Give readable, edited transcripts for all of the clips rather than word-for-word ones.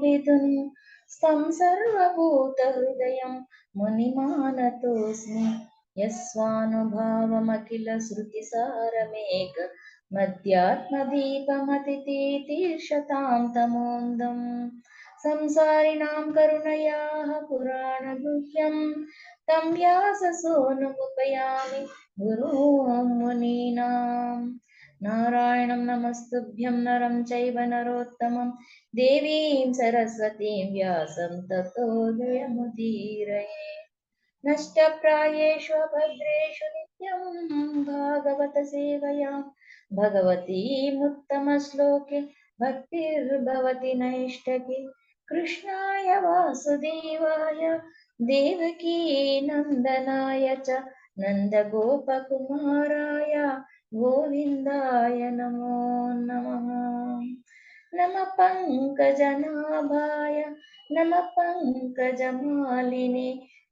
विदुन् स्तं सर्वभूतहृदयं मुनिमानतोऽस्मि यस्वानुभावमखिल श्रुतिसारमेक मध्यात्मदीपमतितीतीर्षतां तमोन्दम् संसारिणां करुणयाः पुराणगुह्यं तं व्याससूनुमुपयामि गुरूं मुनीनाम् नारायणं नमस्तुभ्यं नरं चैव नरोत्तमं देवीं सरस्वतीं व्यासं ततो जयमुदीरये नष्टप्रायेषु भद्रेषु नित्यं भागवत सेवया भगवतीमुत्तमश्लोके भक्तिर्भवति नैष्टके कृष्णाय वासुदेवाय देवकी नन्दनाय च नन्दगोपकुमाराय गोविन्दाय नमो नमः नमः पङ्कजनाभाय नमः पङ्कजमालिने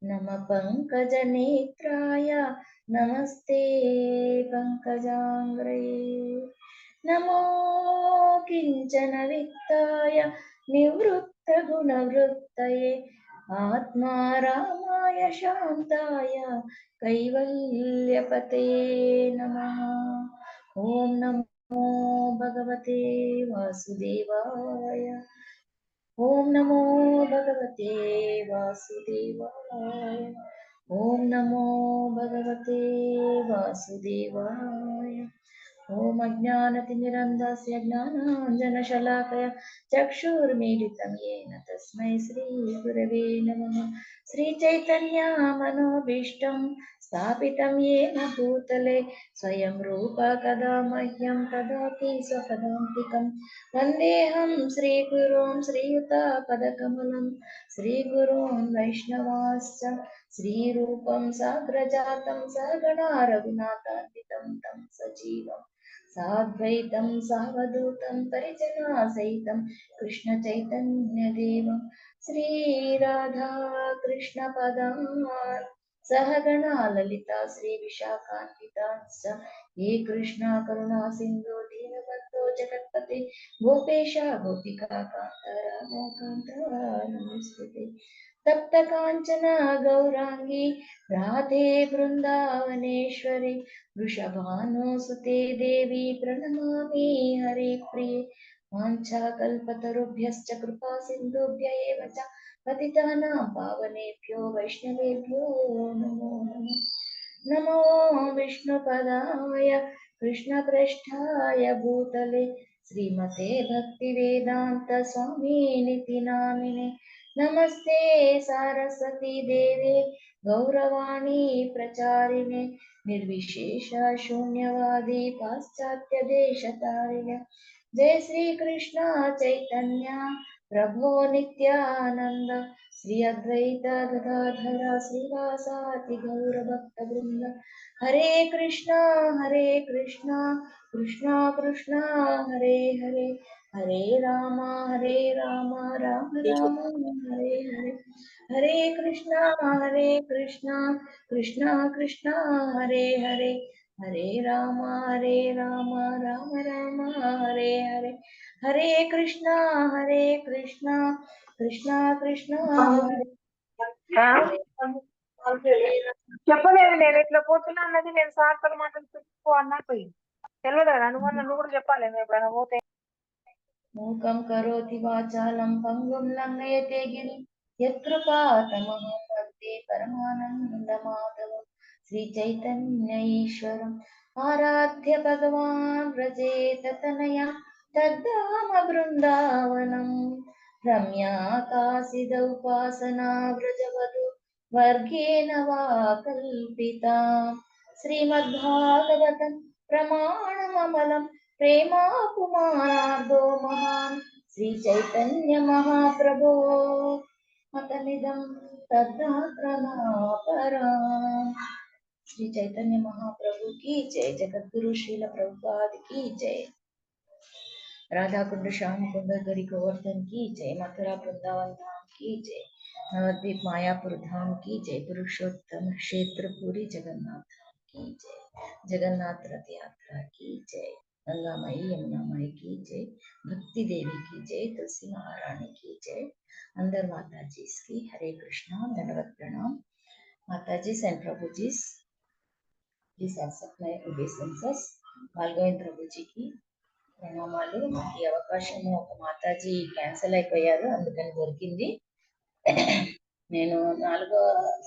नमः पङ्कजनेत्राय नमस्ते पङ्कजाङ्ग्रये नमो किञ्चन वित्ताय निवृत्तगुणवृत्तये आत्मा रामाय शान्ताय कैवल्यपते नमः ॐ नमो भगवते वासुदेवाय ॐ नमो भगवते वासुदेवाय ॐ नमो भगवते वासुदेवाय ॐ अज्ञानतिमिरन्धस्य ज्ञानाञ्जनशलाकया चक्षुर्मीलितं येन तस्मै श्रीगुरवे नमः श्रीचैतन्यमनोभीष्टं स्थापितं येन भूतले स्वयं रूप कदा मह्यं ददाति स्वपदान्तिकं वन्देऽहं श्रीगुरूं श्रीयुतापदकमलं श्रीगुरून् वैष्णवाश्च श्रीरूपं साग्रजातं सगणा रघुनाथान्वितं तं सजीवम् साद्वैतं सावधूतं परिजनासहितं कृष्णचैतन्यदेवं श्रीराधा कृष्णपदान् सहगणा ललिता श्रीविशाखान्विताश्च हे कृष्णा करुणा सिन्धु दीनबन्धो जगत्पते गोपेश गोपिका कान्त राधाकान्त नमोऽस्तुते तप्त काञ्चन गौराङ्गी राधे वृन्दावनेश्वरी वृषभानुसुते देवी प्रणमामि हरिप्रिये वाञ्छाकल्पतरुभ्यश्च कृपा सिन्धुभ्य एव च पतितानां पावनेभ्यो वैष्णवेभ्यो नमो नमः नमो विष्णुपदाय कृष्णप्रेष्ठाय भूतले श्रीमते भक्तिवेदान्त स्वामिनिति नामिने नमस्ते सारस्वती देवे गौरवाणी प्रचारिणे निर्विशेष शून्यवादी पाश्चात्य देशतारिणे जय श्री कृष्ण चैतन्य प्रभो नित्यानंद श्री अद्वैत गदाधर श्रीवासादि गौर भक्त वृंद हरे कृष्णा कृष्णा कृष्णा हरे हरे हरे राम राम राम हरे हरे हरे कृष्णा कृष्णा कृष्णा हरे हरे हरे राम राम राम हरे हरे हरे कृष्णा कृष्णा कृष्णा हरे हरे हरे చెప్పలేదు. నేను ఇట్లా పోతున్నా అన్నది నేను సార్తో మాటలు చెప్పుకో అన్నా పోయి తెలియదు కదా. నువ్వు కూడా చెప్పాలి. నువ్వు ఎప్పుడైనా పోతే మూకం కరోతి వాచాలం పంగుం లంఘయతే గిరి యత్కృపాతమహం వందే పరమానందమాధవం శ్రీ చైతన్య ఈశ్వరం ఆరాధ్య భగవాన్ వ్రజేత తనయా తద్ధామ బృందావనం రమ్యా కాసిద ఉపాసనా వ్రజవధు వర్గేణ వా కల్పితా శ్రీమద్భాగవతం ప్రమాణమమలం प्रेमा कुमारार्दो महान् श्री चैतन्य महाप्रभो मतमिदं तद्धात्रणापरा श्री चैतन्य महाप्रभु की जय। जगद्गुरु श्रील प्रभुपाद की जय। राधा कुंड श्याम कुंड गरी गोवर्धन की जय। मथुरा वृंदावन धाम की जय। नवद्वीप मायापुर धाम की जय। पुरुषोत्तम क्षेत्र पुरी जगन्नाथ धाम की जय। जगन्नाथ रथ यात्रा की जय। गंगामाई यमुनामाई की जय, भक्ति देवी की जय, तुलसी महारानी की जय। अंदर माता जी की हरे कृष्णा, दंडवत प्रणाम। माता जी एंड प्रभु जी please accept my obeisances. Bhargavi ప్రభుజీకి ప్రణామాలు. నాకు ఈ అవకాశము ఒక మాతాజీ క్యాన్సిల్ అయిపోయారు, అందుకని దొరికింది. నేను 4వ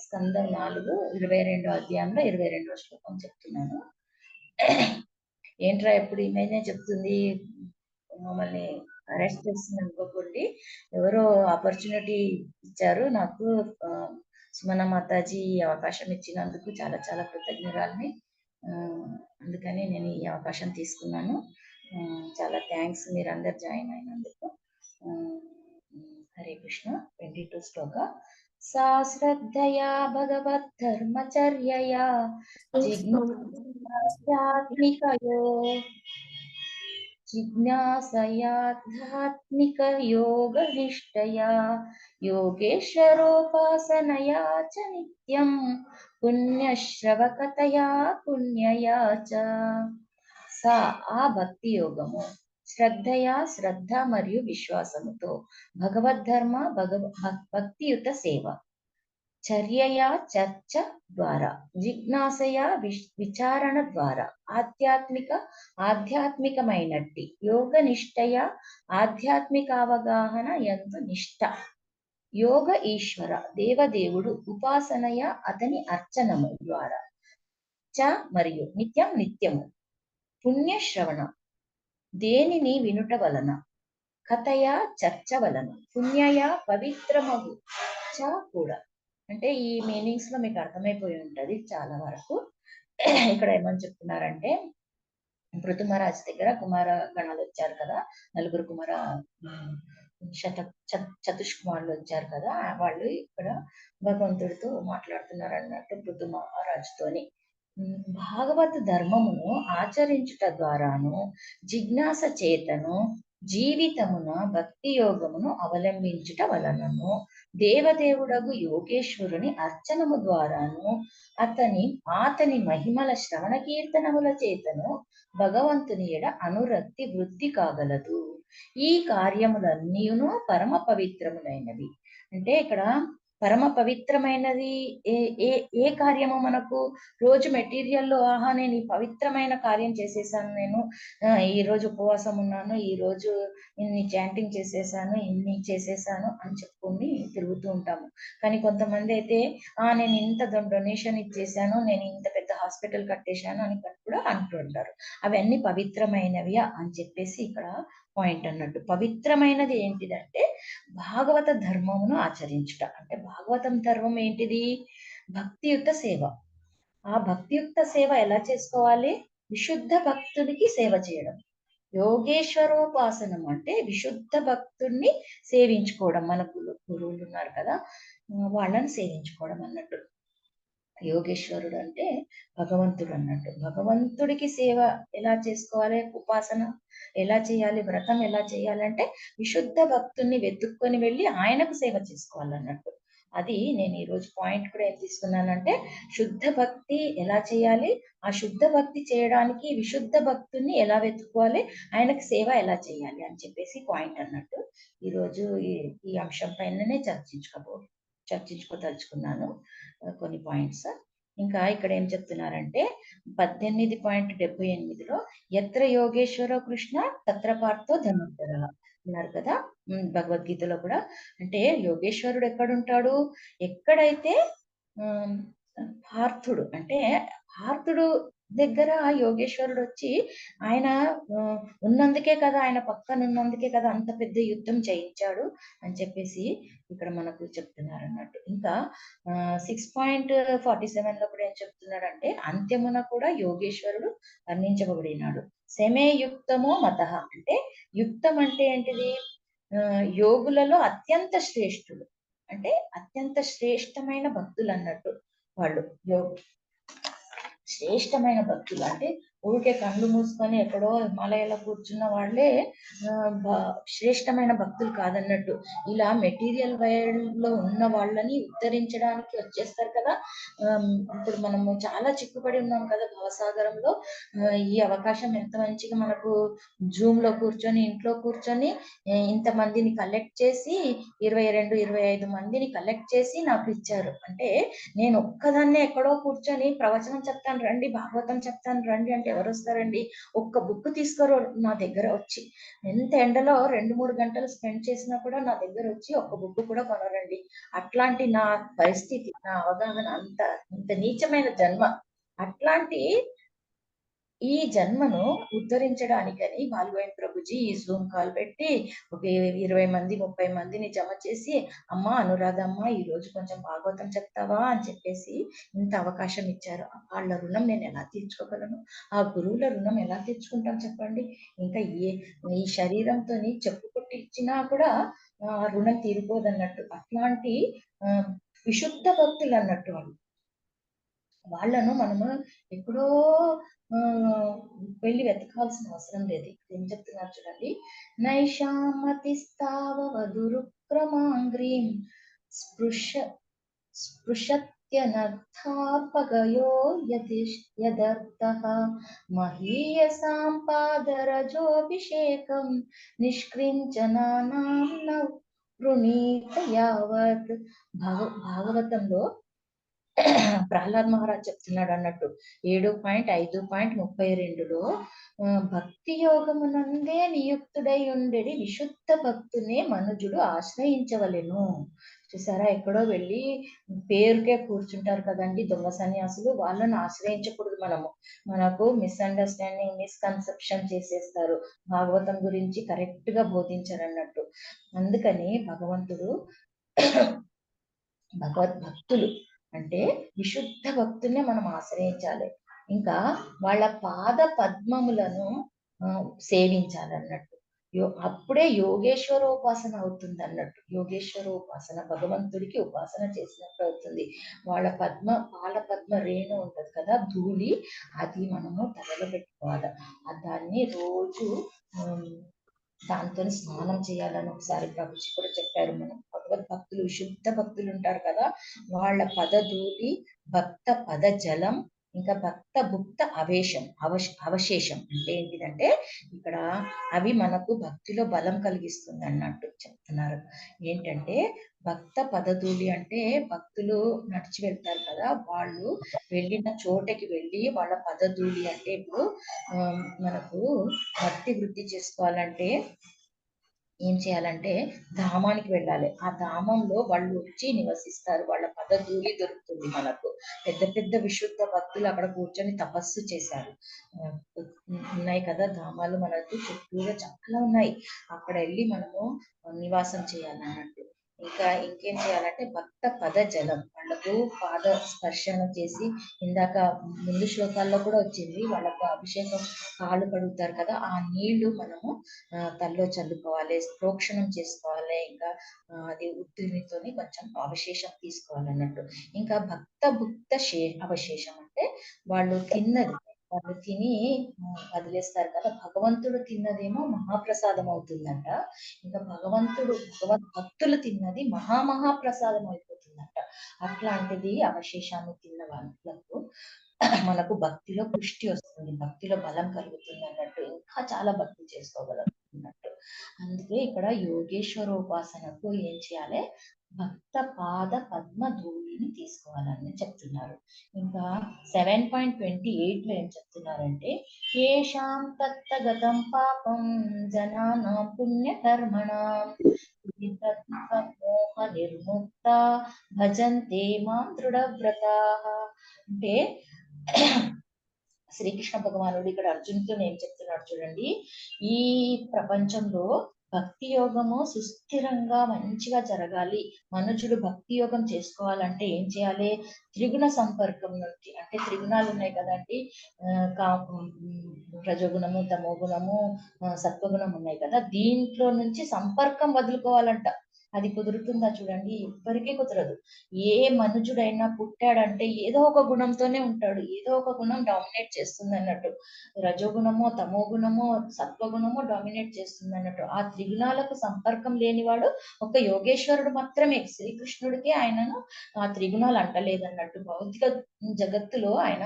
స్కందం 4 22వ అధ్యాయంలో 22వ శ్లోకం చెప్తున్నాను. ఏంట్రా ఎప్పుడు ఈమెనే చెప్తుంది, మమ్మల్ని అరెస్ట్ చేస్తుంది అనుకోకండి. ఎవరో ఆపర్చునిటీ ఇచ్చారు నాకు. సుమన మాతాజీ అవకాశం ఇచ్చినందుకు చాలా చాలా కృతజ్ఞరాలని. అందుకని నేను ఈ అవకాశం తీసుకున్నాను. చాలా థ్యాంక్స్ మీరందరు జాయిన్ అయినందుకు. హరే కృష్ణ. 22 శ్లోక. సా శ్రద్ధయా భగవద్ధర్మచర్యయా జిజ్ఞాసయాధ్యాత్మికయోగనిష్టయా యోగేశ్వరోపాసనయా చ నిత్యం పుణ్యశ్రవకతయా పుణ్యయా చ. సా ఆ భక్తి యోగము, శ్రద్ధయా శ్రద్ధ మరియు విశ్వాసముతో, భగవద్ధర్మ భక్తియుత సేవ, చర్యయా చర్చ ద్వారా, జిజ్ఞాసయా విచారణ ద్వారా, ఆధ్యాత్మికమైనట్టి, యోగ నిష్టయ ఆధ్యాత్మిక అవగాహన యందు నిష్ట, యోగ ఈశ్వర దేవదేవుడు ఉపాసనయ అతని అర్చనము ద్వారా, చ మరియు నిత్యము, పుణ్యశ్రవణ దేనిని వినుట వలన, కథయా చర్చ వలన, పుణ్యయ పవిత్రమగు చ కూడా. అంటే ఈ మీనింగ్స్ లో మీకు అర్థమైపోయి ఉంటది చాలా వరకు. ఇక్కడ ఏమని చెప్తున్నారంటే, పృథుమహారాజు దగ్గర కుమార గణాలు వచ్చారు కదా, 4 కుమార చతుష్కుమారులు వచ్చారు కదా, వాళ్ళు ఇక్కడ భగవంతుడితో మాట్లాడుతున్నారు అన్నట్టు పృథు మహారాజుతోని. భాగవత ధర్మమును ఆచరించుట ద్వారాను, జిజ్ఞాస చేతను జీవితమున భక్తి యోగమును అవలంబించుట వలనను, దేవదేవుడగు యోగేశ్వరుని అర్చనము ద్వారాను, అతని మహిమల శ్రవణ కీర్తనముల చేతను భగవంతుని ఎడ అనురక్తి వృద్ధి కాగలదు. ఈ కార్యములన్నీను పరమ పవిత్రములైనవి. అంటే ఇక్కడ పరమ పవిత్రమైనది ఏ కార్యము మనకు రోజు మెటీరియల్లో, ఆహా నేను ఈ పవిత్రమైన కార్యం చేసేసాను, నేను ఈ రోజు ఉపవాసం ఉన్నాను, ఈ రోజు ఇన్ని చాంటింగ్ చేసేసాను, ఇన్ని చేసేసాను అని చెప్పుకొని తిరుగుతూ ఉంటాము. కానీ కొంతమంది అయితే నేను ఇంత డొనేషన్ ఇచ్చేసాను, నేను ఇంత పెద్ద హాస్పిటల్ కట్టేశాను అని కూడా అంటుంటారు. అవన్నీ పవిత్రమైనవియా అని చెప్పేసి ఇక్కడ పాయింట్ అన్నట్టు. పవిత్రమైనది ఏంటిదంటే భాగవత ధర్మమును ఆచరించుట. అంటే భాగవతం ధర్మం ఏంటిది? భక్తియుక్త సేవ. ఆ భక్తియుక్త సేవ ఎలా చేసుకోవాలి? విశుద్ధ భక్తుడికి సేవ చేయడం. యోగేశ్వరోపాసనం అంటే విశుద్ధ భక్తుడిని సేవించుకోవడం. మన గురువులు ఉన్నారు కదా, వాళ్ళని సేవించుకోవడం అన్నట్టు. యోగేశ్వరుడు అంటే భగవంతుడు అన్నట్టు. భగవంతుడికి సేవ ఎలా చేసుకోవాలి, ఉపాసన ఎలా చేయాలి, వ్రతం ఎలా చేయాలంటే విశుద్ధ భక్తుల్ని వెతుక్కొని వెళ్ళి ఆయనకు సేవ చేసుకోవాలన్నట్టు. అది నేను ఈరోజు పాయింట్ కూడా ఏం తీసుకున్నానంటే, శుద్ధ భక్తి ఎలా చేయాలి, ఆ శుద్ధ భక్తి చేయడానికి విశుద్ధ భక్తుల్ని ఎలా వెతుక్కోవాలి, ఆయనకు సేవ ఎలా చేయాలి అని చెప్పేసి పాయింట్ అన్నట్టు. ఈరోజు ఈ అంశం పైననే చర్చించుకోదలుచుకున్నాను కొన్ని పాయింట్స్. ఇంకా ఇక్కడ ఏం చెప్తున్నారంటే 18.78లో ఎత్ర యోగేశ్వర కృష్ణ తత్ర పార్థో ధనుర్ధర అన్నారు కదా భగవద్గీతలో కూడా. అంటే యోగేశ్వరుడు ఎక్కడుంటాడు? ఎక్కడైతే పార్థుడు అంటే పార్థుడు దగ్గర యోగేశ్వరుడు వచ్చి, ఆయన ఉన్నందుకే కదా, ఆయన పక్కన ఉన్నందుకే కదా అంత పెద్ద యుద్ధం చేయించాడు అని చెప్పేసి ఇక్కడ మనకు చెప్తున్నారు అన్నట్టు. ఇంకా 6.47లో కూడా ఏం చెప్తున్నాడంటే, అంత్యమున కూడా యోగేశ్వరుడు వర్ణించబడినాడు. శమే యుక్తమో మత. అంటే యుక్తం అంటే ఏంటిది? యోగులలో అత్యంత శ్రేష్ఠుడు, అంటే అత్యంత శ్రేష్టమైన భక్తులు అన్నట్టు. వాళ్ళు శ్రేష్టమైన భక్తులు అంటే ఊరికే కళ్ళు మూసుకొని ఎక్కడో హిమాలయాలో కూర్చున్న వాళ్ళే శ్రేష్టమైన భక్తులు కాదన్నట్టు. ఇలా మెటీరియల్ వరల్డ్ లో ఉన్న వాళ్ళని ఉద్ధరించడానికి వచ్చేస్తారు కదా. ఇప్పుడు మనము చాలా చిక్కుపడి ఉన్నాం కదా భవసాగరంలో. ఈ అవకాశం ఎంత మంచిగా మనకు జూమ్ లో కూర్చొని ఇంట్లో కూర్చొని ఇంత మందిని కలెక్ట్ చేసి 22-25 మందిని కలెక్ట్ చేసి నాకు ఇచ్చారు. అంటే నేను ఒక్కదాన్నే ఎక్కడో కూర్చొని ప్రవచనం చెప్తాను రండి, భాగవతం చెప్తాను రండి అంటే ఎవరు వస్తారండి? ఒక్క బుక్ తీసుకోరు నా దగ్గర వచ్చి. ఎంత ఎండలో 2-3 గంటలు స్పెండ్ చేసినా కూడా నా దగ్గర వచ్చి ఒక్క బుక్ కూడా కొనరండి. అట్లాంటి నా పరిస్థితి, నా అవగాహన ఇంత నీచమైన జన్మ. అట్లాంటి ఈ జన్మను ఉద్ధరించడానికని బాలుగోవింద్ ప్రభుజీ ఈ జూమ్ కాల్ పెట్టి ఒక 20 మంది 30 మందిని జమ చేసి, అమ్మ అనురాధమ్మ ఈ రోజు కొంచెం భాగవతం చెప్తావా అని చెప్పేసి ఇంత అవకాశం ఇచ్చారు. వాళ్ళ రుణం నేను ఎలా తీర్చుకోగలను? ఆ గురువుల రుణం ఎలా తీర్చుకుంటాం చెప్పండి? ఇంకా ఈ శరీరంతో చెప్పు కొట్టించినా కూడా రుణం తీరిపోదన్నట్టు. అట్లాంటి విశుద్ధ భక్తులు అన్నట్టు వాళ్ళను మనము ఎప్పుడో వెళ్ళి వెతకాల్సిన అవసరం లేదు. ఏం చెప్తున్నారు చూడండి. నైషామతిస్తావదురుక్రమాంగ్రీం స్పృశత్యనర్థాపగయో యదర్థః మహీయసాం పాదరజోభిషేకం నిష్కృంచనానాం న వృణీత యావత్. భాగవతంలో ప్రహ్లాద్ మహారాజ్ చెప్తున్నాడు అన్నట్టు 7.5.32లో భక్తి యోగమునందే నియుక్తుడై ఉండేది విశుద్ధ భక్తునే మనుజుడు ఆశ్రయించవలెను. చూసారా, ఎక్కడో వెళ్ళి పేరుకే కూర్చుంటారు కదండి దొంగ సన్యాసులు, వాళ్ళని ఆశ్రయించకూడదు. మనకు మిస్అండర్స్టాండింగ్ మిస్కన్సెప్షన్ చేసేస్తారు, భాగవతం గురించి కరెక్ట్ గా బోధించారు అన్నట్టు. అందుకని భగవద్భక్తులు అంటే విశుద్ధ భక్తుల్నే మనం ఆశ్రయించాలి. ఇంకా వాళ్ళ పాద పద్మములను సేవించాలన్నట్టు. అప్పుడే యోగేశ్వరోపాసన అవుతుంది అన్నట్టు. యోగేశ్వరోపాసన భగవంతుడికి ఉపాసన చేసినట్టు అవుతుంది. పాల పద్మ రేణు ఉంటది కదా, ధూళి, అది మనము తలలో పెట్టుకోవాలి. దాన్ని రోజు దాంతో స్నానం చేయాలని ఒకసారి ప్రభుజీ కూడా చెప్పారు. మనం భగవద్భక్తులు శుద్ధ భక్తులు ఉంటారు కదా, వాళ్ళ పదధూళి, భక్త పద జలం, ఇంకా భక్త భుక్త అవశేషం అంటే ఏంటిదంటే ఇక్కడ అవి మనకు భక్తిలో బలం కలిగిస్తుంది అన్నట్టు చెప్తున్నారు. ఏంటంటే భక్త పదధూళి అంటే భక్తులు నడిచి వెళ్తారు కదా, వాళ్ళు వెళ్ళిన చోటకి వెళ్ళి వాళ్ళ పదధూళి అంటే ఇప్పుడు మనకు భక్తి వృద్ధి చేసుకోవాలంటే ఏం చేయాలంటే ధామానికి వెళ్ళాలి. ఆ ధామంలో వాళ్ళు వచ్చి నివసిస్తారు, వాళ్ళ పదధూళి దొరుకుతుంది మనకు. పెద్ద పెద్ద విశుద్ధ భక్తులు అక్కడ కూర్చొని తపస్సు చేశారు. ఉన్నాయి కదా ధామాలు మనకు చుట్టూగా చాలా ఉన్నాయి. అక్కడ వెళ్ళి మనము నివాసం చేయాలన్నట్టు. ఇంకా ఇంకేం చేయాలంటే భక్త పద జలం, వాళ్ళకు పాద స్పర్శన చేసి, ఇందాక ముందు శ్లోకాల్లో కూడా వచ్చింది, వాళ్ళకు అభిషేకం కాళ్ళు కడుగుతారు కదా, ఆ నీళ్లు మనము తల్లో చల్లుకోవాలి, ప్రోక్షణం చేసుకోవాలి. ఇంకా అది ఉత్తినితోని కొంచెం అవశేషం తీసుకోవాలన్నట్టు. ఇంకా భక్త భుక్త అవశేషం అంటే వాళ్ళు తిని వదిలేస్తారు కదా, భగవంతుడు తిన్నదేమో మహాప్రసాదం అవుతుందంట. ఇంకా భగవద్భక్తులు తిన్నది మహాప్రసాదం అయిపోతుందంట. అట్లాంటిది అవశేషాన్ని తిన్న వాళ్ళకు మనకు భక్తిలో పుష్టి వస్తుంది, భక్తిలో బలం కలుగుతుంది అన్నట్టు. ఇంకా చాలా భక్తి చేసుకోగలుగుతున్నట్టు. అందుకే ఇక్కడ యోగేశ్వరోపాసనకు ఏం చేయాలి, భక్త పాద పద్మ ధూళిని తీసుకోవాలని చెప్తున్నారు. ఇంకా 7.28లో ఏం చెప్తున్నారంటే ఏషాం తత్తగతం పాపం జనానాం పుణ్యకర్మణాం మోహ నిర్ముక్త భజంతే మాం దృఢవ్రతాః. అంటే శ్రీకృష్ణ భగవానుడు ఇక్కడ అర్జునుడితో ఏం చెప్తున్నాడు చూడండి. ఈ ప్రపంచంలో భక్తి యోగము సుస్థిరంగా మంచిగా జరగాలి, మనుషుడు భక్తి యోగం చేసుకోవాలంటే ఏం చేయాలి, త్రిగుణ సంపర్కం నుండి, అంటే త్రిగుణాలు ఉన్నాయి కదండి, రజోగుణము, తమోగుణము, సత్వగుణం ఉన్నాయి కదా, దీంట్లో నుంచి సంపర్కం వదులుకోవాలంట. అది కుదురుతుందా చూడండి? ఎవ్వరికీ కుదరదు. ఏ మనుజుడైనా పుట్టాడంటే ఏదో ఒక గుణంతోనే ఉంటాడు. ఏదో ఒక గుణం డామినేట్ చేస్తుందన్నట్టు. రజోగుణమో, తమోగుణమో, సత్వగుణమో డామినేట్ చేస్తుందన్నట్టు. ఆ త్రిగుణాలకు సంపర్కం లేనివాడు ఒక యోగేశ్వరుడు మాత్రమే. శ్రీకృష్ణుడికి ఆయనను ఆ త్రిగుణాలు అంటలేదన్నట్టు. భౌతిక జగత్తులో ఆయన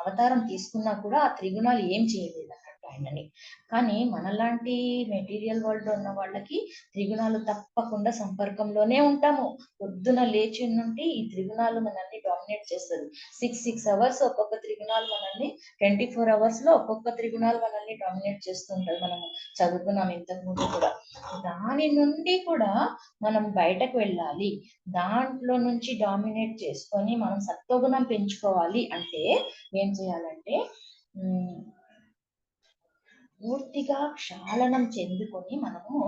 అవతారం తీసుకున్నా కూడా ఆ త్రిగుణాలు ఏం చేయలేదన్నట్టు ఆయనని. కానీ మనలాంటి మెటీరియల్ వరల్డ్ లో ఉన్న వాళ్ళకి త్రిగుణాలు తప్పకుండా సంపర్కంలోనే ఉంటాము. పొద్దున లేచి నుండి ఈ త్రిగుణాలు మనల్ని డామినేట్ చేస్తుంది. 6 అవర్స్ ఒక్కొక్క త్రిగుణాలు మనల్ని, 24 అవర్స్ లో ఒక్కొక్క త్రిగుణాలు మనల్ని డామినేట్ చేస్తుంటది. మనము చదువుకున్నాం ఇంతకు ముందు కూడా. దాని నుండి కూడా మనం బయటకు వెళ్ళాలి. దాంట్లో నుంచి డామినేట్ చేసుకొని మనం సత్వగుణం పెంచుకోవాలి అంటే ఏం చేయాలంటే పూర్తిగా క్షాళనం చెందుకొని మనము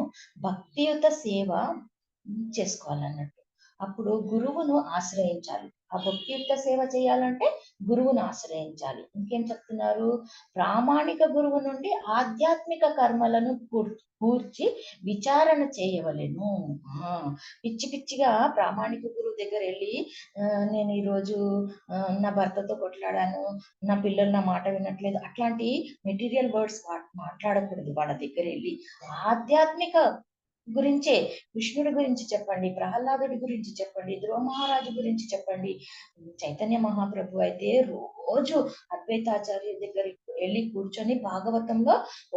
భక్తియుత సేవ చేసుకోవాలన్నట్టు. అప్పుడు గురువును ఆశ్రయించాలి. ఆ భక్తియుక్త సేవ చేయాలంటే గురువును ఆశ్రయించాలి. ఇంకేం చెప్తున్నారు? ప్రామాణిక గురువు నుండి ఆధ్యాత్మిక కర్మలను కూర్చి విచారణ చేయవలెను. పిచ్చి పిచ్చిగా ప్రామాణిక గురువు దగ్గర వెళ్ళి నేను ఈరోజు నా భర్తతో కొట్లాడాను, నా పిల్లలు నా మాట వినట్లేదు, అట్లాంటి మెటీరియల్ వర్డ్స్ మాట్లాడకూడదు వాళ్ళ దగ్గర వెళ్ళి. ఆధ్యాత్మిక గురించే, కృష్ణుడి గురించి చెప్పండి, ప్రహ్లాదుడి గురించి చెప్పండి, ధ్రువ మహారాజు గురించి చెప్పండి. చైతన్య మహాప్రభు అయితే రోజు అద్వైతాచార్య దగ్గరికి వెళ్ళి కూర్చొని భాగవతంలో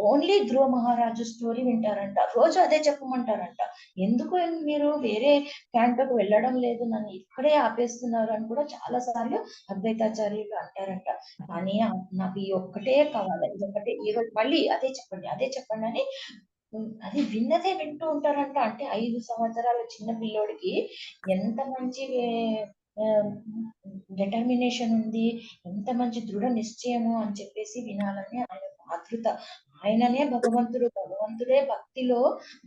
ఓన్లీ ధ్రువ మహారాజు స్టోరీ వింటారంట. రోజు అదే చెప్పమంటారంట. ఎందుకు మీరు వేరే క్యాంటకు వెళ్ళడం లేదు, నన్ను ఇక్కడే ఆపేస్తున్నారు అని కూడా చాలా సార్లు అద్వైతాచార్యులు అంటారంట. కానీ నాకు ఈ ఒక్కటే కావాలి, ఇది ఒకటే, ఈరోజు మళ్ళీ అదే చెప్పండి అదే చెప్పండి అని అది విన్నదే వింటూ ఉంటారంట. అంటే 5 సంవత్సరాల చిన్న పిల్లోడికి ఎంత మంచి డిటర్మినేషన్ ఉంది, ఎంత మంచి దృఢ నిశ్చయము అని చెప్పేసి వినాలని ఆయన ఆతృత. ఆయననే భగవంతుడు, భగవంతుడే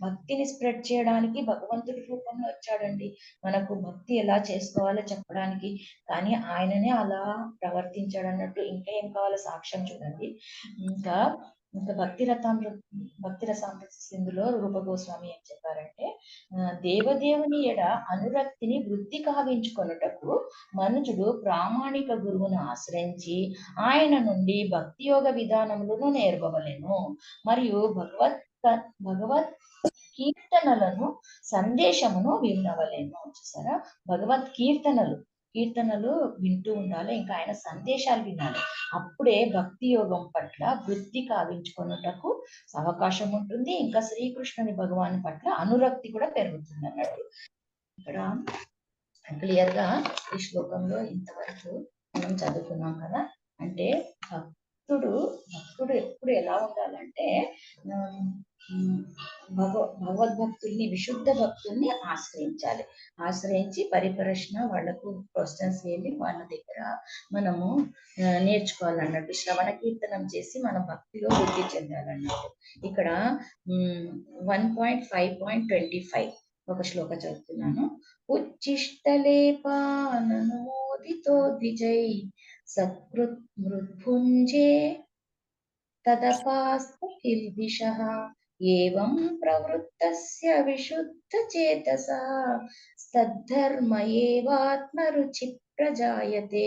భక్తిని స్ప్రెడ్ చేయడానికి భగవంతుడి రూపంలో వచ్చాడండి. మనకు భక్తి ఎలా చేసుకోవాలో చెప్పడానికి. కానీ ఆయననే అలా ప్రవర్తించాడు అన్నట్టు. ఇంకా ఏం కావాలో సాక్ష్యం చూడండి. ఇంకా భక్తి రసామృత సింధులో రూప గోస్వామి ఏం చెప్పారంటే, దేవదేవుని ఎడ అనురక్తిని వృద్ధి కావించుకొనుటకు మనుజుడు ప్రామాణిక గురువును ఆశ్రయించి ఆయన నుండి భక్తి యోగ విధానములను నేర్పవలెను. మరియు భగవత్ కీర్తనలను సందేశమును వినవలెను. చూసారా, భగవత్ కీర్తనలు వింటూ ఉండాలి. ఇంకా ఆయన సందేశాలు వినాలి. అప్పుడే భక్తి యోగం పట్ల వృద్ధి కావించుకున్నటకు అవకాశం ఉంటుంది. ఇంకా శ్రీకృష్ణుని భగవాన్ పట్ల అనురక్తి కూడా పెరుగుతుంది అన్నట్టు. ఇక్కడ క్లియర్ గా ఈ శ్లోకంలో ఇంతవరకు మనం చదువుకున్నాం కదా. అంటే భక్తుడు ఎప్పుడు ఎలా ఉండాలంటే భగవద్భక్తుల్ని, విశుద్ధ భక్తుల్ని ఆశ్రయించి పరిప్రశ్న వాళ్లకు క్వశ్చన్స్ వెళ్ళి వాళ్ళ దగ్గర మనము నేర్చుకోవాలన్నట్టు. శ్రవణ కీర్తనం చేసి మన భక్తిలో వృద్ధి చెందాలన్నట్టు. ఇక్కడ 1.5.25 ఒక శ్లోక చదువుతున్నాను. ఉచ్చిష్టలేపాననుమోదితో ద్విజై సత్కృత్ మృద్భుంజే తదపాస్త కిల్బిషః ఏవం ప్రవృత్తస్య విశుద్ధ చేతసా తద్ధర్మ ఏవాత్మరుచి ప్రజాయతే.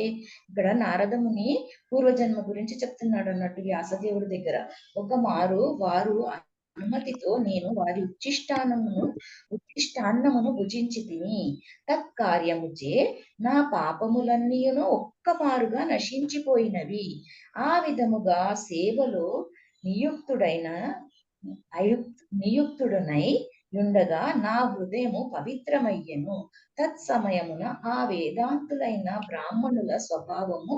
ఇక్కడ నారదముని పూర్వజన్మ గురించి చెప్తున్నాడు అన్నట్టు వ్యాసదేవుడి దగ్గర. ఒక మారు వారు అనుమతితో నేను వారి ఉచ్చిష్టాన్నమును భుజించి తిని తత్కార్యముచే నా పాపములన్నీయును ఒక్క మారుగా నశించిపోయినవి. ఆ విధముగా సేవలో నియుక్తుడనై ఉండగా నా హృదయము పవిత్రమయ్యను. తత్సమయమున ఆ వేదాంతులైన బ్రాహ్మణుల స్వభావము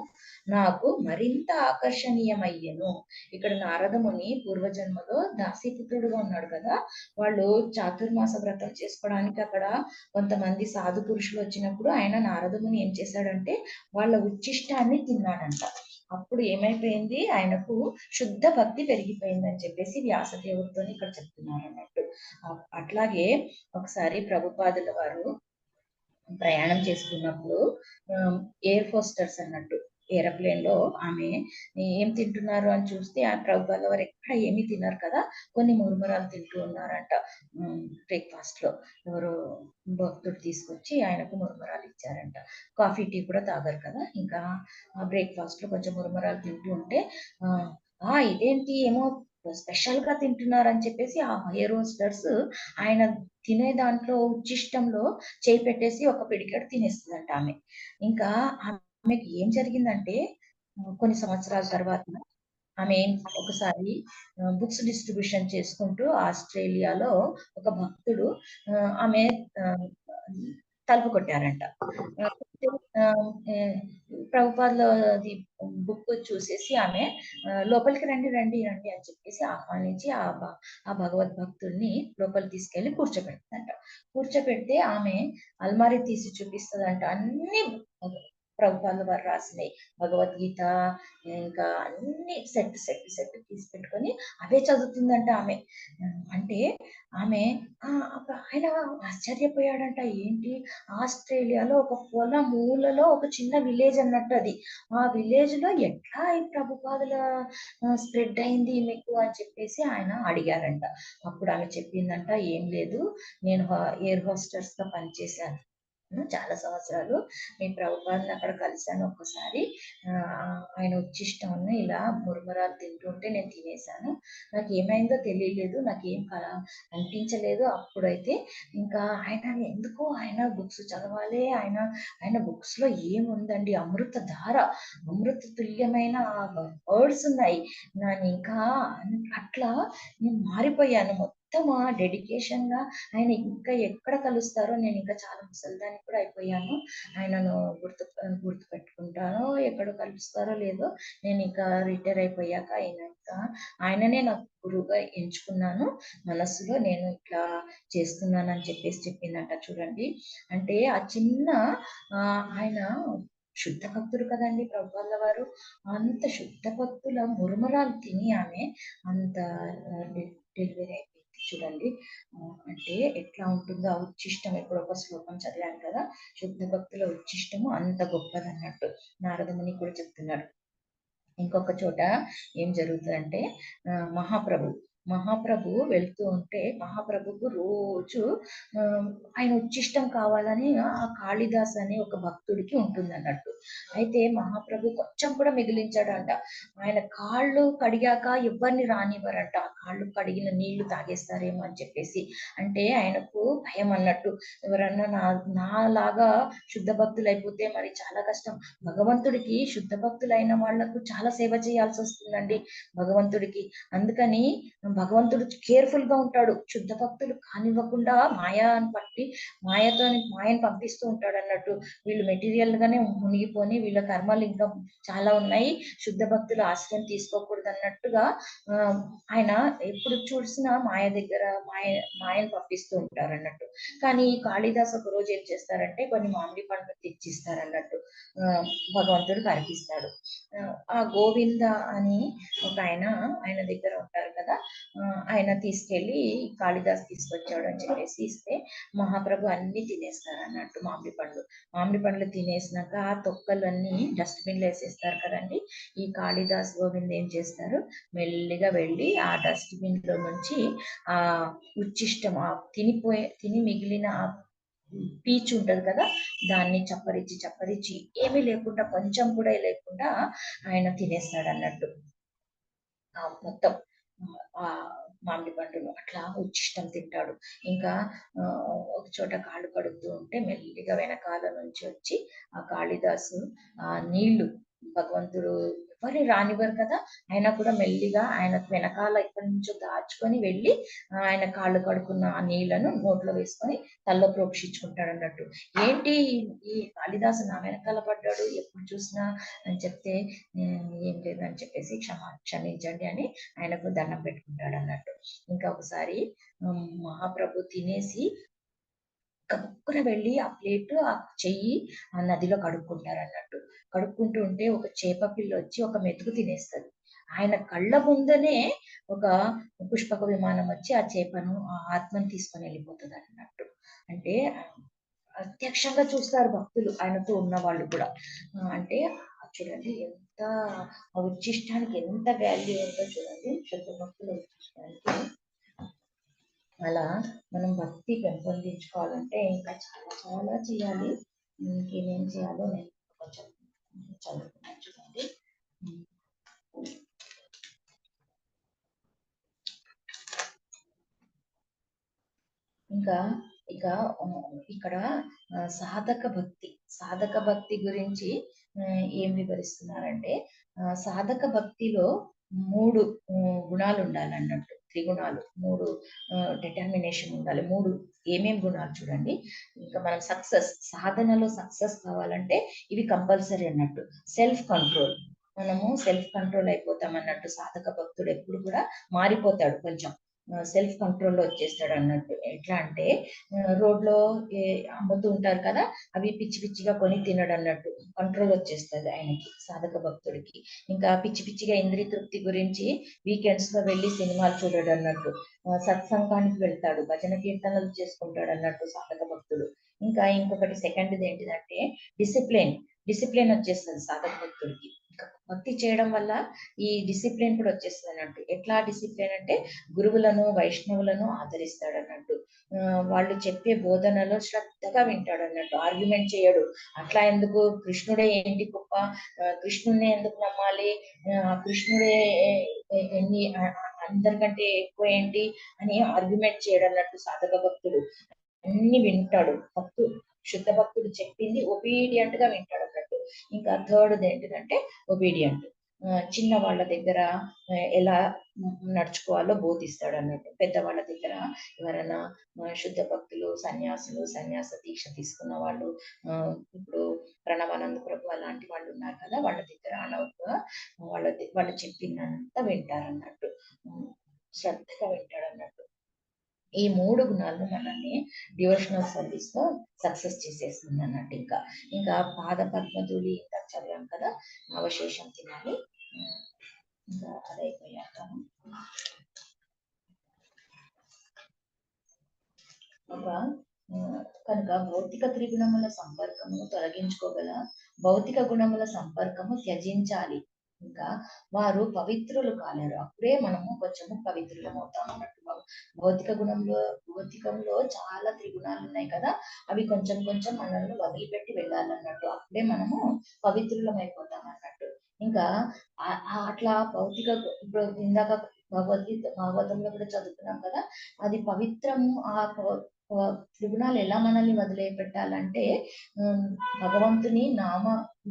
నాకు మరింత ఆకర్షణీయమయ్యను. ఇక్కడ నారదముని పూర్వజన్మలో దాసీపుత్రుడుగా ఉన్నాడు కదా. వాళ్ళు చాతుర్మాస వ్రతం చేసుకోవడానికి అక్కడ కొంతమంది సాధు పురుషులు వచ్చినప్పుడు ఆయన నారదముని ఏం చేశాడంటే వాళ్ళ ఉచ్చిష్టాన్ని తిన్నాడంట. అప్పుడు ఏమైపోయింది, ఆయనకు శుద్ధ భక్తి పెరిగిపోయింది అని చెప్పేసి వ్యాసదేవుడితో ఇక్కడ చెప్తున్నారు అన్నట్టు. అట్లాగే ఒకసారి ప్రభుపాదుల వారు ప్రయాణం చేసుకున్నప్పుడు ఎయిర్ హోస్టర్స్ అన్నట్టు ఏరోప్లేన్ లో ఆమె ఏం తింటున్నారు అని చూస్తే ఆ ప్రభుపాద వారు ఎక్కడ ఏమీ తినరు కదా, కొన్ని మురుమురాలు తింటూ ఉన్నారంట. బ్రేక్ఫాస్ట్ లో ఎవరో భక్తుడు తీసుకొచ్చి ఆయనకు మురుమురాలు ఇచ్చారంట. కాఫీ టీ కూడా తాగరు కదా, ఇంకా బ్రేక్ఫాస్ట్ లో కొంచెం మురుమురాలు తింటూ ఉంటే ఇదేంటి ఏమో స్పెషల్ గా తింటున్నారు అని చెప్పేసి ఆ ఎయిర్ హోస్టర్స్ ఆయన తినే దాంట్లో ఉచ్చిష్టంలో చేయి పెట్టేసి ఒక పిడికెడు తినేస్తుందంట ఆమె. ఇంకా ఆమెకి ఏం జరిగిందంటే కొన్ని సంవత్సరాల తర్వాత ఆమె ఒకసారి బుక్స్ డిస్ట్రిబ్యూషన్ చేసుకుంటూ ఆస్ట్రేలియాలో ఒక భక్తుడు ఆమె తలుపు కొట్టారంట. ప్రభుపాదది బుక్ చూసేసి ఆమె లోపలికి రండి రండి రండి అని చెప్పేసి ఆహ్వానించి ఆ భగవద్భక్తుల్ని లోపలికి తీసుకెళ్లి కూర్చోబెడుతుందంట. కూర్చోబెడితే ఆమె అల్మారీ తీసి చూపిస్తుందంట. అన్ని ప్రభుపాదుల వారు రాసినాయి, భగవద్గీత ఇంకా అన్ని సెట్ సెట్ సెట్ తీసి పెట్టుకొని అవే చదువుతుందంట ఆమె. అంటే ఆమె ఆయన ఆశ్చర్యపోయాడంట. ఏంటి, ఆస్ట్రేలియాలో ఒక పొల మూలలో ఒక చిన్న విలేజ్ అన్నట్టు అది. ఆ విలేజ్ లో ఎట్లా ఈ ప్రభుపాదుల స్ప్రెడ్ అయింది మీకు అని చెప్పేసి ఆయన అడిగారంట. అప్పుడు ఆమె చెప్పిందంట, ఏం లేదు, నేను ఎయిర్ హోస్టర్స్ గా పనిచేశాను చాలా సంవత్సరాలు. నేను ప్రభుపాదని అక్కడ కలిశాను ఒక్కసారి. ఆయన ఉచ్చిష్టం ఇలా మురుమురాలు తింటుంటే నేను తినేశాను. నాకు ఏమైందో తెలియలేదు, నాకేం అనిపించలేదు అప్పుడైతే. ఇంకా ఆయన ఎందుకో ఆయన బుక్స్ చదవాలి, ఆయన బుక్స్ లో ఏముందండి, అమృత ధార, అమృత తుల్యమైన వర్డ్స్ ఉన్నాయి. నేను ఇంకా అట్లా నేను మారిపోయాను. మొత్తం డెడికేషన్ గా ఆయన ఇంకా ఎక్కడ కలుస్తారో, నేను ఇంకా చాలా ముసలిదాన్ని కూడా అయిపోయాను, ఆయనను గుర్తు పెట్టుకుంటానో, ఎక్కడ కలుస్తారో లేదో, నేను ఇంకా రిటైర్ అయిపోయాక ఆయననే నాకు గురువుగా ఎంచుకున్నాను, మనస్సులో నేను ఇట్లా చేస్తున్నాను అని చెప్పేసి చెప్పిందంట. చూడండి, అంటే ఆ చిన్న ఆయన శుద్ధ భక్తుడు కదండి ప్రభుపాదుల వారు. అంత శుద్ధ భక్తుల మురుమురాలు తిని ఆమె అంత డెలివరీ అయిపోయింది. చూడండి, అంటే ఎట్లా ఉంటుందో ఆ ఉచ్చిష్టం. ఇప్పుడు ఒక శ్లోకం చదివాను కదా, శుద్ధ భక్తుల ఉచ్చిష్టము అంత గొప్పది అన్నట్టు నారదముని కూడా చెప్తున్నారు. ఇంకొక చోట ఏం జరుగుతుందంటే మహాప్రభు వెళ్తూ ఉంటే మహాప్రభుకు రోజు ఆయన ఉచ్చిష్టం కావాలని ఆ కాళిదాస్ అనే ఒక భక్తుడికి ఉంటుంది అన్నట్టు. అయితే మహాప్రభు కొంచెం కూడా మిగిలించాడంట. ఆయన కాళ్ళు కడిగాక ఎవరిని రానివ్వరంట, కాళ్ళు కడిగిన నీళ్లు తాగేస్తారేమో అని చెప్పేసి. అంటే ఆయనకు భయం అన్నట్టు, ఎవరన్నా నాలాగా శుద్ధ భక్తులు అయిపోతే మరి చాలా కష్టం. భగవంతుడికి శుద్ధ భక్తులైన వాళ్లకు చాలా సేవ చేయాల్సి వస్తుందండి భగవంతుడికి. అందుకని భగవంతుడు కేర్ఫుల్ గా ఉంటాడు, శుద్ధ భక్తులు కానివ్వకుండా మాయను మాయను పంపిస్తూ ఉంటాడు అన్నట్టు. వీళ్ళు మెటీరియల్ గానే మునిగిపోని, వీళ్ళ కర్మలు ఇంకా చాలా ఉన్నాయి, శుద్ధ భక్తులు ఆశ్రయం తీసుకోకూడదు అన్నట్టుగా ఆయన ఎప్పుడు చూసినా మాయను పంపిస్తూ ఉంటారు అన్నట్టు. కానీ కాళిదాస్ ఒక రోజు ఏం చేస్తారంటే కొన్ని మామిడి పండ్లు తెచ్చిస్తారు అన్నట్టు, భగవంతుడికి అర్పిస్తాడు. ఆ గోవింద అని ఒక ఆయన దగ్గర ఉంటారు కదా, ఆయన తీసుకెళ్లి కాళిదాస్ తీసుకొచ్చాడు అని చెప్పేసి ఇస్తే మహాప్రభు అన్ని తినేస్తారు అన్నట్టు. మామిడి పండ్లు తినేసినాక ఆ తొక్కలన్నీ డస్ట్బిన్ లో వేసేస్తారు కదండి. ఈ కాళిదాస్ గోవింద్ ఏం చేస్తారు, మెల్లిగా వెళ్ళి ఆ డస్ట్బిన్ లో నుంచి ఆ ఉచ్చిష్టం, తిని మిగిలిన పీచు ఉంటది కదా, దాన్ని చప్పరించి ఏమీ లేకుండా, కొంచెం కూడా లేకుండా ఆయన తినేస్తాడు అన్నట్టు మొత్తం ఆ మామిడి పండును. అట్లా ఉచ్చిష్టం తింటాడు. ఇంకా ఒక చోట కాళ్ళు కడుగుతూ ఉంటే మెల్లిగా వెనకాల నుంచి వచ్చి ఆ కాళిదాసు ఆ నీళ్లు, భగవంతుడు ఎవరిని రానివ్వరు కదా, ఆయన కూడా మెల్లిగా ఆయన వెనకాల ఎక్కడి నుంచో దాచుకొని వెళ్ళి ఆయన కాళ్ళు కడుక్కున్న ఆ నీళ్లను నోట్లో వేసుకొని తల్లో ప్రోక్షించుకుంటాడు అన్నట్టు. ఏంటి ఈ కాళిదాసు నా వెనకాల పడ్డాడు ఎప్పుడు చూసినా అని చెప్తే, ఏం లేదు అని చెప్పేసి క్షమించండి అని ఆయనకు దండం పెట్టుకుంటాడు అన్నట్టు. ఇంకా ఒకసారి మహాప్రభు తినేసి కప్పుకున వెళ్ళి ఆ ప్లేట్ ఆ చెయ్యి ఆ నదిలో కడుక్కుంటారు అన్నట్టు. కడుక్కుంటూ ఉంటే ఒక చేప పిల్ల వచ్చి ఒక మెతుకు తినేస్తుంది. ఆయన కళ్ళ ముందనే ఒక పుష్పక విమానం వచ్చి ఆ చేపను, ఆ ఆత్మను తీసుకొని వెళ్ళిపోతుంది అన్నట్టు. అంటే ప్రత్యక్షంగా చూస్తారు భక్తులు, ఆయనతో ఉన్న వాళ్ళు కూడా. అంటే చూడండి ఎంత ఆ ఉచ్చిష్టానికి ఎంత వాల్యూ ఉందో చూడండి, శుద్ధ భక్తుల ఉచ్చిష్టానికి. అలా మనం భక్తి పెంపొందించుకోవాలంటే ఇంకా చాలా చాలా చేయాలి. ఇంకేమేం చేయాలో నేను కొంచెం చదువుకున్నాను చూడండి. ఇంకా ఇక ఇక్కడ సాధక భక్తి గురించి ఏం వివరిస్తున్నారంటే, సాధక భక్తిలో 3 గుణాలు ఉండాలన్నట్టు, త్రిగుణాలు, 3 డిటర్మినేషన్ ఉండాలి. 3 ఏమేం గుణాలు చూడండి. ఇంకా మనం సాధనలో సక్సెస్ కావాలంటే ఇవి కంపల్సరీ అన్నట్టు. సెల్ఫ్ కంట్రోల్, మనము సెల్ఫ్ కంట్రోల్ అయిపోతాం అన్నట్టు. సాధక భక్తుడు ఎప్పుడు కూడా మారిపోతాడు, కొంచెం సెల్ఫ్ కంట్రోల్లో వచ్చేస్తాడు అన్నట్టు. ఎట్లా అంటే రోడ్లో అమ్ముతూ ఉంటారు కదా, అవి పిచ్చి పిచ్చిగా కొని తినడు అన్నట్టు. కంట్రోల్ వచ్చేస్తుంది ఆయనకి, సాధక భక్తుడికి. ఇంకా పిచ్చి పిచ్చిగా ఇంద్రియ తృప్తి గురించి వీకెండ్స్ లో వెళ్ళి సినిమాలు చూడడు అన్నట్టు. సత్సంగానికి వెళ్తాడు, భజన కీర్తనలు చేసుకుంటాడు అన్నట్టు సాధక భక్తుడు. ఇంకా ఇంకొకటి సెకండ్ది ఏంటిదంటే డిసిప్లిన్ వచ్చేస్తుంది సాధక భక్తుడికి. భక్తి చేయడం వల్ల ఈ డిసిప్లిన్ కూడా వచ్చేస్తుంది అన్నట్టు. ఎట్లా డిసిప్లిన్ అంటే గురువులను వైష్ణవులను ఆదరిస్తాడు అన్నట్టు. వాళ్ళు చెప్పే బోధనలో శ్రద్ధగా వింటాడు అన్నట్టు. ఆర్గ్యుమెంట్ చేయడు. అట్లా ఎందుకు, కృష్ణుడే ఏంటి గొప్ప, కృష్ణుడిని ఎందుకు నమ్మాలి, కృష్ణుడే అందరికంటే ఎక్కువ ఏంటి అని ఆర్గ్యుమెంట్ చేయడం అన్నట్టు సాధక భక్తుడు. అన్ని వింటాడు. శుద్ధ భక్తుడు చెప్పింది ఒబీడియంట్ గా వింటాడు అన్నట్టు. ఇంకా థర్డ్ ఏంటిదంటే ఒబీడియంట్, చిన్న వాళ్ళ దగ్గర ఎలా నడుచుకోవాలో బోధిస్తాడు అన్నట్టు. పెద్దవాళ్ళ దగ్గర ఎవరైనా శుద్ధ భక్తులు, సన్యాస దీక్ష తీసుకున్న వాళ్ళు, ఇప్పుడు ప్రణవానంద ప్రభు అలాంటి వాళ్ళు ఉన్నారు కదా, వాళ్ళ దగ్గర అనవుగా వాళ్ళు చెప్పిందంతా వింటారు అన్నట్టు. శ్రద్ధగా వింటాడు అన్నట్టు. ఈ 3 గుణాలు మనల్ని డివోషనల్ సర్వీస్ లో సక్సెస్ చేసేస్తుంది అన్నట్టు. ఇంకా పాద పద్మధూళి ఇందాక చదివాం కదా, అవశేషం తినాలి. ఇంకా అదైపోయాక కనుక భౌతిక త్రిగుణముల సంపర్కము తొలగించుకోగల భౌతిక గుణముల సంపర్కము త్యజించాలి. ఇంకా వారు పవిత్రులు కాలేరు. అప్పుడే మనము కొంచెము పవిత్రులం అవుతాం అన్నట్టు. భౌతికంలో చాలా త్రిగుణాలు ఉన్నాయి కదా, అవి కొంచెం కొంచెం మనల్ని వదిలిపెట్టి వెళ్ళాలన్నట్టు. అప్పుడే మనము పవిత్రులం అయిపోతాం అన్నట్టు. ఇంకా అట్లా ఇప్పుడు ఇందాక భాగవతంలో కూడా చదువుతున్నాం కదా, అది పవిత్రము. త్రిగుణాలు ఎలా మనల్ని వదిలిపెట్టాలంటే, భగవంతుని నామ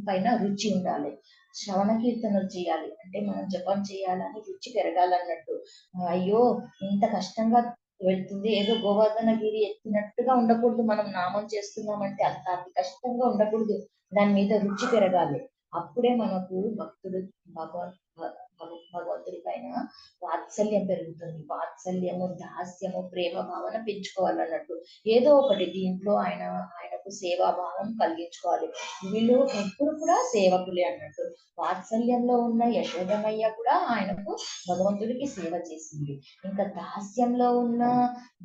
పైన రుచి ఉండాలి. శ్రవణ కీర్తనలు చేయాలి అంటే మనం జపం చేయాలని రుచి పెరగాలన్నట్టు. అయ్యో ఇంత కష్టంగా వెళ్తుంది, ఏదో గోవర్ధనగిరి ఎత్తినట్టుగా ఉండకూడదు. మనం నామం చేస్తున్నామంటే అంత అతి కష్టంగా ఉండకూడదు, దాని మీద రుచి పెరగాలి. అప్పుడే మనకు భగవంతుడి పైన వాత్సల్యం పెరుగుతుంది. వాత్సల్యము, దాస్యము, ప్రేమ భావన పెంచుకోవాలన్నట్టు. ఏదో ఒకటి దీంట్లో ఆయనకు సేవాభావం కలిగించుకోవాలి. వీళ్ళు ఎప్పుడు కూడా సేవకులే అన్నట్టు. వాత్సల్యంలో ఉన్న యశోదమయ్య కూడా ఆయనకు భగవంతుడికి సేవ చేసింది. ఇంకా దాస్యంలో ఉన్న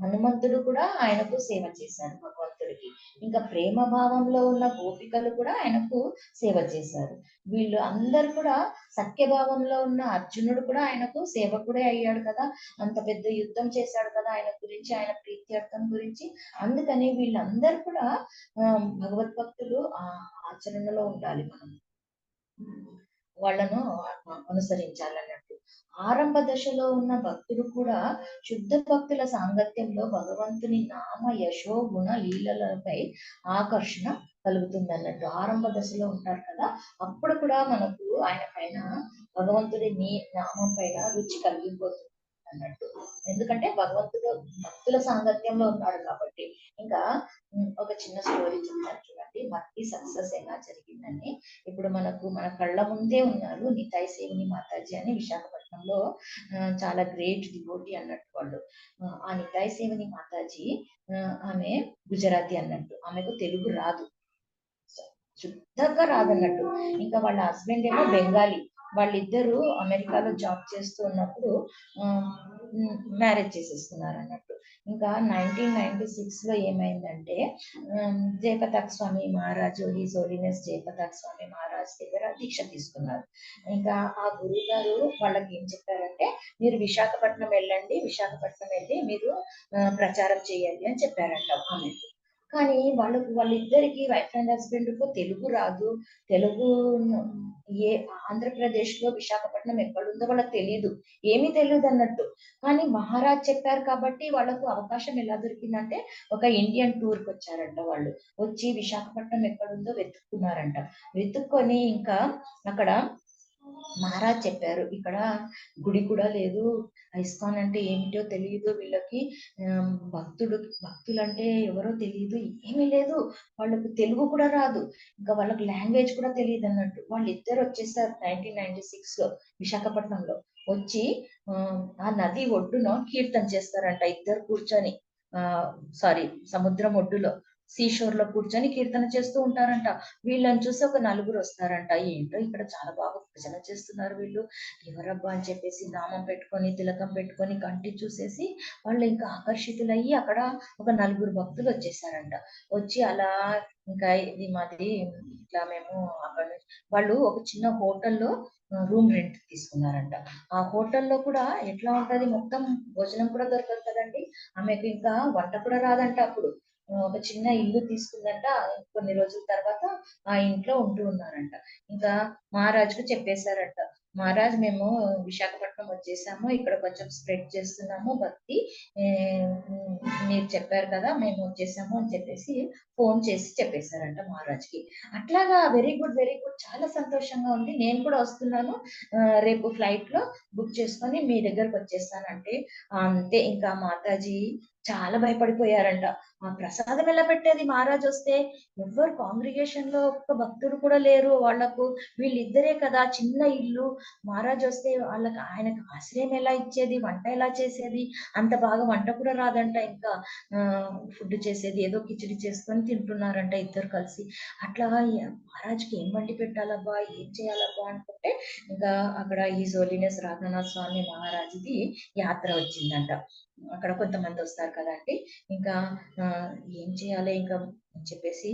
హనుమంతుడు కూడా ఆయనకు సేవ చేశాడు భగవంతుడికి. ఇంకా ప్రేమ భావంలో ఉన్న గోపికలు కూడా ఆయనకు సేవ చేశారు. వీళ్ళు అందరు కూడా సత్యభావంలో ఉన్న అర్జునుడు కూడా ఆయనకు సేవకుడే అయ్యాడు కదా, అంత పెద్ద యుద్ధం చేశాడు కదా ఆయన గురించి, ఆయన ప్రీత్యర్థం గురించి. అందుకని వీళ్ళందరూ కూడా భగవద్భక్తులు ఆచరణలో ఉండాలి. మనం వాళ్ళను అనుసరించాలన్నట్టు. ఆరంభ దశలో ఉన్న భక్తుడు కూడా శుద్ధ భక్తుల సాంగత్యంలో భగవంతుని నామ యశో గుణ లీలలపై ఆకర్షణ కలుగుతుంది అన్నట్టు. ఆరంభ దశలో ఉంటారు కదా, అప్పుడు కూడా మనకు ఆయన పైన భగవంతుడి నామం పైన రుచి కలిగిపోతుంది అన్నట్టు. ఎందుకంటే భగవంతుడు భక్తుల సాంగత్యంలో ఉన్నాడు కాబట్టి. ఇంకా ఒక చిన్న స్టోరీ చెప్తాను చూడండి, భక్తి సక్సెస్ ఎలా జరిగిందని. ఇప్పుడు మన కళ్ళ ముందే ఉన్నారు నితాయ్ సేవిని మాతాజీ అని, విశాఖపట్నంలో చాలా గ్రేట్ డివోటీ అన్నట్టు వాళ్ళు. ఆ నితాయ్ సేవిని మాతాజీ ఆమె గుజరాతీ అన్నట్టు, ఆమెకు తెలుగు రాదు, శుద్ధంగా రాదన్నట్టు. ఇంకా వాళ్ళ హస్బెండ్ ఏమో బెంగాలీ, వాళ్ళిద్దరూ అమెరికాలో జాబ్ చేస్తూ ఉన్నప్పుడు మ్యారేజ్ చేసేసుకున్నారు అన్నట్టు. ఇంకా 1996లో ఏమైందంటే జయపతాక్ స్వామి మహారాజు హిజ్ హోలీనెస్ జయపతాక్ స్వామి మహారాజ్ దగ్గర దీక్ష తీసుకున్నారు. ఇంకా ఆ గురువు గారు వాళ్ళకి ఏం చెప్పారంటే, మీరు విశాఖపట్నం వెళ్ళండి, విశాఖపట్నం వెళ్ళి మీరు ప్రచారం చేయండి అని చెప్పారంట ఆమెకి. కానీ వాళ్ళిద్దరికి వైఫ్ అండ్ హస్బెండ్ కు తెలుగు రాదు. తెలుగు ఏ ఆంధ్రప్రదేశ్ లో విశాఖపట్నం ఎక్కడుందో వాళ్ళకి తెలియదు, ఏమీ తెలియదు అన్నట్టు. కానీ మహారాజ్ చెప్పారు కాబట్టి వాళ్ళకు అవకాశం ఎలా దొరికిందంటే, ఒక ఇండియన్ టూర్ కి వచ్చారంట వాళ్ళు. వచ్చి విశాఖపట్నం ఎక్కడుందో వెతుక్కున్నారంట. వెతుక్కొని ఇంకా అక్కడ మహారాజ్ చెప్పారు, ఇక్కడ గుడి కూడా లేదు, ఇస్కాన్ అంటే ఏమిటో తెలియదు వీళ్ళకి, భక్తులంటే ఎవరో తెలియదు, ఏమీ లేదు, వాళ్ళకు తెలుగు కూడా రాదు, ఇంకా వాళ్ళకి లాంగ్వేజ్ కూడా తెలియదు అన్నట్టు. వాళ్ళిద్దరు వచ్చేసారు 1996లో విశాఖపట్నంలో. వచ్చి ఆ నది ఒడ్డున కీర్తన చేస్తారంట ఇద్దరు కూర్చొని. సారీ, సముద్రం ఒడ్డులో సీషోర్ లో కూర్చొని కీర్తన చేస్తూ ఉంటారంట. వీళ్ళని చూసి ఒక నలుగురు వస్తారంట. ఏంటో ఇక్కడ చాలా బాగా భజన చేస్తున్నారు వీళ్ళు, ఎవరబ్బా అని చెప్పేసి నామం పెట్టుకొని తిలకం పెట్టుకొని కంటి చూసేసి వాళ్ళు ఇంకా ఆకర్షితులయ్యి అక్కడ ఒక నలుగురు భక్తులు వచ్చేసారంట. వచ్చి అలా ఇంకా ఇది మాది ఇట్లా మేము అక్కడ వాళ్ళు ఒక చిన్న హోటల్లో రూమ్ రెంట్ తీసుకున్నారంట. ఆ హోటల్లో కూడా ఎట్లా ఉంటది, మొత్తం భోజనం కూడా దొరకదు కదండి ఆమెకు, ఇంకా వంట కూడా రాదంట అప్పుడు. ఒక చిన్న ఇల్లు తీసుకుందంట. కొన్ని రోజుల తర్వాత ఆ ఇంట్లో ఉంటూ ఉన్నారంట. ఇంకా మహారాజుకు చెప్పేశారంట, మహారాజ్ మేము విశాఖపట్నం వచ్చేసాము, ఇక్కడ కొంచెం స్ప్రెడ్ చేస్తున్నాము భక్తి, మీరు చెప్పారు కదా మేము వచ్చేసాము అని చెప్పేసి ఫోన్ చేసి చెప్పేశారంట మహారాజ్కి. అట్లాగా వెరీ గుడ్ వెరీ గుడ్, చాలా సంతోషంగా ఉంది, నేను కూడా వస్తున్నాను, రేపు ఫ్లైట్ లో బుక్ చేసుకొని మీ దగ్గరకు వచ్చేస్తానంటే అంతే. ఇంకా మాతాజీ చాలా భయపడిపోయారంట. ఆ ప్రసాదం ఎలా పెట్టేది మహారాజ్ వస్తే, ఎవ్వరు కాంగ్రిగేషన్ లో ఒక్క భక్తుడు కూడా లేరు వాళ్లకు, వీళ్ళిద్దరే కదా, చిన్న ఇల్లు, మహారాజ్ వస్తే వాళ్ళకి ఆయనకు ఆశ్రయం ఎలా ఇచ్చేది, వంట ఎలా చేసేది, అంత బాగా వంట కూడా రాదంట, ఇంకా ఫుడ్ చేసేది ఏదో కిచిడి చేసుకొని తింటున్నారంట ఇద్దరు కలిసి. అట్లా మహారాజ్కి ఏం వండి పెట్టాలబ్బా, ఏం చేయాలబ్బా అనుకుంటే ఇంకా అక్కడ హిజ్ హోలీనెస్ రాధానాథ్ స్వామి మహారాజుది యాత్ర వచ్చిందంట. అక్కడ కొంతమంది వస్తారు కదండి, ఇంకా ఏం చేయాలి ఇంకా అని చెప్పేసి,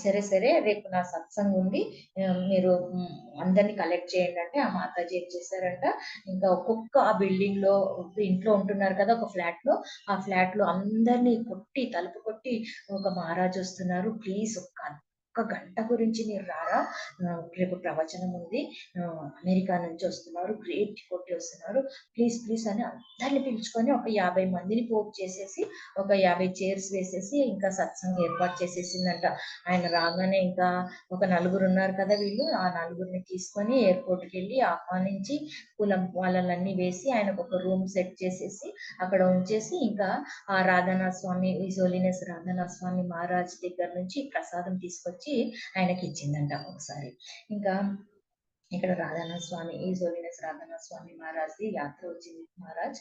సరే సరే రేపు నా సత్సంగ్ ఉంది, మీరు అందరిని కలెక్ట్ చేయండి అంటే ఆ మాతాజీ ఏం చేశారంట, ఇంకా ఒక్కొక్క ఆ బిల్డింగ్ లో ఇంట్లో ఉంటున్నారు కదా ఒక ఫ్లాట్ లో, ఆ ఫ్లాట్ లో అందరినీ కొట్టి తలుపు కొట్టి, ఒక మహారాజు వస్తున్నారు, ప్లీజ్ ఒక్క గంట గురించి మీరు రారా, రేపు ప్రవచనం ఉంది, అమెరికా నుంచి వస్తున్నారు, గ్రేట్ డివోటీ వస్తున్నారు, ప్లీజ్ ప్లీజ్ అని అందరిని పిలుచుకొని ఒక 50 మందిని పోగు చేసేసి ఒక 50 చైర్స్ వేసేసి ఇంకా సత్సంగం ఏర్పాటు చేసేసిందంట. ఆయన రాగానే ఇంకా ఒక నలుగురు ఉన్నారు కదా వీళ్ళు, ఆ నలుగురిని తీసుకొని ఎయిర్పోర్ట్కి వెళ్ళి ఆహ్వానించి పూలన్నీ వేసి ఆయనకు ఒక రూమ్ సెట్ చేసేసి అక్కడ ఉంచేసి, ఇంకా ఆ రాధానాథ్ స్వామి హిజ్ హోలీనెస్ రాధానాథ్ స్వామి మహారాజ్ దగ్గర నుంచి ప్రసాదం తీసుకొచ్చి ఆయనకి ఇచ్చిందంట ఒకసారి. ఇంకా ఇక్కడ రాధానాథ్ స్వామి హిజ్ హోలీనెస్ రాధానాథ్ స్వామి మహారాజ్ది యాత్ర వచ్చింది మహారాజ్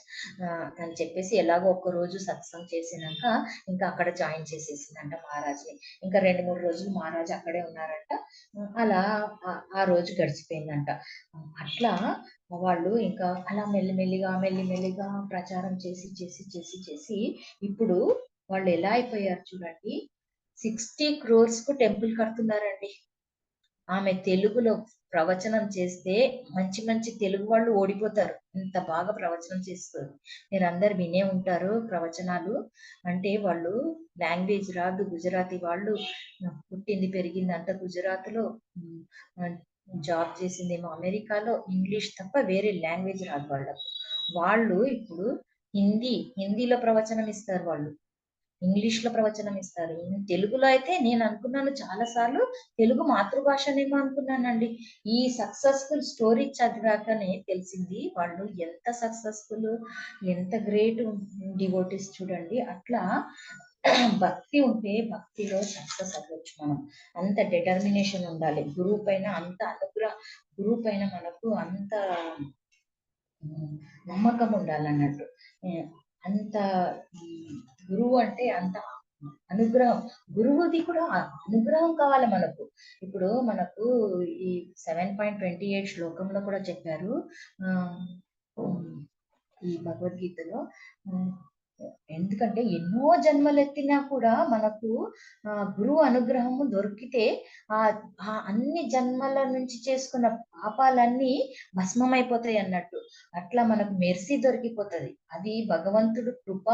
అని చెప్పేసి, ఎలాగో ఒక్క రోజు సత్సంగ్ చేసినాక ఇంకా అక్కడ జాయిన్ చేసేసిందంట మహారాజ్ని. ఇంకా 2-3 రోజులు మహారాజ్ అక్కడే ఉన్నారంట. అలా ఆ రోజు గడిచిపోయిందంట. అట్లా వాళ్ళు ఇంకా అలా మెల్లిమెల్లిగా ప్రచారం చేసి చేసి చేసి చేసి ఇప్పుడు వాళ్ళు ఎలా అయిపోయారు చూడండి, 60 crores కు టెంపుల్ కడుతున్నారండి. ఆమె తెలుగులో ప్రవచనం చేస్తే మంచి మంచి తెలుగు వాళ్ళు ఓడిపోతారు, ఇంత బాగా ప్రవచనం చేస్తారు. మీరు అందరు వినే ఉంటారు ప్రవచనాలు. అంటే వాళ్ళు లాంగ్వేజ్ రాదు, గుజరాతీ వాళ్ళు, పుట్టింది పెరిగింది అంతా గుజరాత్ లో, జాబ్ చేసిందేమో అమెరికాలో, ఇంగ్లీష్ తప్ప వేరే లాంగ్వేజ్ రాదు వాళ్ళకు. వాళ్ళు ఇప్పుడు హిందీలో ప్రవచనం ఇస్తారు, వాళ్ళు ఇంగ్లీష్ లో ప్రవచనం ఇస్తారు. తెలుగులో అయితే నేను అనుకున్నాను చాలా సార్లు తెలుగు మాతృభాషనేమో అనుకున్నానండి. ఈ సక్సెస్ఫుల్ స్టోరీ చదివాకనే తెలిసింది వాళ్ళు ఎంత సక్సెస్ఫుల్, ఎంత గ్రేట్ డివోటీస్ చూడండి. అట్లా భక్తి ఉంటే భక్తిలో సక్సెస్ అవ్వచ్చు మనం, అంత డిటర్మినేషన్ ఉండాలి, గురువు పైన అంత గురువు పైన మనకు అంత నమ్మకం ఉండాలన్నట్టు. అంత గురువు అంటే అంత అనుగ్రహం, గురువుది కూడా అనుగ్రహం కావాలి మనకు. ఇప్పుడు మనకు ఈ 7.28 శ్లోకంలో కూడా చెప్పారు. ఆ ఈ భగవద్గీతలో ఎందుకంటే ఎన్నో జన్మలెత్తినా కూడా మనకు గురువు అనుగ్రహము దొరికితే ఆ అన్ని జన్మల నుంచి చేసుకున్న పాపాలన్నీ భస్మమైపోతాయి అన్నట్టు. అట్లా మనకు మెర్సీ దొరికిపోతుంది. అది భగవంతుడు కృప,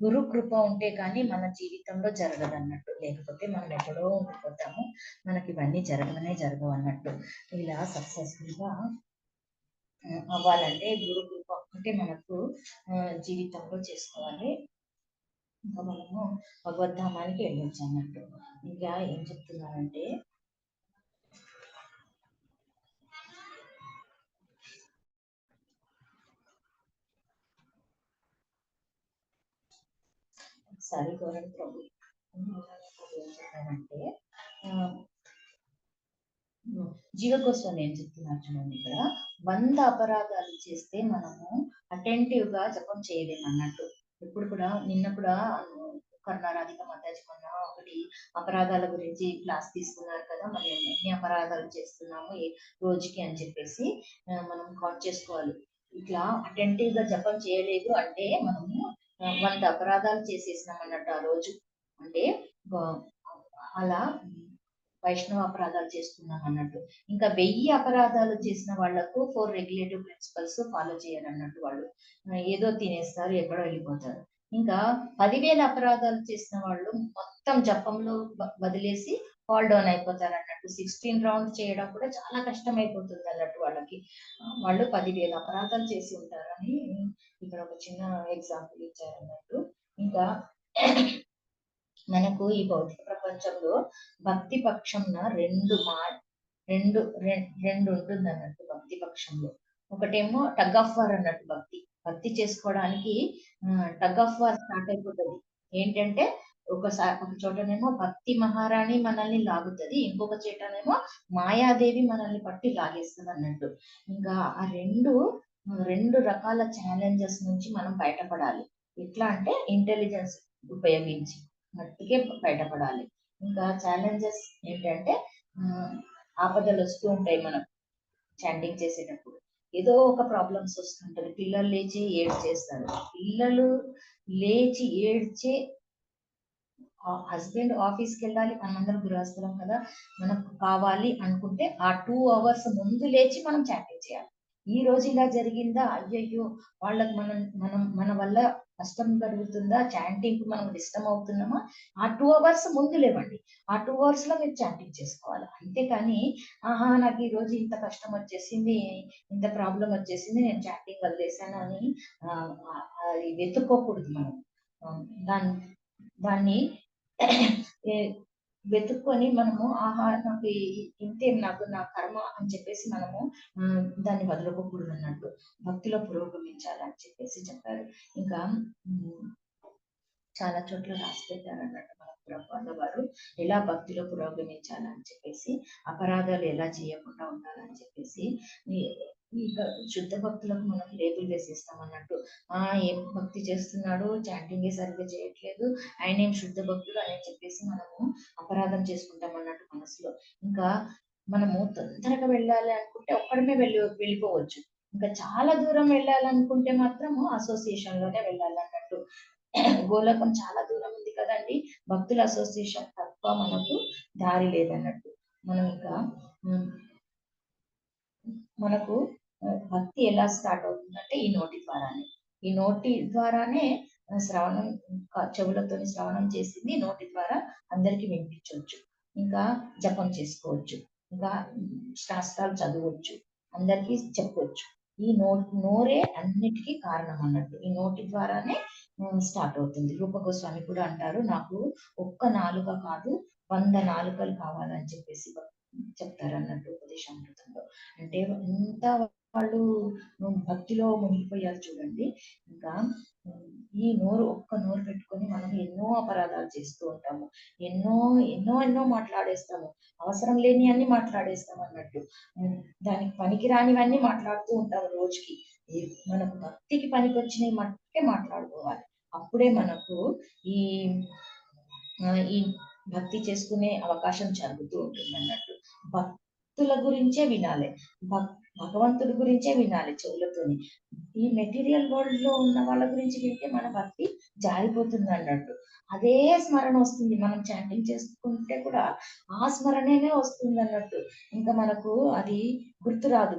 గురు కృప ఉంటే కానీ మన జీవితంలో జరగదు అన్నట్టు. లేకపోతే మనం ఎక్కడో ఉండిపోతాము, మనకి ఇవన్నీ జరగవు అన్నట్టు. ఇలా సక్సెస్ఫుల్ గా అవ్వాలంటే గురు కృప ఒక్కటే మనకు జీవితంలో చేసుకోవాలి. ఇంకా మనము భగవద్ధామానికి వెళ్ళొచ్చు అన్నట్టు. ఇంకా ఏం చెప్తున్నారంటే ఒకసారి గౌరవ ప్రభు ఏం చెప్పారంటే జీవ గోస్వామి ఏం చెప్తున్నారు చూడండి, ఇక్కడ 100 అపరాధాలు చేస్తే మనము అటెంటివ్ గా జపం చేయలేము అన్నట్టు. ఇప్పుడు కూడా నిన్న కూడా కరుణారాధిక మాతాజీ మొన్న ఒకటి అపరాధాల గురించి క్లాస్ తీసుకున్నారు కదా, మనం ఎన్ని అపరాధాలు చేస్తున్నాము ఈ రోజుకి అని చెప్పేసి మనం కౌంట్ చేసుకోవాలి. ఇట్లా అటెంటివ్ గా జపం చేయలేదు అంటే మనము 100 అపరాధాలు చేసేసినాం అన్నట్టు ఆ రోజు. అంటే అలా వైష్ణవ అపరాధాలు చేస్తున్నాం అన్నట్టు. ఇంకా 1000 అపరాధాలు చేసిన వాళ్లకు 4 రెగ్యులేటివ్ ప్రిన్సిపల్స్ ఫాలో చేయరు అన్నట్టు. వాళ్ళు ఏదో తినేస్తారు, ఎక్కడో వెళ్ళిపోతారు. ఇంకా 10,000 అపరాధాలు చేసిన వాళ్ళు మొత్తం జపంలో వదిలేసి ఫాల్ డౌన్ అయిపోతారు అన్నట్టు. 16 రౌండ్ చేయడం కూడా చాలా కష్టం అయిపోతుంది అన్నట్టు వాళ్ళకి. వాళ్ళు 10,000 అపరాధాలు చేసి ఉంటారని ఇక్కడ ఒక చిన్న ఎగ్జాంపుల్ ఇచ్చారు అన్నట్టు. ఇంకా మనకు ఈ భౌతిక ప్రపంచంలో భక్తి పక్షంన రెండు ఉంటుంది అన్నట్టు. భక్తి పక్షంలో ఒకటేమో టగ్ ఆఫ్ వార్ అన్నట్టు. భక్తి చేసుకోవడానికి టగ్ ఆఫ్ వార్ స్టార్ట్ అయిపోతుంది. ఏంటంటే ఒక చోటనేమో భక్తి మహారాణి మనల్ని లాగుతుంది, ఇంకొక చోటనేమో మాయాదేవి మనల్ని పట్టి లాగేస్తుంది అన్నట్టు. ఇంకా ఆ రెండు రకాల ఛాలెంజెస్ నుంచి మనం బయటపడాలి. ఎట్లా అంటే ఇంటెలిజెన్స్ ఉపయోగించి మట్టికే బయటపడాలి. ఇంకా ఛాలెంజెస్ ఏంటంటే ఆపదలు వస్తూ ఉంటాయి మనకు చాంటింగ్ చేసేటప్పుడు. ఏదో ఒక ప్రాబ్లమ్స్ వస్తుంటది. పిల్లలు లేచి ఏడ్చేస్తారు. పిల్లలు లేచి ఏడ్చే హస్బెండ్ ఆఫీస్కి వెళ్ళాలి, మనమందరం గృహస్థలం కదా, మనకు కావాలి అనుకుంటే ఆ 2 hours ముందు లేచి మనం చాటింగ్ చేయాలి. ఈ రోజు ఇలా జరిగిందా, అయ్యయ్యో వాళ్ళకి మన వల్ల కష్టం కలుగుతుందా, చాంటింగ్ మనం డిస్టర్బ్ అవుతున్నామా, ఆ 2 hours ముందు లేవండి. ఆ 2 hours లో మీరు చాంటింగ్ చేసుకోవాలి. అంతేకాని ఆహా నాకు ఈ రోజు ఇంత కష్టం వచ్చేసింది, ఇంత ప్రాబ్లం వచ్చేసింది, నేను చాటింగ్ వదిలేసాను అని వెతుక్కోకూడదు మనం. దాన్ని వెతుక్కొని మనము ఆహా నాకు ఇంతే, నా కర్మ అని చెప్పేసి మనము దాన్ని వదులుకోకూడదు అన్నట్టు. భక్తిలో పురోగమించాలని చెప్పేసి చెప్పారు. ఇంకా చాలా చోట్ల రాసి పెట్టారు అన్నట్టు మన ప్రభుపాద వారు ఎలా భక్తిలో పురోగమించాలని చెప్పేసి, అపరాధాలు ఎలా చేయకుండా ఉండాలని చెప్పేసి. ఇక శుద్ధ భక్తులకు మనం లేబుల్ వేసేస్తాం అన్నట్టు. ఏం భక్తి చేస్తున్నాడు, చాంటింగ్ సరిగ్గా చేయట్లేదు, ఆయన ఏం శుద్ధ భక్తుడు అని చెప్పేసి మనము అపరాధం చేసుకుంటాం అన్నట్టు మనసులో. ఇంకా మనము తొందరగా వెళ్ళాలి అనుకుంటే ఒక్కడమే వెళ్ళిపోవచ్చు. ఇంకా చాలా దూరం వెళ్ళాలనుకుంటే మాత్రము అసోసియేషన్ లోనే వెళ్ళాలి అన్నట్టు. గోలోకం చాలా దూరం ఉంది కదండి, భక్తుల అసోసియేషన్ తప్ప మనకు దారి లేదన్నట్టు. మనం ఇంకా మనకు భక్తి ఎలా స్టార్ట్ అవుతుందంటే ఈ నోటి ద్వారానే శ్రవణం, చెవులతో శ్రవణం చేసింది నోటి ద్వారా అందరికి వినిపించవచ్చు. ఇంకా జపం చేసుకోవచ్చు, ఇంకా శాస్త్రాలు చదవచ్చు, అందరికి చెప్పవచ్చు. ఈ నోరే అన్నిటికీ కారణం అన్నట్టు. ఈ నోటి ద్వారానే స్టార్ట్ అవుతుంది. రూప గోస్వామి కూడా అంటారు, నాకు ఒక్క నాలుక కాదు 100 నాలుకలు కావాలని చెప్పేసి చెప్తారు అన్నట్టు ఉపదేశామృతంలో. అంటే ఎంత వాళ్ళు భక్తిలో మునిగిపోయారు చూడండి. ఇంకా ఈ ఒక్క నోరు పెట్టుకొని మనం ఎన్నో అపరాధాలు చేస్తూ ఉంటాము, ఎన్నో మాట్లాడేస్తాము, అవసరం లేని అన్ని మాట్లాడేస్తాం అన్నట్టు. దానికి పనికిరానివన్నీ మాట్లాడుతూ ఉంటాము రోజుకి. మనకు భక్తికి పనికొచ్చినవి మట్టుకే మాట్లాడుకోవాలి. అప్పుడే మనకు ఈ ఈ భక్తి చేసుకునే అవకాశం జరుగుతూ ఉంటుంది అన్నట్టు. భక్తుల గురించే వినాలి. భగవంతుడి గురించే వినాలి చెవులతోని. ఈ మెటీరియల్ వరల్డ్ లో ఉన్న వాళ్ళ గురించి వింటే మన భక్తి జారిపోతుంది అన్నట్టు. అదే స్మరణ వస్తుంది. మనం చాటింగ్ చేసుకుంటే కూడా ఆ స్మరణనే వస్తుంది అన్నట్టు. ఇంకా మనకు అది గుర్తురాదు.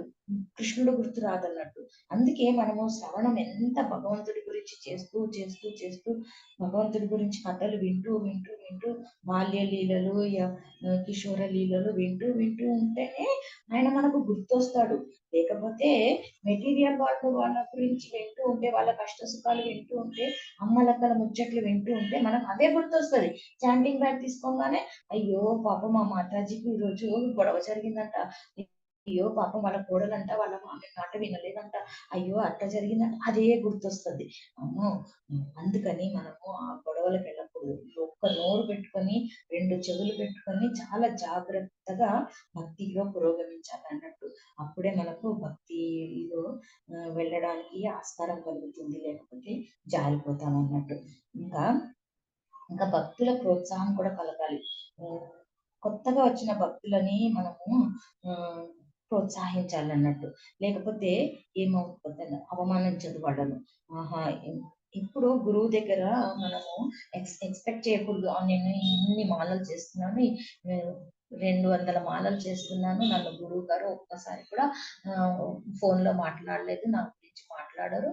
కృష్ణుడు గుర్తు రాదన్నట్టు. అందుకే మనము శ్రవణం ఎంత భగవంతుడి గురించి చేస్తూ చేస్తూ చేస్తూ భగవంతుడి గురించి కథలు వింటూ వింటూ వింటూ బాల్య లీలలు కిషోర లీలలు వింటూ వింటూ ఉంటేనే ఆయన మనకు గుర్తొస్తాడు. లేకపోతే మెటీరియల్ వాళ్ళ గురించి వింటూ ఉంటే వాళ్ళ కష్ట సుఖాలు వింటూ ఉంటే అమ్మలక్కల ముచ్చట్లు వింటూ ఉంటే మనకు అదే గుర్తొస్తుంది. చాంటింగ్ బ్యాగ్ తీసుకోగానే అయ్యో పాపం మా మాతాజీకి ఈరోజు గొడవ జరిగిందంట, అయ్యో పాపం వాళ్ళ కోడలంట వాళ్ళ మాట వినలేదంట, అయ్యో అట్లా జరిగిందంట, అదే గుర్తొస్తుంది. అమ్మో, అందుకని మనము ఆ గొడవలకు వెళ్ళకూడదు. ఒక్క నోరు పెట్టుకొని 2 చెవులు పెట్టుకొని చాలా జాగ్రత్తగా భక్తిలో పురోగమించాలి అన్నట్టు. అప్పుడే మనకు భక్తిలో వెళ్ళడానికి ఆస్కారం కలుగుతుంది. లేకపోతే జారిపోతాం అన్నట్టు. ఇంకా ఇంకా భక్తుల ప్రోత్సాహం కూడా కలగాలి. కొత్తగా వచ్చిన భక్తులని మనము ప్రోత్సహించాలన్నట్టు. లేకపోతే ఏమవుతుందంటే అవమానించదు వాళ్ళను. ఆహా, ఇప్పుడు గురువు దగ్గర మనము ఎక్స్పెక్ట్ చేయకూడదు. నేను ఇన్ని మాలలు చేస్తున్నాను, 200 మాలలు చేస్తున్నాను, నన్ను గురువు గారు ఒక్కసారి కూడా ఫోన్ లో మాట్లాడలేదు, నా గురించి మాట్లాడరు,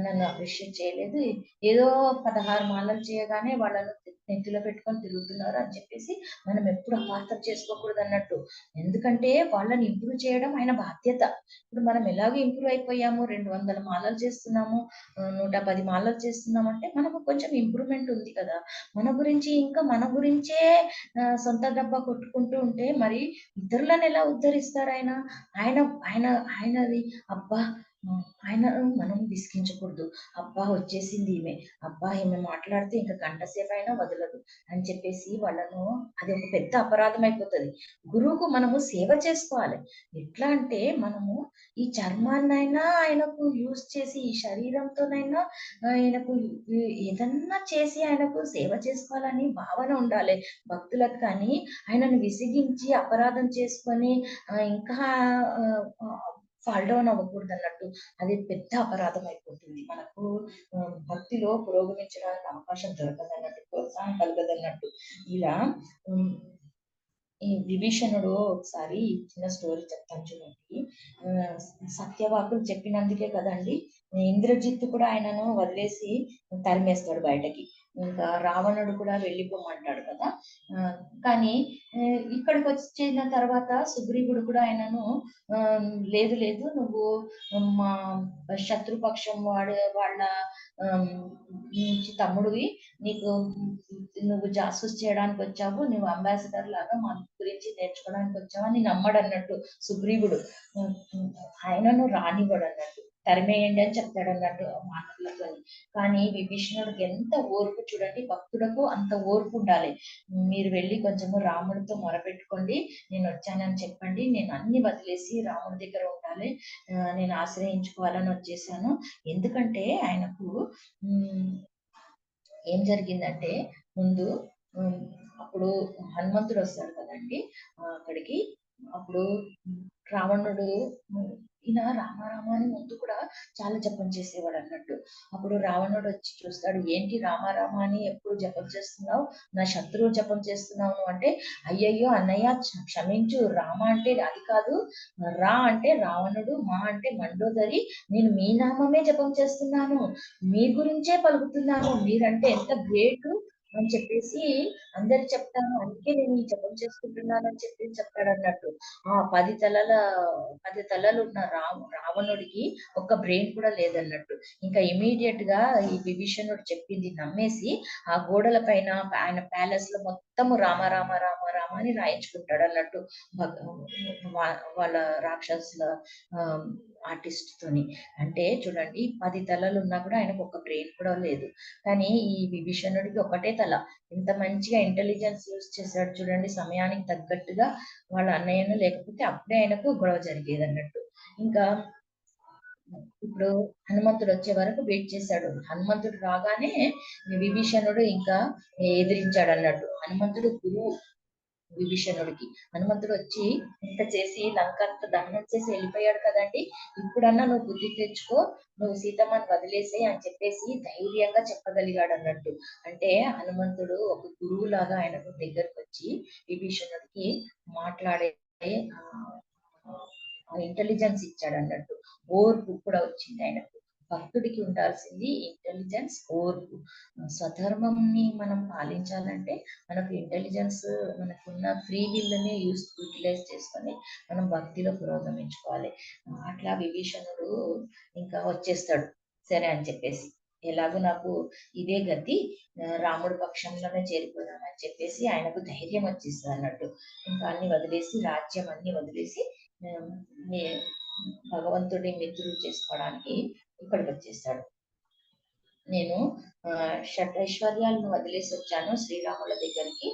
నన్ను అప్రిషియేట్ చేయలేదు, ఏదో 16 మాలలు చేయగానే వాళ్ళను నెత్తిలో పెట్టుకొని తిరుగుతున్నారు అని చెప్పేసి మనం ఎప్పుడు అపార్థం చేసుకోకూడదు అన్నట్టు. ఎందుకంటే వాళ్ళని ఇంప్రూవ్ చేయడం ఆయన బాధ్యత. ఇప్పుడు మనం ఎలాగో ఇంప్రూవ్ అయిపోయాము, 200 మాలలు చేస్తున్నాము, 110 మాలలు చేస్తున్నాం అంటే మనకు కొంచెం ఇంప్రూవ్మెంట్ ఉంది కదా. మన గురించే సొంత దెబ్బ కొట్టుకుంటూ ఉంటే మరి ఇతరులను ఎలా ఉద్ధరిస్తారు ఆయన? ఆయన ఆయన ఆయనది అబ్బా, ఆయన మనం విసిగించకూడదు. అబ్బా వచ్చేసింది ఈమె, అబ్బా ఈమె మాట్లాడితే ఇంకా గంట సేపు అయినా వదలదు అని చెప్పేసి వాళ్ళను, అది ఒక పెద్ద అపరాధం అయిపోతుంది. గురువుకు మనము సేవ చేసుకోవాలి. ఎట్లా అంటే మనము ఈ చర్మాన్నైనా ఆయనకు యూజ్ చేసి, ఈ శరీరంతోనైనా ఆయనకు ఏదన్నా చేసి ఆయనకు సేవ చేసుకోవాలని భావన ఉండాలి భక్తులకు. కానీ ఆయనను విసిగించి అపరాధం చేసుకొని ఇంకా ఫాల్ డౌన్ అవ్వకూడదు అన్నట్టు. అది పెద్ద అపరాధం అయిపోతుంది. మనకు భక్తిలో పురోగమించడానికి అవకాశం దొరకదన్నట్టు, ప్రోత్సాహం కలగదన్నట్టు. ఇలా ఈ విభీషణుడు ఒకసారి చిన్న స్టోరీ చెప్తాను చూడండి. సత్యవాకులు చెప్పినందుకే కదండి ఇంద్రజిత్తు కూడా ఆయనను వదిలేసి తరిమేస్తాడు బయటకి. ఇంకా రావణుడు కూడా వెళ్ళిపోమంటాడు కదా. కానీ ఇక్కడికి వచ్చిన తర్వాత సుగ్రీవుడు కూడా ఆయనను లేదు లేదు, నువ్వు మా శత్రుపక్షం వాళ్ళ నుంచి తమ్ముడివి, నువ్వు జాసూస్ చేయడానికి వచ్చావు, నువ్వు అంబాసిడర్ లాగా మా గురించి నేర్చుకోవడానికి వచ్చావు అని నమ్మడు అన్నట్టు సుగ్రీవుడు. ఆయనను రానివ్వడు అన్నట్టు, తరిమేయండి అని చెప్తాడు అన్నట్టు మాటలతో. కానీ విభీషణుడికి ఎంత ఓర్పు చూడండి. భక్తులకు అంత ఓర్పు ఉండాలి. మీరు వెళ్ళి కొంచెము రాముడితో మొరపెట్టుకోండి, నేను వచ్చానని చెప్పండి, నేను అన్ని వదిలేసి రాముడి దగ్గర ఉండాలి, నేను ఆశ్రయించుకోవాలని వచ్చేసాను. ఎందుకంటే ఆయనకు ఏం జరిగిందంటే ముందు అప్పుడు హనుమంతుడు వస్తాడు కదండి అక్కడికి. అప్పుడు రావణుడు ఈయన రామారామ అని ముందు కూడా చాలా జపం చేసేవాడు అన్నట్టు. అప్పుడు రావణుడు వచ్చి చూస్తాడు, ఏంటి రామారామ అని ఎప్పుడు జపం చేస్తున్నావు, నా శత్రువు జపం చేస్తున్నావు అంటే, అయ్యయ్యో అన్నయ్య క్షమించు, రామ అంటే అది కాదు, రా అంటే రావణుడు, మా అంటే మండోదరి, నేను మీ నామమే జపం చేస్తున్నాను, మీ గురించే పలుకుతున్నాను, మీరంటే ఎంత గ్రేట్ అని చెప్పేసి అందరు చెప్తాను, అందుకే నేను ఈ జపం చేసుకుంటున్నాను అని చెప్పేసి చెప్తాడు అన్నట్టు. ఆ 10 తలలు ఉన్న రావణుడికి ఒక్క బ్రెయిన్ కూడా లేదన్నట్టు. ఇంకా ఇమీడియట్ గా ఈ విభీషణుడు చెప్పింది నమ్మేసి ఆ గోడల పైన ఆయన ప్యాలెస్ లో మొత్తము రామ రామ రామ రామ అని రాయించుకుంటాడు అన్నట్టు వాళ్ళ రాక్షసుల ఆర్టిస్ట్ తోని. అంటే చూడండి 10 తలలు ఉన్నా కూడా ఆయనకు ఒక బ్రెయిన్ కూడా లేదు. కానీ ఈ విభీషణుడికి ఒకటే తల. ఇంత మంచిగా ఇంటెలిజెన్స్ యూజ్ చేశాడు చూడండి, సమయానికి తగ్గట్టుగా వాళ్ళ అన్నయ్యను, లేకపోతే అప్పుడే ఆయనకు గొడవ జరిగేది అన్నట్టు. ఇంకా ఇప్పుడు హనుమంతుడు వచ్చే వరకు వెయిట్ చేశాడు. హనుమంతుడు రాగానే విభీషణుడు ఇంకా ఎదిరించాడు అన్నట్టు. హనుమంతుడు గురువు విభీషణుడికి. హనుమంతుడు వచ్చి ఇంత చేసి లంకంత దహనం చేసి వెళ్ళిపోయాడు కదండి, ఇప్పుడన్నా నువ్వు బుద్ధి తెచ్చుకో, నువ్వు సీతమ్మని వదిలేసేయి అని చెప్పేసి ధైర్యంగా చెప్పగలిగాడు అన్నట్టు. అంటే హనుమంతుడు ఒక గురువు లాగా ఆయనకు దగ్గరకు వచ్చి విభీషణుడికి మాట్లాడే ఇంటెలిజెన్స్ ఇచ్చాడు అన్నట్టు. ఓర్పు కూడా వచ్చింది ఆయనకు. భక్తుడికి ఉండాల్సింది ఇంటెలిజెన్స్, ఓర్పు. స్వధర్మంని మనం పాలించాలంటే మనకు ఇంటెలిజెన్స్, మనకున్న ఫ్రీ విల్ని యూటిలైజ్ చేసుకొని మనం భక్తిలో పురోగమించుకోవాలి. అట్లా విభీషణుడు ఇంకా వచ్చేస్తాడు సరే అని చెప్పేసి. ఎలాగో నాకు ఇదే గతి, రాముడి పక్షంలోనే చేరిపోదామని చెప్పేసి ఆయనకు ధైర్యం వచ్చేస్తుంది అన్నట్టు. ఇంకా అన్ని వదిలేసి, రాజ్యం అన్ని వదిలేసి భగవంతుడి మిత్రులు చేసుకోవడానికి ఇక్కడికి వచ్చేస్తాడు. నేను షటైశ్వర్యాలను వదిలేసి వచ్చాను శ్రీరాముల దగ్గరికి.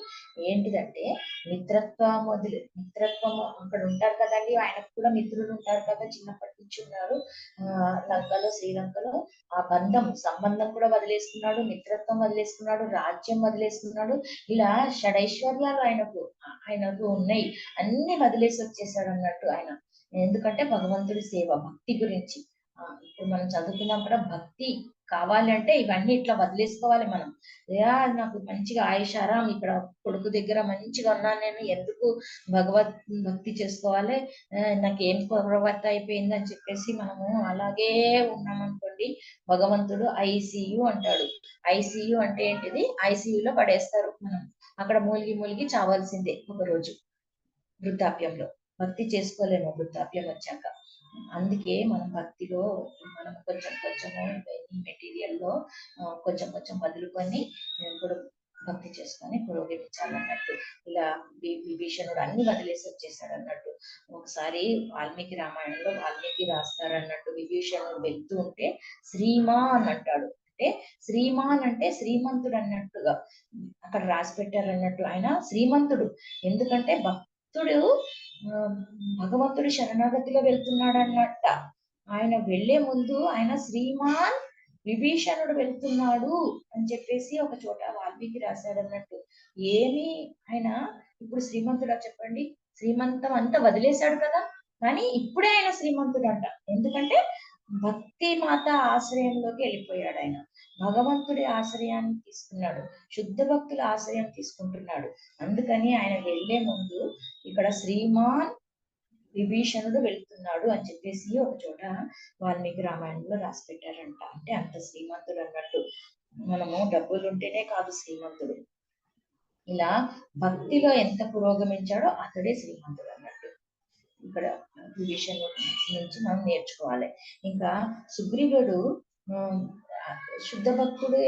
ఏంటిదంటే మిత్రత్వం అక్కడ ఉంటారు కదండి, ఆయనకు కూడా మిత్రులు ఉంటారు కదా, చిన్నప్పటి నుంచి ఉన్నారు లంకలో, శ్రీలంకలో. ఆ సంబంధం కూడా వదిలేసుకున్నాడు, మిత్రత్వం వదిలేసుకున్నాడు, రాజ్యం వదిలేసుకున్నాడు. ఇలా షడైశ్వర్యాలు ఆయనకు ఉన్నాయి, అన్ని వదిలేసి వచ్చేసాడు అన్నట్టు ఆయన. ఎందుకంటే భగవంతుడి సేవ, భక్తి గురించి ఇప్పుడు మనం చదువుకున్నాం కూడా, భక్తి కావాలి అంటే ఇవన్నీ ఇట్లా వదిలేసుకోవాలి మనం. నాకు మంచిగా ఆయుషారాం ఇక్కడ కొడుకు దగ్గర మంచిగా ఉన్నాను, నేను ఎందుకు భక్తి చేసుకోవాలి, నాకేం ప్రవర్త అయిపోయింది అని చెప్పేసి మనము అలాగే ఉన్నామనుకోండి, భగవంతుడు ఐసీయు అంటాడు. ఐసీయు అంటే ఏంటిది? ఐసీయులో పడేస్తారు మనం, అక్కడ మూలిగి చావాల్సిందే ఒకరోజు వృద్ధాప్యంలో. భక్తి చేసుకోలేము వృద్ధాప్యం వచ్చాక. అందుకే మనం భక్తిలో మనం కొంచెము మెటీరియల్లో కొంచెం వదులుకొని ఇప్పుడు భక్తి చేసుకొని పురోగమించాలన్నట్టు. ఇలా విభీషణుడు అన్ని వదిలేసి వచ్చేసాడు అన్నట్టు. ఒకసారి వాల్మీకి రామాయణంలో వాల్మీకి రాస్తారన్నట్టు, విభీషణుడు వెళ్తూ ఉంటే శ్రీమాన్ అంటాడు. అంటే శ్రీమాన్ అంటే శ్రీమంతుడు అన్నట్టుగా అక్కడ రాసి పెట్టారన్నట్టు. ఆయన శ్రీమంతుడు ఎందుకంటే భక్తుడు భగవంతుడు శరణాగతిలో వెళ్తున్నాడు అన్నట్ట. ఆయన వెళ్లే ముందు ఆయన శ్రీమాన్ విభీషణుడు వెళ్తున్నాడు అని చెప్పేసి ఒక చోట వాల్మీకి రాశాడు అన్నట్టు. ఏమి ఆయన ఇప్పుడు శ్రీమంతుడా చెప్పండి? శ్రీమంతం అంతా వదిలేశాడు కదా, కానీ ఇప్పుడే ఆయన శ్రీమంతుడు అంట. ఎందుకంటే భక్తి మాత ఆశ్రయంలోకి వెళ్ళిపోయాడు ఆయన. భగవంతుడి ఆశ్రయాన్ని తీసుకున్నాడు, శుద్ధ భక్తుల ఆశ్రయం తీసుకుంటున్నాడు. అందుకని ఆయన వెళ్లే ముందు ఇక్కడ శ్రీమాన్ విభీషణుడు వెళ్తున్నాడు అని చెప్పేసి ఒక చోట వాల్మీకి రామాయణంలో రాసి పెట్టారంట. అంటే అంత శ్రీమంతుడు అన్నట్టు. మనము డబ్బులు ఉంటేనే కాదు శ్రీమంతుడు, ఇలా భక్తిలో ఎంత పురోగమించాడో అతడే శ్రీమంతుడు అన్నట్టు. ఇక్కడ విభీషణుడి నుంచి మనం నేర్చుకోవాలి. ఇంకా సుగ్రీవుడు శుద్ధ భక్తుడే,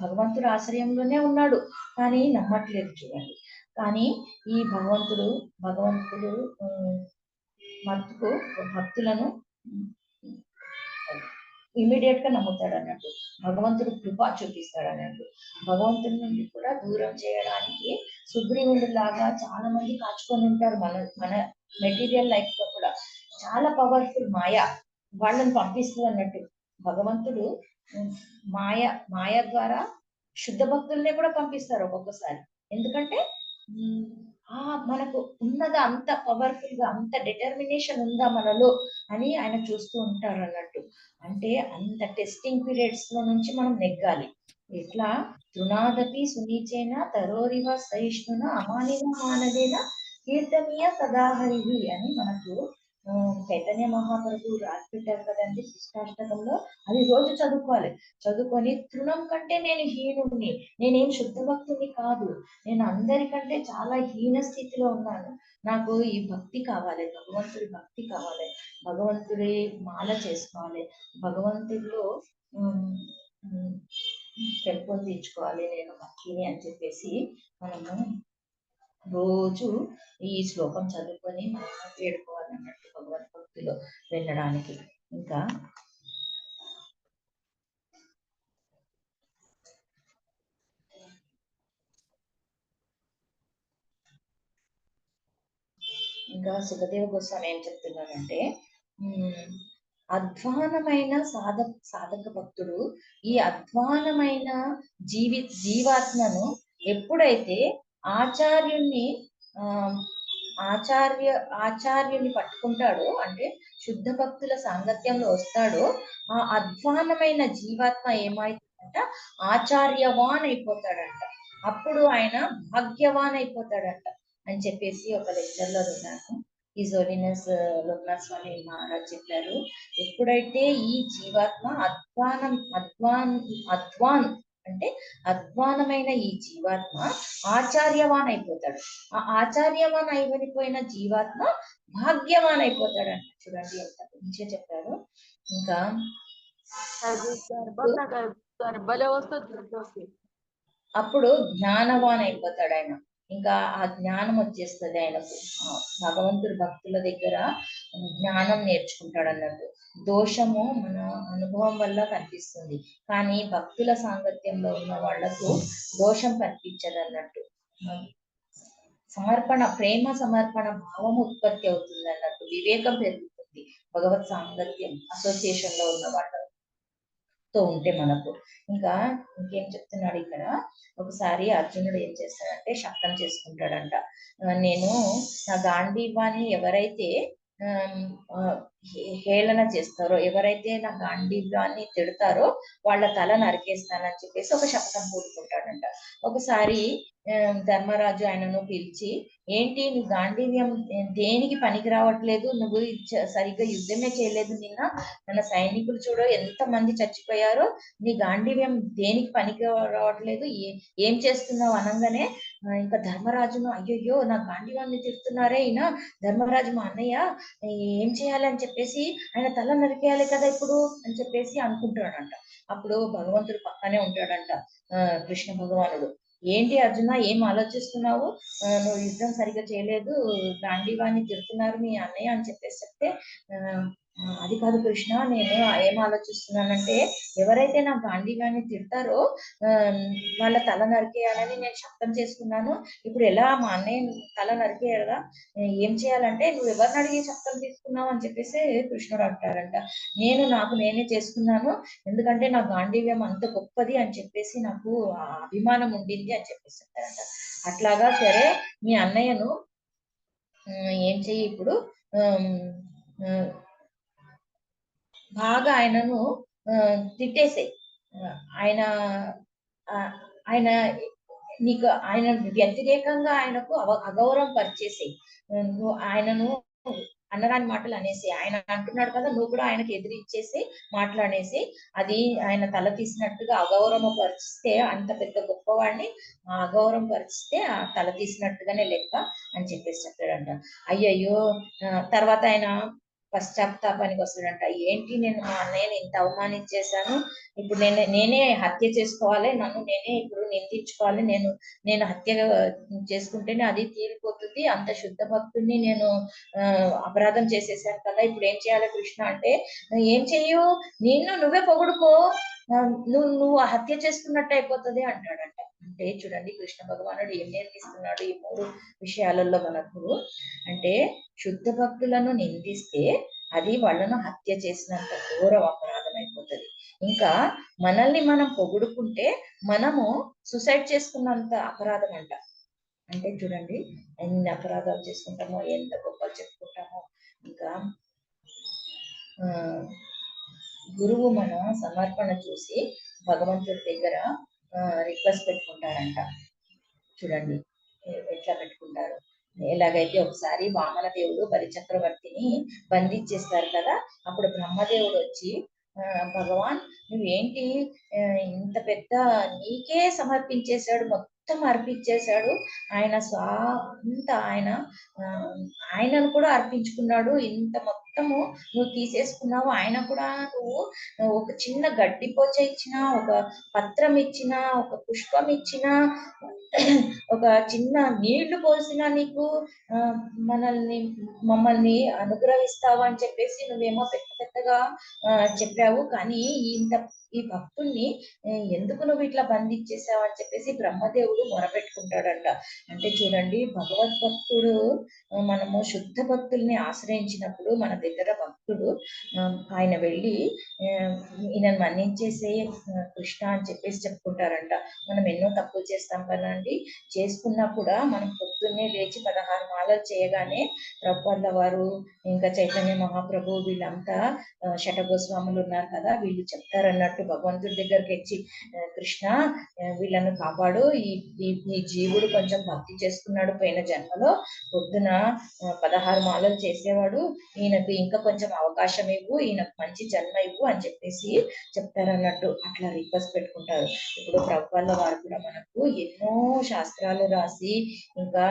భగవంతుడు ఆశ్రయంలోనే ఉన్నాడు, కానీ నమ్మట్లేదు చూడండి. కానీ ఈ భగవంతుడు మట్టుకు భక్తులను ఇమీడియట్ గా నమ్ముతాడు అన్నట్టు. భగవంతుడు కృప చూపిస్తాడు అన్నట్టు. భగవంతుడి నుండి కూడా దూరం చేయడానికి సుగ్రీవుడు లాగా చాలా మంది కాచుకొని ఉంటారు. మన మెటీరియల్ లైఫ్ లో కూడా చాలా పవర్ఫుల్ మాయ వాళ్ళని పంపిస్తుంది అన్నట్టు. భగవంతుడు మాయ ద్వారా శుద్ధ భక్తుల్ని కూడా పంపిస్తారు ఒక్కొక్కసారి. ఎందుకంటే మనకు ఉన్నదా అంత పవర్ఫుల్ గా, అంత డిటర్మినేషన్ ఉందా మనలో అని ఆయన చూస్తూ ఉంటారు అన్నట్టు. అంటే అంత టెస్టింగ్ పీరియడ్స్ లో నుంచి మనం నెగ్గాలి. ఎట్లా? తృణాదపి సునీచేన తరోరివ సహిష్ణున అమానిన మానదేన కీర్తనీయ సదాహరి అని మనకు చైతన్య మహాప్రభు రాసి పెట్టారు కదండి శిష్టాష్టకంలో. అది రోజు చదువుకోవాలి. చదువుకొని తృణం కంటే నేను హీనుడిని, నేనేం శుద్ధ భక్తుని కాదు, నేను అందరికంటే చాలా హీన స్థితిలో ఉన్నాను, నాకు ఈ భక్తి కావాలి, భగవంతుడి భక్తి కావాలి, భగవంతుడి మాల చేసుకోవాలి, భగవంతుడిలో పెంపొందించుకోవాలి నేను భక్తిని అని చెప్పేసి మనము రోజు ఈ శ్లోకం చదువుకొని మనం వేడుకోవాలన్నట్టు భగవద్భక్తిలో వెళ్ళడానికి. ఇంకా సుఖదేవ గోస్వామి ఏం చెప్తున్నారంటే, అధ్వానమైన సాధక భక్తుడు ఈ అధ్వానమైన జీవాత్మను ఎప్పుడైతే ఆచార్యుణ్ణి ఆ ఆచార్యుని పట్టుకుంటాడో, అంటే శుద్ధ భక్తుల సాంగత్యంలో వస్తాడో, ఆ అధ్వానమైన జీవాత్మ ఏమైతుందంట, ఆచార్యవాన్ అయిపోతాడంట. అప్పుడు ఆయన భాగ్యవాన్ అయిపోతాడంట అని చెప్పేసి ఒక లెక్చర్ లో విన్నాను. ఈ హోలీనెస్ లోక్నాథ్ స్వామి మహారాజ్ చెప్పారు. ఎప్పుడైతే ఈ జీవాత్మ అధ్వాన్ అంటే అధ్వానమైన ఈ జీవాత్మ ఆచార్యవాన్ అయిపోతాడు. ఆ ఆచార్యవాన్ అయిపోయిన జీవాత్మ భాగ్యవాన్ అయిపోతాడంట. చూడండి ఎంత మంచిగా చెప్పారు. ఇంకా అది గర్భలే వస్తుంది. అప్పుడు జ్ఞానవాన్ అయిపోతాడు ఆయన. ఇంకా ఆ జ్ఞానం వచ్చేస్తుంది ఆయనకు. భగవంతుడు భక్తుల దగ్గర జ్ఞానం నేర్చుకుంటాడు అన్నట్టు. దోషము మన అనుభవం వల్ల కనిపిస్తుంది, కానీ భక్తుల సాంగత్యంలో ఉన్న వాళ్లకు దోషం కనిపించదు అన్నట్టు. సమర్పణ, ప్రేమ సమర్పణ భావం ఉత్పత్తి అవుతుంది అన్నట్టు. వివేకం పెరుగుతుంది భగవత్ సాంగత్యం అసోసియేషన్ లో ఉన్న వాళ్ళతో ఉంటే మనకు. ఇంకా ఇంకేం చెప్తున్నాడు ఇక్కడ, ఒకసారి అర్జునుడు ఏం చేస్తాడంటే శపథం చేసుకుంటాడంట. నేను నా గాంధీవాన్ని ఎవరైతే హేళన చేస్తారో, ఎవరైతే నా గాంధీవాన్ని తిడతారో వాళ్ళ తల నరికేస్తానని చెప్పేసి ఒక శపథం పూడుకుంటాడంట. ఒకసారి ధర్మరాజు ఆయనను పిలిచి, ఏంటి నీ గాంధీవ్యం దేనికి పనికి రావట్లేదు, నువ్వు సరిగ్గా యుద్ధమే చేయలేదు, నిన్న మన సైనికులు చూడ ఎంత మంది చచ్చిపోయారో, నీ గాంధీవ్యం దేనికి పనికి రావట్లేదు, ఏం చేస్తున్నావు అనగానే ఇంకా ధర్మరాజును, అయ్యయ్యో నా గాంధీవాన్ని తిడుతున్నారే ఈయన, ధర్మరాజు మా అన్నయ్య, ఏం చేయాలని చెప్పేసి ఆయన తల నరికేయాలి కదా ఇప్పుడు అని చెప్పేసి అనుకుంటాడంట. అప్పుడు భగవంతుడు పక్కనే ఉంటాడంట. కృష్ణ భగవానుడు, ఏంటి అర్జున ఏం ఆలోచిస్తున్నావు, నువ్వు యుద్ధం సరిగ్గా చేయలేదు, గాంధీవాన్ని తిడుతున్నారు మీ అన్నయ్య అని చెప్పేసి చెప్తే, అది కాదు కృష్ణ, నేను ఏం ఆలోచిస్తున్నానంటే ఎవరైతే నా గాంధీవాన్ని తిడతారో వాళ్ళ తల నరికేయాలని నేను శబ్దం చేసుకున్నాను. ఇప్పుడు ఎలా మా అన్నయ్య తల నరికేయాలా, ఏం చేయాలంటే నువ్వు ఎవరిని అడిగి శబ్దం తీసుకున్నావు అని చెప్పేసి కృష్ణుడు అంటారంట. నాకు నేనే చేసుకున్నాను, ఎందుకంటే నా గాంధీవ్యం అంత గొప్పది అని చెప్పేసి నాకు అభిమానం ఉండింది అని చెప్పేసి అంటారంట. అట్లాగా సరే మీ అన్నయ్యను ఏం చెయ్యి ఇప్పుడు, బాగా ఆయనను తిట్టేసే, ఆయన ఆయన నీకు ఆయన వ్యతిరేకంగా ఆయనకు అగౌరవం పరిచేసి, నువ్వు ఆయనను అన్నరాని మాటలు అనేసి, ఆయన అంటున్నాడు కదా నువ్వు కూడా ఆయనకు ఎదిరిచ్చేసి మాట్లాడేసి, అది ఆయన తల తీసినట్టుగా అగౌరవం పరిస్తే, అంత పెద్ద గొప్పవాడిని అగౌరవం పరిస్తే ఆ తల తీసినట్టుగానే లెక్క అని చెప్పేసి చెప్పాడంట. అయ్యయ్యో, తర్వాత ఆయన పశ్చాత్తాపానికి వస్తాడంట. ఏంటి నేను మా అన్నయ్యని ఇంత అవమానించేశాను, ఇప్పుడు నేనే హత్య చేసుకోవాలి, నన్ను నేనే ఇప్పుడు నిందించుకోవాలి, నేను హత్య చేసుకుంటేనే అది తీరిపోతుంది, అంత శుద్ధ భక్తుడిని నేను అపరాధం చేసేసాను కదా, ఇప్పుడు ఏం చేయాలి కృష్ణ అంటే, ఏం చెయ్యు, నువ్వే పొగుడుకో, నువ్వు హత్య చేసుకున్నట్టు అయిపోతుంది అంటాడంట. అంటే చూడండి కృష్ణ భగవానుడు ఏం నేర్పిస్తున్నాడు ఈ 3 విషయాలలో మనకు అంటే, శుద్ధ భక్తులను నిందిస్తే అది వాళ్ళను హత్య చేసినంత ఘోర అపరాధం అయిపోతుంది. ఇంకా మనల్ని మనం పొగుడుకుంటే మనము సూసైడ్ చేసుకున్నంత అపరాధం అంట. అంటే చూడండి ఎన్ని అపరాధాలు చేసుకుంటామో, ఎంత గొప్పలు చెప్పుకుంటామో. ఇంకా గురువు మన సమర్పణ చూసి భగవంతుడి దగ్గర రిక్వెస్ట్ పెట్టుకుంటారంట. చూడండి ఎట్లా పెట్టుకుంటారు. ఎలాగైతే ఒకసారి వామన దేవుడు బలిచక్రవర్తిని బంధించేస్తారు కదా, అప్పుడు బ్రహ్మదేవుడు వచ్చి, భగవాన్ నువ్వేంటి ఇంత పెద్ద, నీకే సమర్పించేశాడు, మొత్తం అర్పించేశాడు, ఆయన ఆయనను కూడా అర్పించుకున్నాడు, ఇంత మొత్తము నువ్వు తీసేసుకున్నావు, ఆయన కూడా నువ్వు ఒక చిన్న గడ్డిపోచ ఇచ్చినా, ఒక పత్రం ఇచ్చినా, ఒక పుష్పం ఇచ్చినా, ఒక చిన్న నీళ్లు పోసినా నీకు ఆ, మమ్మల్ని అనుగ్రహిస్తావు అని చెప్పేసి నువ్వేమో పెద్ద పెద్దగా చెప్పావు, కానీ ఈ భక్తుల్ని ఎందుకు నువ్వు ఇట్లా బంధించేసావు అని చెప్పేసి బ్రహ్మదేవుడు మొరపెట్టుకుంటాడంట. అంటే చూడండి, భగవద్భక్తుడు మనము శుద్ధ భక్తుల్ని ఆశ్రయించినప్పుడు మన దగ్గర భక్తుడు ఆయన వెళ్ళి ఈయనను మన్నించేసే కృష్ణ అని చెప్పేసి చెప్పుకుంటారంట. మనం ఎన్నో తప్పులు చేస్తాం కదండి, చేసుకున్నా కూడా మనం పొద్దున్నే లేచి 16 మాలలు చేయగానే ప్రభుపాదుల వారు ఇంకా చైతన్య మహాప్రభు వీళ్ళంతా శఠగోస్వాములు ఉన్నారు కదా, వీళ్ళు చెప్తారన్నట్టు భగవంతుడి దగ్గరికి వచ్చి, కృష్ణ వీళ్ళను కాపాడు, ఈ జీవుడు కొంచెం భక్తి చేసుకున్నాడు పోయిన జన్మలో, పొద్దున 16 మాలలు చేసేవాడు, ఈయనకు ఇంకా కొంచెం అవకాశం ఇవ్వు, ఈయనకు మంచి జన్మ ఇవ్వు అని చెప్పేసి చెప్తారన్నట్టు. అట్లా రిక్వెస్ట్ పెట్టుకుంటారు. ఇప్పుడు ప్రభుపాదుల వారు కూడా మనకు ఎన్నో శాస్త్రాలు రాసి ఇంకా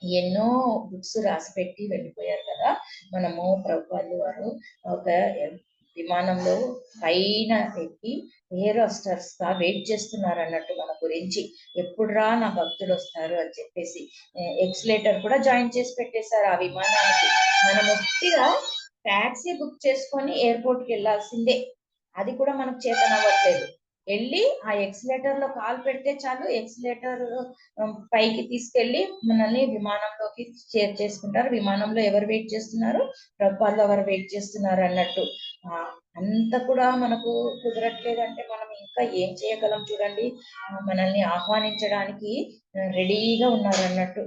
ఎన్నో బుక్స్ రాసి పెట్టి వెళ్ళిపోయారు కదా. మనము ప్రభుపాదుల వారు ఒక విమానంలో పైన ఎక్కి ఎయిర్ హోస్టర్స్ గా వెయిట్ చేస్తున్నారు అన్నట్టు మన గురించి, ఎప్పుడు రా నా భక్తులు వస్తారు అని చెప్పేసి ఎక్స్లేటర్ కూడా జాయిన్ చేసి పెట్టేశారు ఆ విమానానికి. మనం ఒట్టిగా టాక్సీ బుక్ చేసుకొని ఎయిర్పోర్ట్ కి వెళ్ళాల్సిందే, అది కూడా మనకు చేతనవ్వట్లేదు. వెళ్ళి ఆ ఎక్సిలేటర్ లో కాలు పెడితే చాలు, ఎక్సిలేటర్ పైకి తీసుకెళ్లి మనల్ని విమానంలోకి చేసుకుంటారు. విమానంలో ఎవరు వెయిట్ చేస్తున్నారు? ప్రభుపాదుల ఎవరు వెయిట్ చేస్తున్నారు అన్నట్టు. అంత కూడా మనకు కుదరట్లేదంటే మనం ఇంకా ఏం చేయగలం చూడండి. మనల్ని ఆహ్వానించడానికి రెడీగా ఉన్నారు అన్నట్టు.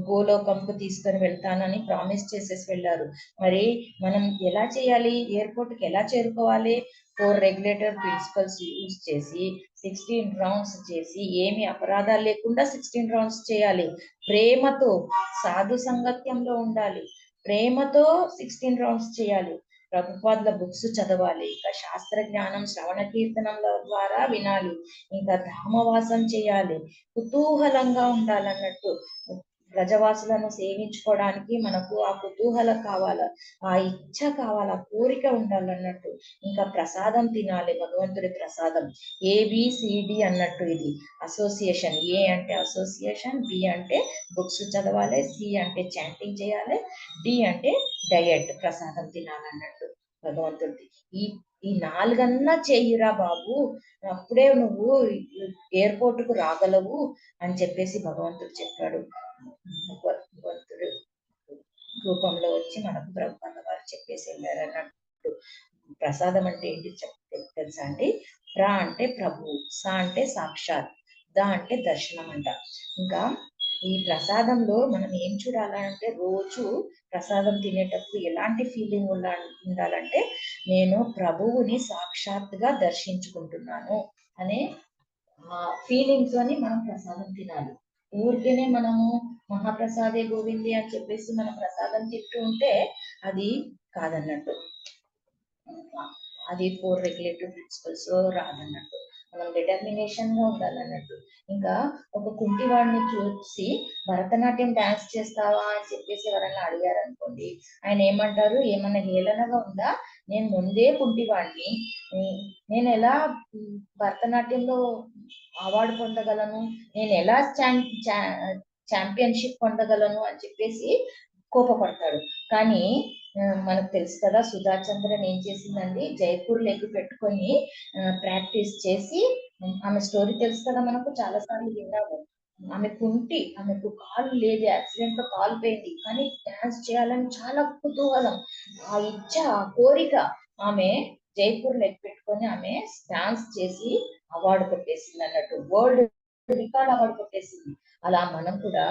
గోలోకంకు తీసుకొని వెళ్తానని ప్రామిస్ చేసేసి వెళ్ళారు. మరి మనం ఎలా చేయాలి? ఎయిర్పోర్ట్ కి ఎలా చేరుకోవాలి? 4 రెగ్యులేటర్ ప్రిన్సిపల్స్ యూజ్ చేసి 16 రౌండ్స్ చేసి, ఏమి అపరాధాలు లేకుండా 16 రౌండ్స్ చేయాలి. ప్రేమతో, సాధు సంగత్యంలో ఉండాలి, ప్రేమతో 16 రౌండ్స్ చేయాలి. ప్రభుపాదుల బుక్స్ చదవాలి, ఇంకా శాస్త్ర జ్ఞానం శ్రవణ కీర్తనల ద్వారా వినాలి, ఇంకా ధామవాసం చేయాలి, కుతూహలంగా ఉండాలన్నట్టు. ప్రజవాసులను సేవించుకోవడానికి మనకు ఆ కుతూహలం కావాలా, ఆ ఇచ్చ కావాలా, కోరిక ఉండాలన్నట్టు. ఇంకా ప్రసాదం తినాలి, భగవంతుడి ప్రసాదం. ఏబిసిడి అన్నట్టు ఇది అసోసియేషన్. ఏ అంటే అసోసియేషన్, బి అంటే బుక్స్ చదవాలి, సి అంటే చాంటింగ్ చేయాలి, డి అంటే డయట్, ప్రసాదం తినాలన్నట్టు భగవంతుడిది. ఈ 4 చెయ్యిరా బాబు, అప్పుడే నువ్వు ఎయిర్పోర్ట్ కు రాగలవు అని చెప్పేసి భగవంతుడు చెప్పాడు. భగవంతుడు రూపంలో వచ్చి మనకు ప్రభుపాదుల వారు చెప్పేసి వెళ్ళారు అన్నట్టు. ప్రసాదం అంటే ఏంటి తెలుసా అండి? ప్ర అంటే ప్రభు, స అంటే సాక్షాత్, ద అంటే దర్శనం అంట. ఇంకా ఈ ప్రసాదంలో మనం ఏం చూడాలంటే, రోజు ప్రసాదం తినేటప్పుడు ఎలాంటి ఫీలింగ్ ఉండాలంటే, నేను ప్రభువుని సాక్షాత్తుగా దర్శించుకుంటున్నాను అనే ఫీలింగ్ తోని మనం ప్రసాదం తినాలి. ఊరికేనే మనము మహాప్రసాదే గోవింది అని చెప్పేసి మనం ప్రసాదం తింటూ ఉంటే అది కాదన్నట్టు. అది 4 రెగ్యులేటరీ ప్రిన్సిపల్స్ లో రాదన్నట్టు. మనం డిటర్మినేషన్ గా ఉండాలన్నట్టు. ఇంకా ఒక కుంటివాడిని చూసి భరతనాట్యం డాన్స్ చేస్తావా అని చెప్పేసి ఎవరైనా అడిగారు అనుకోండి, ఆయన ఏమంటారు? ఏమన్నా హేళనగా ఉందా? నేను ముందే కుంటివాడిని, నేను ఎలా భరతనాట్యంలో అవార్డు పొందగలను, నేను ఎలా ఛాంపియన్షిప్ పొందగలను అని చెప్పేసి కోపపడతాడు. కానీ మనకు తెలుసు కదా, సుధా చంద్రన్ ఏం చేసిందండి, జైపూర్ లెగ్ పెట్టుకొని ప్రాక్టీస్ చేసి, ఆమె స్టోరీ తెలుసు కదా మనకు, చాలా సార్లు విన్నాము. ఆమె కుంటి, ఆమెకు కాలు లేదు, యాక్సిడెంట్ లో కాలు పోయింది, కానీ డాన్స్ చేయాలని చాలా కుతూహలం, ఆ ఇచ్చ, ఆ కోరిక, ఆమె జైపూర్ లెగ్ పెట్టుకొని ఆమె డాన్స్ చేసి అవార్డు కొట్టేసింది అన్నట్టు, వరల్డ్ రికార్డ్ అవార్డు కొట్టేసింది. అలా మనం కూడా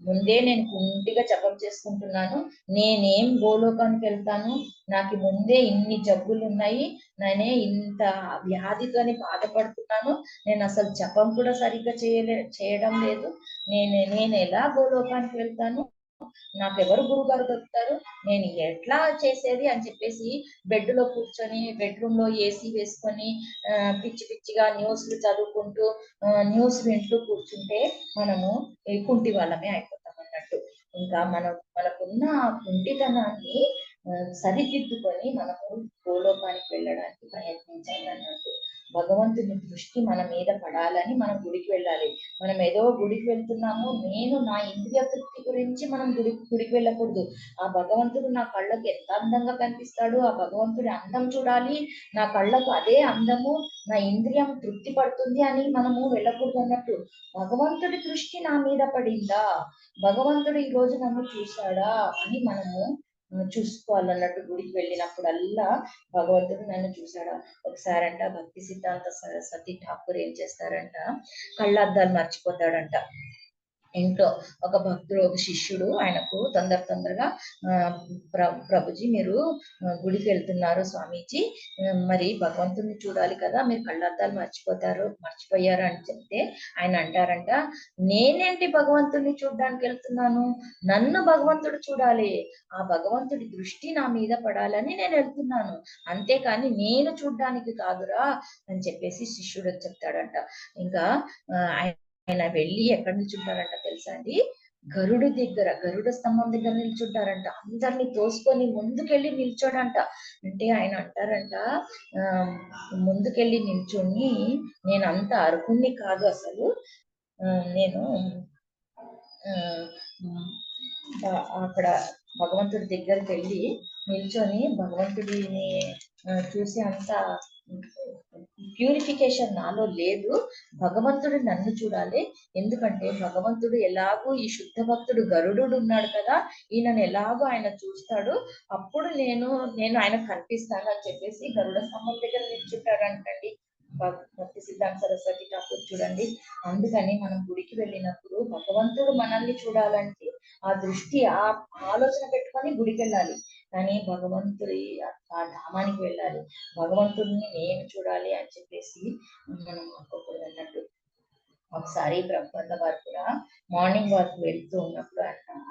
ముందే నేను కుంటిగా జపం చేసుకుంటున్నాను, నేనేం గోలోకానికి వెళ్తాను, నాకు ముందే ఇన్ని జబ్బులు ఉన్నాయి, నేనే ఇంత వ్యాధితోని బాధపడుతున్నాను, నేను అసలు జపం కూడా సరిగ్గా చేయడం లేదు, నేను ఎలా గోలోకానికి వెళ్తాను, నాకెవరు గురుగారు దొరుకుతారు, నేను ఎట్లా చేసేది అని చెప్పేసి బెడ్ లో కూర్చొని, బెడ్రూమ్ లో ఏసీ వేసుకొని పిచ్చి పిచ్చిగా న్యూస్లు చదువుకుంటూ న్యూస్ వింటూ కూర్చుంటే మనము కుంటి వాళ్ళమే అయిపోతాం అన్నట్టు. ఇంకా మనకున్న కుంటితనాన్ని సరిదిద్దుకొని మనము గోలోకానికి వెళ్ళడానికి ప్రయత్నించాలి అన్నట్టు. భగవంతుని దృష్టి మన మీద పడాలని మనం గుడికి వెళ్ళాలి. మనం ఏదో గుడికి వెళ్తున్నాము, నేను నా ఇంద్రియ తృప్తి గురించి మనం గుడికి వెళ్ళకూడదు. ఆ భగవంతుడు నా కళ్ళకు ఎంత అందంగా కనిపిస్తాడు, ఆ భగవంతుడి అందం చూడాలి, నా కళ్ళకు అదే అందము, నా ఇంద్రియం తృప్తి పడుతుంది అని మనము వెళ్ళకూడదు అన్నట్టు. భగవంతుడి దృష్టి నా మీద పడిందా, భగవంతుడు ఈ రోజు నన్ను చూశాడా అని మనము చూసుకోవాలన్నట్టు. గుడికి వెళ్ళినప్పుడల్లా భగవంతుడు నన్ను చూశాడా. ఒకసారంట భక్తి సిద్ధాంత సరస్వతి ఠాకూర్ ఏం చేస్తారంట, కళ్ళద్దాలు మర్చిపోతాడంట. ఇంట్లో ఒక భక్తుడు, ఒక శిష్యుడు ఆయనకు తొందరగా ప్రభుజీ మీరు గుడికి వెళ్తున్నారు స్వామీజీ, మరి భగవంతుడిని చూడాలి కదా, మీరు కళ్ళద్దాలు మర్చిపోయారు అని చెప్తే ఆయన అంటారంట, నేనేంటి భగవంతుడిని చూడడానికి వెళ్తున్నాను, నన్ను భగవంతుడు చూడాలి, ఆ భగవంతుడి దృష్టి నా మీద పడాలని నేను వెళ్తున్నాను, అంతేకాని నేను చూడ్డానికి కాదురా అని చెప్పేసి శిష్యుడు చెప్తాడంట. ఇంకా ఆయన వెళ్ళి ఎక్కడ నిల్చుంటారంట తెలుసా అండి, గరుడ స్తంభం దగ్గర నిల్చుంటారంట. అందరినీ తోసుకొని ముందుకెళ్ళి నిల్చోడంట. అంటే ఆయన అంటారంట, ముందుకెళ్ళి నిల్చొని, నేను అంత అర్హుణ్ణి కాదు అసలు, నేను అక్కడ భగవంతుడి దగ్గరికి వెళ్ళి నిల్చొని భగవంతుడిని చూసి అంత ప్యూరిఫికేషన్ నాలో లేదు, భగవంతుడు నన్ను చూడాలి, ఎందుకంటే భగవంతుడు ఎలాగూ ఈ శుద్ధ భక్తుడు గరుడు ఉన్నాడు కదా, ఈయనను ఎలాగో ఆయన చూస్తాడు, అప్పుడు నేను ఆయనకు కనిపిస్తాను అని చెప్పేసి గరుడ స్తంభం దగ్గర నిల్చుంటాడంటండి భక్తి సిద్ధాంత సరస్వతి ఠాకూర్ చూడండి. అందుకని మనం గుడికి వెళ్ళినప్పుడు భగవంతుడు మనల్ని చూడాలంటే ఆ దృష్టి, ఆ ఆలోచన పెట్టుకొని గుడికి వెళ్ళాలి. కానీ భగవంతుడి ఆ ధామానికి వెళ్ళాలి, భగవంతుడిని నేను చూడాలి అని చెప్పేసి మనం అనుకోకూడదు అన్నట్టు. ఒకసారి ప్రభుపాద వారు కూడా మార్నింగ్ వాక్ వెళ్తూ ఉన్నప్పుడు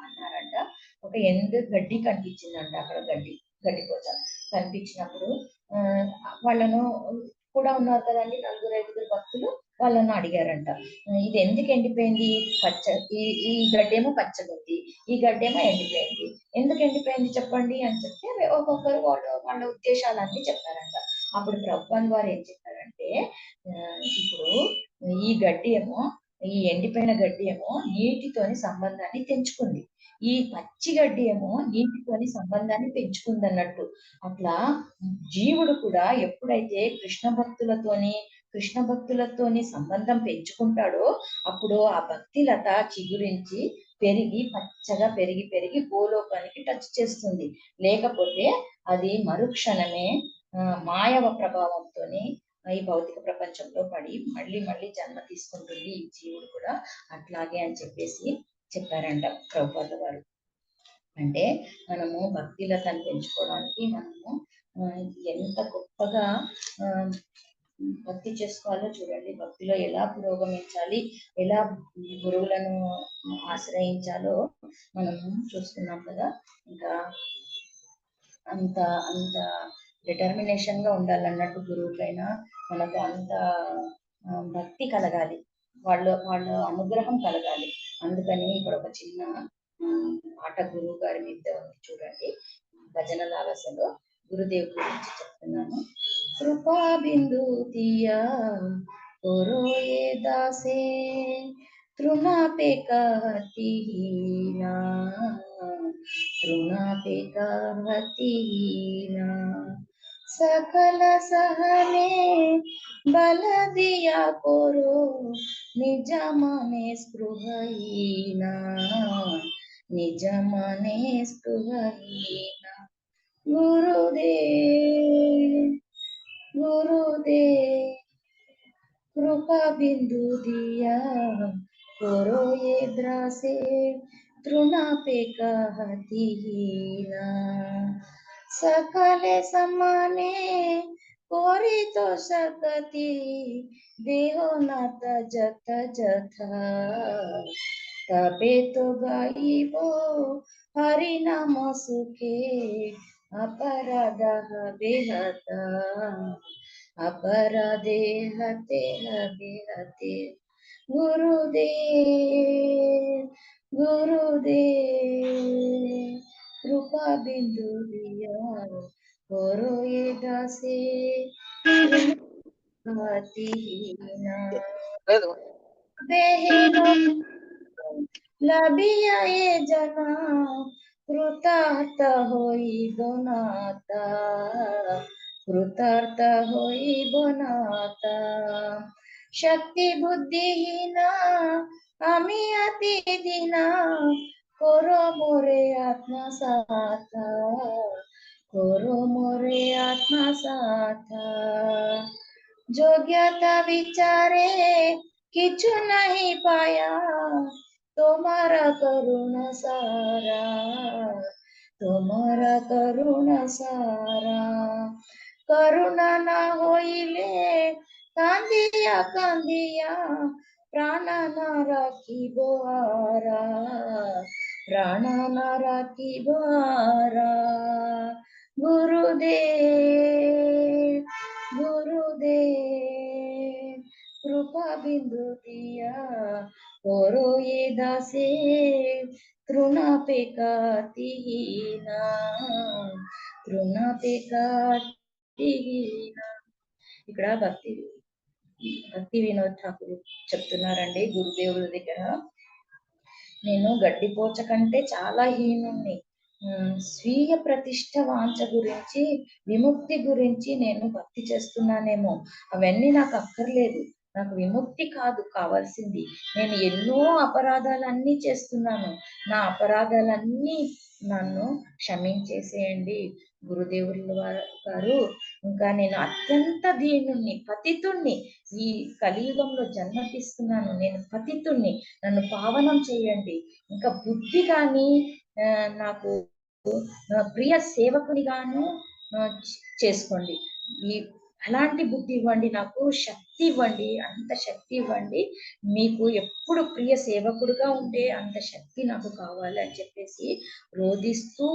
అన్నారంట, ఒక ఎండు గడ్డి కనిపించిందంట, అక్కడ గడ్డిపోచ కనిపించినప్పుడు వాళ్ళను కూడా ఉన్నారు కదండి 4-5 భక్తులు, వాళ్ళను అడిగారంట, ఇది ఎందుకు ఎండిపోయింది, ఈ గడ్డేమో పచ్చగడ్డి, ఈ గడ్డేమో ఎండిపోయింది, ఎందుకు ఎండిపోయింది చెప్పండి అని చెప్తే ఒక్కొక్కరు వాళ్ళ ఉద్దేశాలన్నీ చెప్పారంట. అప్పుడు ప్రభుపాద వారు ఏం చెప్పారంటే, ఇప్పుడు ఈ గడ్డి ఏమో, ఈ ఎండిపోయిన గడ్డి ఏమో నీటితోని సంబంధాన్ని తెంచుకుంది, ఈ పచ్చి గడ్డి ఏమో నీటితోని సంబంధాన్ని పెంచుకుంది అన్నట్టు. అట్లా జీవుడు కూడా ఎప్పుడైతే కృష్ణ భక్తులతోని సంబంధం పెంచుకుంటాడో అప్పుడు ఆ భక్తి లత చిగురించి పెరిగి పచ్చగా పెరిగి గోలోకానికి టచ్ చేస్తుంది. లేకపోతే అది మరుక్షణమే మాయవ ప్రభావంతోని ఈ భౌతిక ప్రపంచంలో పడి మళ్ళీ జన్మ తీసుకుంటుంది ఈ జీవుడు కూడా, అట్లాగే అని చెప్పేసి చెప్పారంట ప్రభుపాద వారు. అంటే మనము భక్తిలతను పెంచుకోవడానికి మనము ఎంత గొప్పగా భక్తి చేసుకోవాలో చూడండి. భక్తిలో ఎలా పురోగమించాలి, ఎలా గురువులను ఆశ్రయించాలో మనము చూస్తున్నాం కదా. ఇంకా అంత డిటర్మినేషన్ గా ఉండాలన్నట్టు గురువుకైనా మనకు అంత భక్తి కలగాలి, వాళ్ళ అనుగ్రహం కలగాలి. అందుకని ఇక్కడ ఒక చిన్న పాట గురువు గారి మీద ఉంది చూడండి, భజన లాలసలో గురుదేవ్ గురించి చెప్తున్నాను. కృపా బిందు తీయా కోరోయే దాసే తృణా पे कहती ना तृणा पे कहती ना सकल सहने बल दिया कोरो निज मने स्पृहहीना निज मने स्पृहहीना गुरुदेव कृपा बिंदु दिया करो ये द्रासे तृणा पे कहती ना सकल समाने कोरी तो सकती देहो नाथ जथा तबे तो गाइबो हरि नाम सुखे अपराध बेहता अपराधे हते गुरुदेव कृपा बिंदु दिया करो ये दासे गतिहीन లేదు बेहेन लबिया ये जना कृतार्थ होइब नाता कृतार्थ होइब नाता शक्ति बुद्धिहीन আমি অতি দীনা করো মোরে আত্মসাতা করো মোরে আত্মসাতা যোগ্যতা বিচারে কিছু নাহি পায়া তোমারা করুণ সারা তোমারা করুণ সারা করুণা না হইলে কান্দিয়া কান্দিয়া প্রাণ না রাখিব আরা প্রাণ না রাখিব আরা गुरुदेव गुरुदेव कृपा बिंदु दिया करो ये दासे तृणापे कातिहीना तृणापे कातिहीना ఇక్కడ భక్తి వినోద్ ఠాకూర్ చెప్తున్నారండి గురుదేవుల దగ్గర, నేను గడ్డిపోచ కంటే చాలా హీనుణ్ణి. స్వీయ ప్రతిష్ట వాంఛ గురించి, విముక్తి గురించి నేను భక్తి చేస్తున్నానేమో, అవన్నీ నాకు అక్కర్లేదు. నాకు విముక్తి కాదు కావాల్సింది. నేను ఎన్నో అపరాధాలన్నీ చేస్తున్నాను. నా అపరాధాలన్నీ నన్ను క్షమించేసేయండి గురుదేవుల గారు. ఇంకా నేను అత్యంత దీనుణ్ణి, పతితుణ్ణి. ఈ కలియుగంలో జన్మ తీసుకున్నాను, నేను పతితుణ్ణి. నన్ను పావనం చేయండి. ఇంకా బుద్ధి కానీ నాకు ప్రియ సేవకునిగాను చేసుకోండి. ఈ అలాంటి బుద్ధి ఇవ్వండి, నాకు శక్తి ఇవ్వండి, అంత శక్తి ఇవ్వండి. మీకు ఎప్పుడు ప్రియ సేవకుడుగా ఉంటే అంత శక్తి నాకు కావాలి అని చెప్పేసి రోధిస్తూ,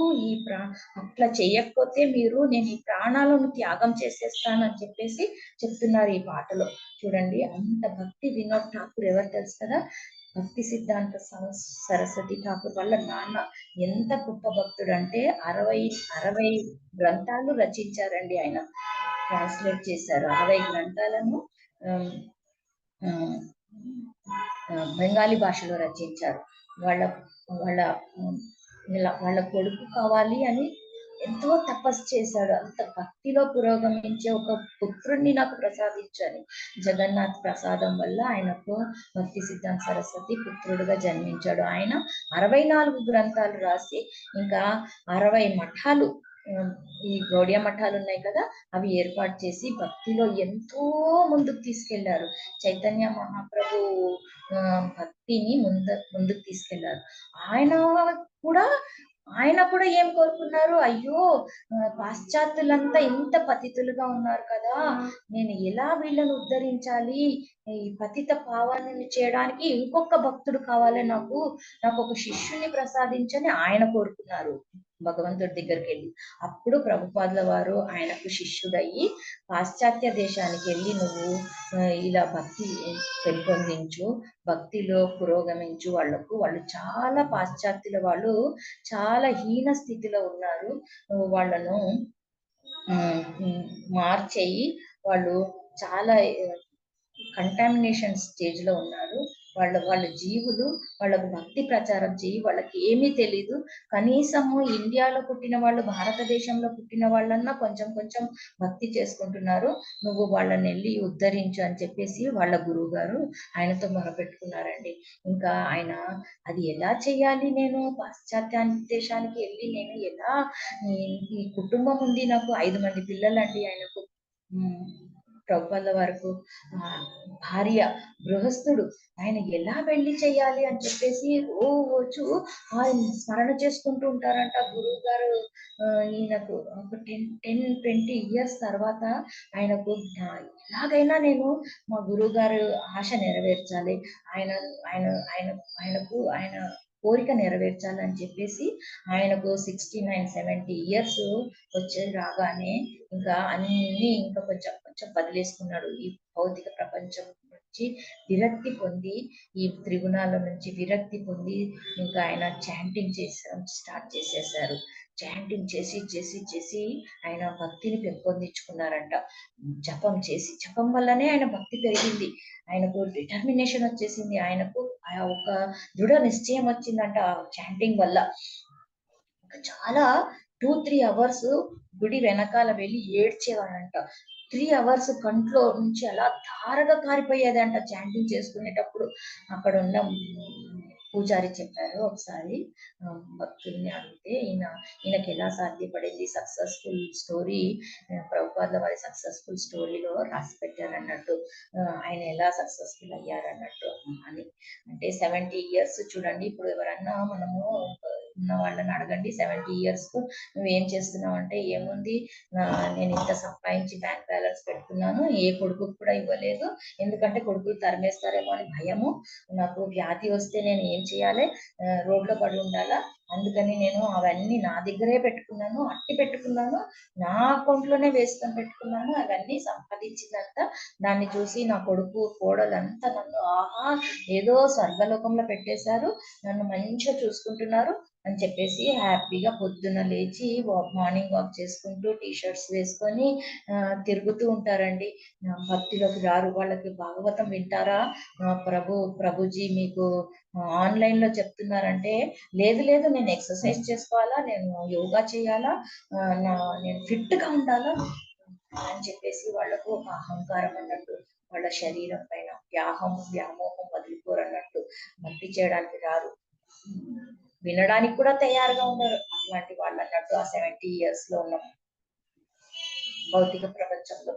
అట్లా చేయకపోతే నేను ఈ ప్రాణాలను త్యాగం చేసేస్తానని చెప్పేసి చెప్తున్నారు ఈ పాటలో. చూడండి, అంత భక్తి వినోద్ ఠాకూర్ ఎవరు తెలుసు కదా, భక్తి సిద్ధాంత సరస్వతి ఠాకూర్ వాళ్ళ నాన్న ఎంత గొప్ప భక్తుడు అంటే 60 గ్రంథాలు రచించారండి. ఆయన ట్రాన్స్లేట్ చేశారు 60 గ్రంథాలను బెంగాలీ భాషలో రచించారు. వాళ్ళ వాళ్ళ వాళ్ళ కొడుకు కావాలి అని ఎంతో తపస్సు చేశాడు. అంత భక్తిలో పురోగమించే ఒక పుత్రుణ్ణి నాకు ప్రసాదించాలి. జగన్నాథ్ ప్రసాదం వల్ల ఆయనకు భక్తి సిద్ధాంత సరస్వతి పుత్రుడుగా జన్మించాడు. ఆయన 64 గ్రంథాలు రాసి, ఇంకా 60 మఠాలు, ఈ గౌడియ మఠాలు ఉన్నాయి కదా, అవి ఏర్పాటు చేసి భక్తిలో ఎంతో ముందుకు తీసుకెళ్లారు. చైతన్య మహాప్రభు భక్తిని ముందుకు తీసుకెళ్లారు. ఆయన కూడా ఏం కోరుకున్నారు, అయ్యో పాశ్చాత్యులంతా ఇంత పతితులుగా ఉన్నారు కదా, నేను ఎలా వీళ్ళను ఉద్ధరించాలి, ఈ పతిత పావనాన్ని చేయడానికి ఇంకొక భక్తుడు కావాలి, నాకు ఒక శిష్యుని ప్రసాదించని ఆయన కోరుకున్నారు భగవంతుడి దగ్గరికి వెళ్ళి. అప్పుడు ప్రభుపాదుల వారు ఆయనకు శిష్యుడయ్యి, పాశ్చాత్య దేశానికి వెళ్ళి నువ్వు ఇలా భక్తి పెంపొందించు, భక్తిలో పురోగమించు. వాళ్ళు చాలా పాశ్చాత్యుల వాళ్ళు చాలా హీన స్థితిలో ఉన్నారు, నువ్వు వాళ్ళను మార్చేయి. వాళ్ళు చాలా కంటామినేషన్ స్టేజ్ లో ఉన్నారు. వాళ్ళ జీవులు, వాళ్ళకు భక్తి ప్రచారం చేయి. వాళ్ళకి ఏమీ తెలీదు. కనీసము ఇండియాలో పుట్టిన వాళ్ళు, భారతదేశంలో పుట్టిన వాళ్ళన్నా కొంచెం భక్తి చేసుకుంటున్నారు. నువ్వు వాళ్ళని వెళ్ళి ఉద్ధరించు అని చెప్పేసి వాళ్ళ గురువు గారు ఆయనతో మొరపెట్టుకున్నారండి. ఇంకా ఆయన అది ఎలా చేయాలి, నేను పాశ్చాత్య దేశానికి వెళ్ళి నేను ఎలా, ఈ కుటుంబం ఉంది, నాకు 5 మంది పిల్లలండి. ఆయనకు ప్రభుపాదుల వరకు భార్య, గృహస్థుడు. ఆయన ఎలా వెళ్ళి చేయాలి అని చెప్పేసి రోజు ఆయన స్మరణ చేసుకుంటూ ఉంటారంట గురువు గారు. ఈయనకు ఒక 10-20 ఇయర్స్ తర్వాత ఆయనకు ఎలాగైనా నేను మా గురువు గారు ఆశ నెరవేర్చాలి, ఆయనకు ఆయన కోరిక నెరవేర్చాలని చెప్పేసి ఆయనకు 69-70 ఇయర్స్ రాగానే ఇంకా అన్ని ఇంకా కొంచెం వదిలేసుకున్నాడు. ఈ భౌతిక ప్రపంచం నుంచి విరక్తి పొంది, ఈ త్రిగుణాల నుంచి విరక్తి పొంది ఇంకా ఆయన చాంటింగ్ స్టార్ట్ చేసేసారు. చాంటింగ్ చేసి చేసి చేసి ఆయన భక్తిని పెంపొందించుకున్నారంట. జపం వల్లనే ఆయన భక్తి పెరిగింది. ఆయనకు డిటర్మినేషన్ వచ్చేసింది. ఆయనకు ఆ ఒక దృఢ నిశ్చయం వచ్చిందంట చాంటింగ్ వల్ల. చాలా 2-3 అవర్స్ గుడి వెనకాల వెళ్ళి ఏడ్చేవాడంట. 3 అవర్స్ కంట్లో నుంచి అలా ధారగా కారిపోయేదంట చాంటింగ్ చేసుకునేటప్పుడు. అక్కడ ఉన్న పూజారి చెప్పారు ఒకసారి భక్తుల్ని అడిగితే, ఈయనకి ఎలా సాధ్యపడింది సక్సెస్ఫుల్ స్టోరీ, ప్రభుపాదుల వారి సక్సెస్ఫుల్ స్టోరీలో రాసి పెట్టారు అన్నట్టు, ఆయన ఎలా సక్సెస్ఫుల్ అయ్యారు అన్నట్టు అని. అంటే 70 years చూడండి, ఇప్పుడు ఎవరన్నా మనము ఉన్న వాళ్ళని అడగండి 70 years కు నువ్వేం చేస్తున్నావు అంటే, ఏముంది నేను ఇంత సంపాదించి బ్యాంక్ బ్యాలెన్స్ పెట్టుకున్నాను, ఏ కొడుకు కూడా ఇవ్వలేదు, ఎందుకంటే కొడుకులు తరిమేస్తారేమో అని భయము, నాకు వ్యాధి వస్తే నేను ఏం చేయాలి, రోడ్లో పడి ఉండాలా, అందుకని నేను అవన్నీ నా దగ్గరే పెట్టుకున్నాను, అట్టి పెట్టుకున్నాను, నా అకౌంట్లోనే వేసుకొని పెట్టుకున్నాను, అవన్నీ సంపాదించిందంతా దాన్ని చూసి నా కొడుకు కోడలంతా నన్ను ఆహా ఏదో స్వర్గలోకంలో పెట్టేశారు, నన్ను మంచిగా చూసుకుంటున్నారు అని చెప్పేసి హ్యాపీగా పొద్దున లేచి మార్నింగ్ వాక్ చేసుకుంటూ టీ-షర్ట్స్ వేసుకొని తిరుగుతూ ఉంటారండి. భక్తిలోకి రారు. వాళ్ళకి భాగవతం వింటారా, ప్రభుజీ మీకు ఆన్లైన్ లో చెప్తున్నారంటే, లేదు లేదు నేను ఎక్సర్సైజ్ చేసుకోవాలా, నేను యోగా చేయాలా, నేను ఫిట్ గా ఉండాలా అని చెప్పేసి వాళ్ళకు ఒక అహంకారం అన్నట్టు, వాళ్ళ శరీరం పైన వ్యామోహం వదిలిపోరన్నట్టు భక్తి చేయడానికి రారు, వినడానికి కూడా తయారుగా ఉన్నారు అట్లాంటి వాళ్ళు అన్నట్టు. ఆ 70 years లో ఉన్న భౌతిక ప్రపంచంలో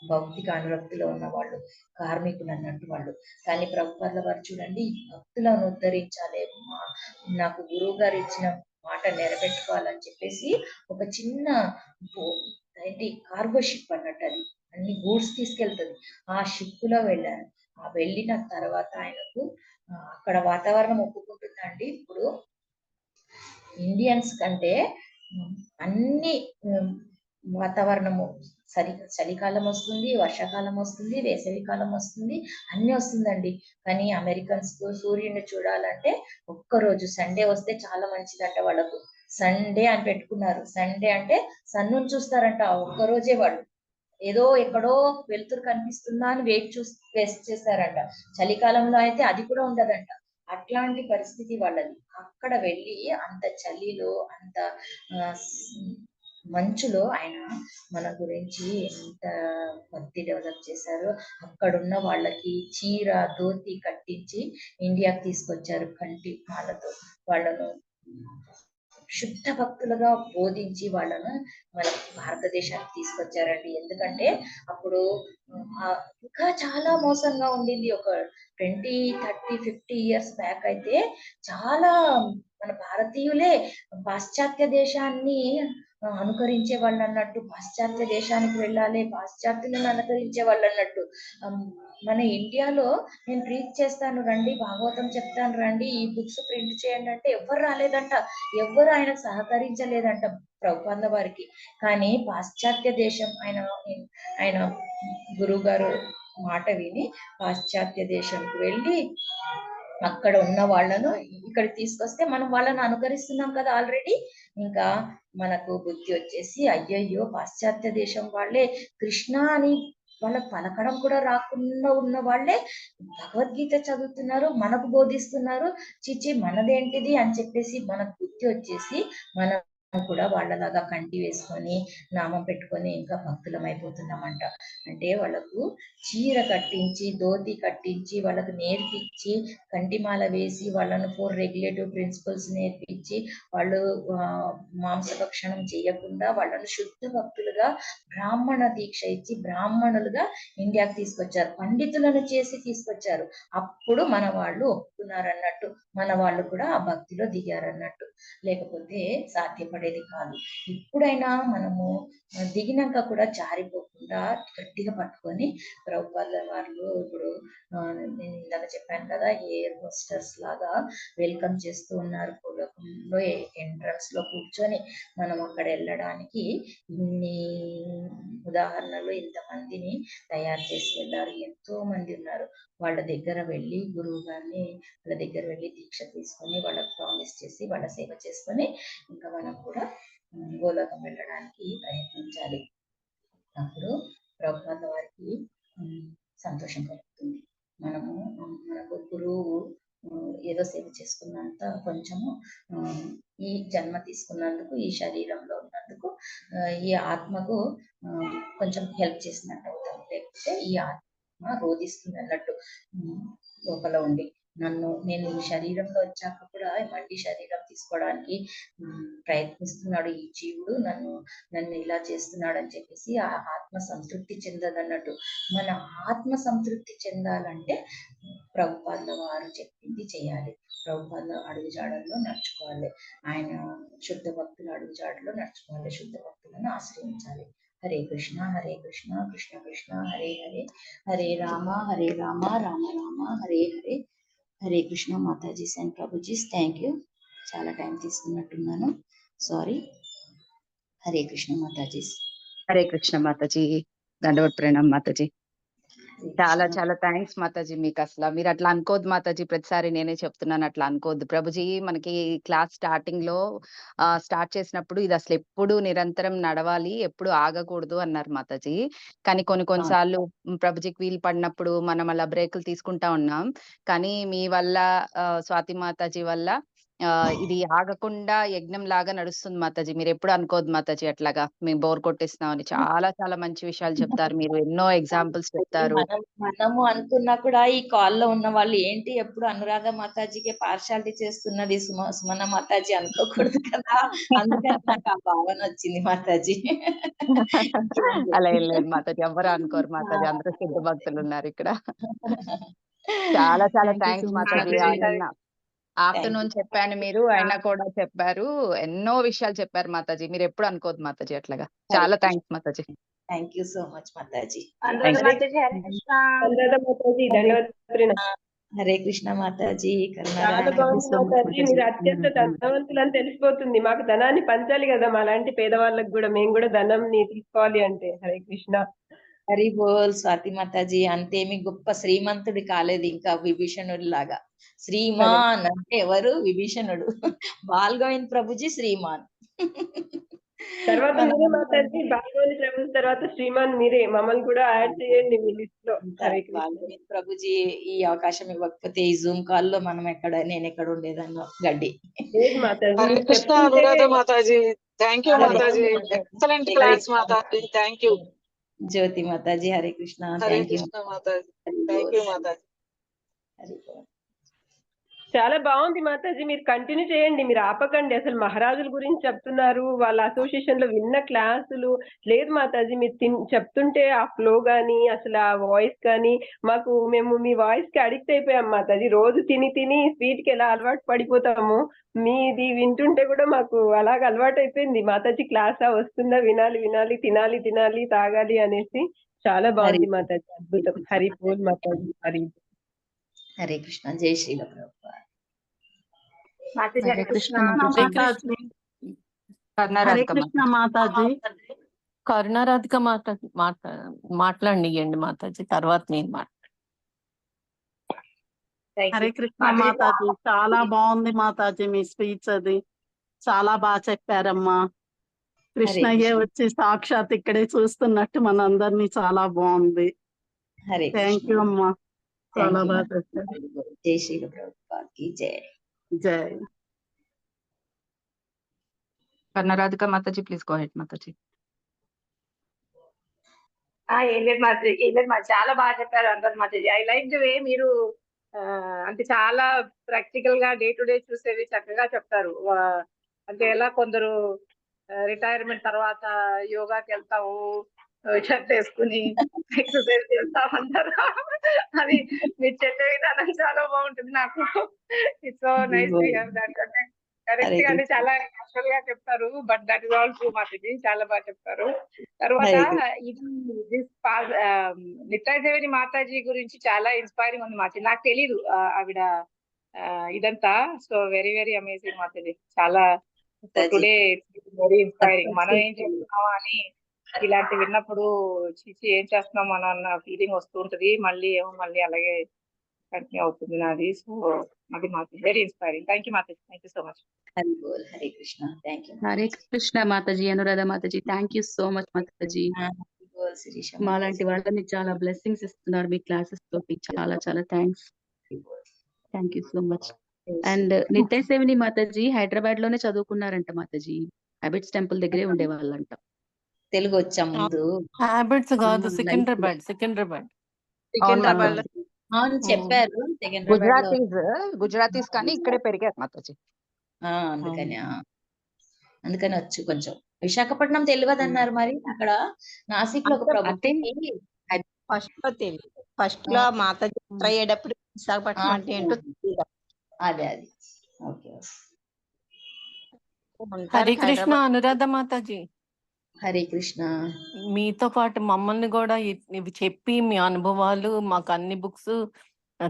భౌతిక అనురక్తిలో ఉన్న వాళ్ళు, కార్మికులు అన్నట్టు వాళ్ళు. కానీ ప్రభుపాదుల వారు చూడండి, భక్తులను ఉద్ధరించాలి, నాకు గురువు గారు ఇచ్చిన మాట నెరవేర్చుకోవాలని చెప్పేసి ఒక చిన్న ఏంటి కార్గో షిప్ అన్నట్టు, అది అన్ని గూడ్స్ తీసుకెళ్తుంది, ఆ షిప్ లో వెళ్ళారు. ఆ వెళ్ళిన తర్వాత ఆయనకు అక్కడ వాతావరణం ఒప్పుకుంటుందండి. ఇప్పుడు ఇండియన్స్ కంటే అన్ని వాతావరణము చలికాలం వస్తుంది, వర్షాకాలం వస్తుంది, వేసవికాలం వస్తుంది, అన్ని వస్తుందండి. కానీ అమెరికన్స్ కు సూర్యుడిని చూడాలంటే ఒక్కరోజు సండే వస్తే చాలా మంచిదంట వాళ్ళకు. సండే అని పెట్టుకున్నారు. సండే అంటే సన్నుని చూస్తారంట ఒక్కరోజే వాళ్ళు. ఏదో ఎక్కడో వెలుతురు కనిపిస్తుందా అని వేస్ట్ చేస్తారంట. చలికాలంలో అయితే అది కూడా ఉండదంట. అట్లాంటి పరిస్థితి వాళ్ళది. అక్కడ వెళ్ళి అంత చలిలో అంత మంచులో ఆయన మన గురించి ఎంత భక్తి డెవలప్ చేశారో, అక్కడున్న వాళ్ళకి చీర ధోతి కట్టించి ఇండియాకి తీసుకొచ్చారు కంటి మాలతో. వాళ్ళను శుద్ధ భక్తులుగా బోధించి వాళ్ళను మన భారతదేశానికి తీసుకొచ్చారండి. ఎందుకంటే అప్పుడు ఇంకా చాలా మోసంగా ఉండింది. ఒక 20, 30, 50 years బ్యాక్ అయితే చాలా మన భారతీయులే పాశ్చాత్య దేశాన్ని అనుకరించే వాళ్ళు అన్నట్టు, పాశ్చాత్య దేశానికి వెళ్ళాలి, పాశ్చాత్యులను అనుకరించే వాళ్ళు అన్నట్టు. మన ఇండియాలో నేను ప్రీచ్ చేస్తాను రండి, భాగవతం చెప్తాను రండి, ఈ బుక్స్ ప్రింట్ చేయండి అంటే ఎవ్వరు రాలేదంట, ఎవ్వరు ఆయనకు సహకరించలేదంట ప్రభుపాదుల వారికి. కానీ పాశ్చాత్య దేశం ఆయన గురువు గారు మాట విని పాశ్చాత్య దేశంకి వెళ్ళి అక్కడ ఉన్న వాళ్ళను ఇక్కడికి తీసుకొస్తే మనం వాళ్ళని అనుకరిస్తున్నాం కదా ఆల్రెడీ, ఇంకా మనకు బుద్ధి వచ్చేసి అయ్యయ్యో పాశ్చాత్య దేశం వాళ్ళే కృష్ణ అని వాళ్ళకి పలకడం కూడా రాకుండా ఉన్న వాళ్ళే భగవద్గీత చదువుతున్నారు, మనకు బోధిస్తున్నారు, చిచి మనదేంటిది అని చెప్పేసి మనకు బుద్ధి వచ్చేసి మనం కూడా వాళ్ళలాగా కంటి వేసుకొని నామం పెట్టుకొని ఇంకా భక్తులం అయిపోతున్నామంట. అంటే వాళ్ళకు చీర కట్టించి ధోతి కట్టించి వాళ్ళకు నేర్పించి కంటిమాల వేసి వాళ్ళను 4 రెగ్యులేటివ్ ప్రిన్సిపల్స్ నేర్పించి వాళ్ళు మాంసభక్షణం చేయకుండా వాళ్ళను శుద్ధ భక్తులుగా బ్రాహ్మణ దీక్ష ఇచ్చి బ్రాహ్మణులుగా ఇండియాకి తీసుకొచ్చారు, పండితులను చేసి తీసుకొచ్చారు. అప్పుడు మన వాళ్ళు ఒప్పుకున్నారు అన్నట్టు, మన వాళ్ళు కూడా ఆ భక్తిలో దిగారన్నట్టు, లేకపోతే సాధ్యపడేది కాదు. ఇప్పుడైనా మనము దిగినాక కూడా జారిపోకుండా గట్టిగా పట్టుకొని ప్రభుపాదుల వాళ్ళు ఇప్పుడు నేను ఇందాక చెప్పాను కదా, ఎయిర్ హోస్టర్స్ లాగా వెల్కమ్ చేస్తూ ఉన్నారు. గోలోకంలో ఎంట్రన్స్ లో కూర్చొని మనం అక్కడ వెళ్ళడానికి ఇన్ని ఉదాహరణలు ఇంతమందిని తయారు చేసి వెళ్ళారు. ఎంతో మంది ఉన్నారు. వాళ్ళ దగ్గర వెళ్ళి గురువు గారిని వాళ్ళ దగ్గర వెళ్ళి దీక్ష తీసుకొని వాళ్ళకి ప్రామిస్ చేసి వాళ్ళ సేవ చేసుకొని ఇంకా మనం కూడా గోలోకం వెళ్ళడానికి ప్రయత్నించాలి. అప్పుడు ప్రభుపాద వారికి సంతోషం కలుగుతుంది. మనము మనకు గురువు ఏదో సేవ చేసుకున్నంత కొంచెము ఈ జన్మ తీసుకున్నందుకు, ఈ శరీరంలో ఉన్నందుకు ఈ ఆత్మకు కొంచెం హెల్ప్ చేసినట్టు అవుతాం. లేకపోతే ఈ ఆత్మ రోధిస్తుంది అన్నట్టు లోపల ఉండి నేను ఈ శరీరంలో వచ్చాక కూడా మళ్ళీ శరీరం తీసుకోవడానికి ప్రయత్నిస్తున్నాడు ఈ జీవుడు, నన్ను ఇలా చేస్తున్నాడు అని చెప్పేసి ఆ ఆత్మ సంతృప్తి చెందదన్నట్టు. మన ఆత్మ సంతృప్తి చెందాలంటే ప్రభుపాదుల వారు చెప్పింది చేయాలి. ప్రభుపాదుల అడుగుజాడల్లో నడుచుకోవాలి. ఆయన శుద్ధ భక్తుల అడుగుజాడలో నడుచుకోవాలి. శుద్ధ భక్తులను ఆశ్రయించాలి. Hare Krishna Krishna Krishna Hare Hare, Hare Rama Rama Rama Hare Hare. Hare Krishna Matajis and prabhujis, thank you. చాలా టైం తీసుకున్నట్టున్నాను, సారీ. హరే కృష్ణ మాతాజీస్. హరే కృష్ణ మాతాజీ, దండవత్ ప్రణామ్ మాతాజీ. చాలా చాలా థ్యాంక్స్ మాతాజీ. మీకు అసలు మీరు అట్లా అనుకోవద్దు మాతాజీ, ప్రతిసారి నేనే చెప్తున్నాను అట్లా అనుకోవద్దు. ప్రభుజీ మనకి క్లాస్ స్టార్టింగ్ లో స్టార్ట్ చేసినప్పుడు ఇది అసలు ఎప్పుడు నిరంతరం నడవాలి, ఎప్పుడు ఆగకూడదు అన్నారు మాతాజీ. కానీ కొన్నిసార్లు ప్రభుజీకి వీలు పడినప్పుడు మనం అలా బ్రేకులు తీసుకుంటా ఉన్నాం. కానీ మీ వల్ల స్వాతి మాతాజీ వల్ల ఇది ఆగకుండా యజ్ఞం లాగా నడుస్తుంది మాతాజీ. మీరు ఎప్పుడు అనుకోవద్దు మాతాజీ అట్లాగా మేము బోర్ కొట్టిస్తున్నామని. చాలా చాలా మంచి విషయాలు చెప్తారు మీరు, ఎన్నో ఎగ్జాంపుల్స్ చెప్తారు. మనము అనుకున్నా కూడా ఈ కాల్ లో ఉన్న వాళ్ళు ఏంటి ఎప్పుడు అనురాధ మాతాజీకి పార్షాలిటీ చేస్తున్నది సుమన మాతాజీ అనుకోకూడదు కదా, అందుకని నాకు ఆ భావన వచ్చింది మాతాజీ. అలా ఏం లేదు మాతాజీ, ఎవరు అనుకోరు మాతాజీ, అందరూ సిద్ధ భక్తులు ఉన్నారు ఇక్కడ. చాలా చాలా థ్యాంక్స్ మాతాజీ. ఆఫ్టర్నూన్ చెప్పాను మీరు, అయినా కూడా చెప్పారు, ఎన్నో విషయాలు చెప్పారు మాతాజీ. మీరు ఎప్పుడు అనుకోవద్దు మాతాజీ అట్లాగా. చాలా thanks Mataji. Thank you so much Mataji. Hare Krishna Mataji. చాలా బాగుంది మాతాజీ, మీరు అత్యంత ధనవంతులని తెలిసిపోతుంది. మాకు ధనాన్ని పంచాలి కదా మా లాంటి పేదవాళ్ళకి కూడా, మేము కూడా ధనంని తీసుకోవాలి అంటే. హరే కృష్ణ. హరి బోల్ స్వాతి మాతాజీ. అంతేమి గొప్ప శ్రీమంతుడి కాలేదు ఇంకా విభీషణుడి లాగా. శ్రీమాన్ అంటే ఎవరు? విభీషణుడు. బాల్గోవింద్ ప్రభుజీ శ్రీమాన్. తర్వాత మీరే మాతాజీ, బాల్గోవింద్ ప్రభు తర్వాత శ్రీమాన్ మీరే, మమ్మల్ని కూడా యాడ్ చేయండి మీ లిస్ట్ లో. బాల్గోవింద్ ప్రభుజీ ఈ అవకాశం ఇవ్వకపోతే ఈ జూమ్ కాల్ లో నేను ఎక్కడ ఉండేదాన్నో గడ్డి. లేదు మాతాజీ. హరే కృష్ణ అనురాధ మాతాజీ, థ్యాంక్ యూ మాతాజీ, ఎక్సలెంట్ క్లాస్ మాతాజీ, థ్యాంక్ యూ. జ్యోతి మాతాజీ. హరే కృష్ణ. హరే కృష్ణ మాతాజీ, థ్యాంక్ యూ మాతాజీ. చాలా బాగుంది మాతాజీ, మీరు కంటిన్యూ చేయండి, మీరు ఆపకండి. అసలు మహారాజుల గురించి చెప్తున్నారు, వాళ్ళ అసోసియేషన్ లో విన్న క్లాసులు. లేదు మాతాజీ, మీరు చెప్తుంటే ఆ ఫ్లో గానీ అసలు ఆ వాయిస్ కానీ మేము మీ వాయిస్ కి అడిక్ట్ అయిపోయాం మాతాజీ. రోజు తిని స్వీట్ కి ఎలా అలవాటు పడిపోతాము, మీది వింటుంటే కూడా మాకు అలాగ అలవాటు అయిపోయింది. మాతాజీ క్లాసా వస్తుందా, వినాలి తినాలి తాగాలి అనేసి. చాలా బాగుంది మాతాజీ, అద్భుతం. హరి బోల్ మాతాజీ. హరే కృష్ణ. జై శ్రీల ప్రభుపాద. హరే కృష్ణ మాతాజీ. కరుణారాధిక మాట్లాడియండి మాతాజీ, తర్వాత నేను హరే కృష్ణ మాతాజీ. చాలా బాగుంది మాతాజీ మీ స్పీచ్, అది చాలా బాగా చెప్పారమ్మా. కృష్ణయ్యే వచ్చి సాక్షాత్ ఇక్కడే చూస్తున్నట్టు మనందరినీ, చాలా బాగుంది. థ్యాంక్ యూ అమ్మా, చాలా బాగా చెప్పారు. జై శ్రీల ప్రభుపాద కి జై. జై. కర్ణారాధిక మాతాజీ, ప్లీజ్ గో హెడ్ మాతాజీ. ఏం లేదు మాతాజీ, చాలా బాగా చెప్పారు అందరు మాతాజీ. ఐ లైక్ ది వే మీరు అంటే చాలా ప్రాక్టికల్ గా డే టు డే చూసేవి చక్కగా చెప్తారు. అంటే ఎలా కొందరు రిటైర్మెంట్ తర్వాత యోగాకి వెళ్తాము, షర్ట్ వేసుకుని ఎక్సర్సైజ్ చేస్తా ఉంటారు. అది మీరు చెప్పే విధానం చాలా బాగుంటుంది. నాకు it's so nice to hear that. అంటే కరెక్ట్ గా చాలా క్యాజువల్ గా చెప్తారు, but that is all true Mataji. చాలా బాగా చెప్తారు. తర్వాత ఇది నిత్యాదేవి మాతాజీ గురించి చాలా ఇన్స్పైరింగ్ ఉంది మాతాజీ. నాకు తెలీదు ఆవిడ ఇదంతా so very very amazing Mataji. చాలా మాతాజీ. Today very inspiring. మనం ఏం Successful. చేస్తున్నామా అని ఇలాంటి విన్నప్పుడు చిచి ఏం చేస్తున్నాం మనం అన్న ఫీలింగ్ వస్తూ ఉంటది. మళ్ళీ అలాగే కంటిన్యూ అవుతుంది నాది. సో అది మాకు వెరీ ఇన్స్పైరింగ్. థ్యాంక్ యూ మాతాజీ. Thank you so much. Hari బోల్ హరే కృష్ణ. Thank you. హరే కృష్ణ మాతాజీ, అనురాధ మాతాజీ, థ్యాంక్ యూ సో మచ్ మాతాజీ. హరి బోల్ శిరీష మాలాంటి వాళ్ళని చాలా బ్లెస్సింగ్స్ ఇస్తున్నారు మీ క్లాసెస్ తోటి. చాలా చాలా thanks. Thank you so much. And నిత్య సేవిని మాతాజీ హైదరాబాద్ లోనే చదువుకున్నారంట మాతాజీ. హ్యాబిట్స్ టెంపుల్ దగ్గరే ఉండేవాళ్ళంట. తెలుగు వచ్చా ముందు? హ్యాబిట్స్ కాదు, life సికింద్రాబాద్. సికింద్రాబాద్ అవును చెప్పారు. సికింద్రాబాద్ లో గుజరాతీస్ కానీ ఇక్కడే పెరిగారు మాతాజీ. అందుకని అందుకని వచ్చు కొంచెం. విశాఖపట్నం తెలియదు అన్నారు మరి. అక్కడ నాసిక్ లో ఒక ప్రభుత్వం ఫస్ట్ లో తెలియదు. ఫస్ట్ లో మాతాజీ ట్రై అయ్యేటప్పుడు విశాఖపట్నం అంటే ఏంటో తెలియదు. అదే ఓకే. హరే కృష్ణ అనురాధ మాతాజీ. హరే కృష్ణ. మీతో పాటు మమ్మల్ని కూడా ఇవి చెప్పి మీ అనుభవాలు మాకు అన్ని బుక్స్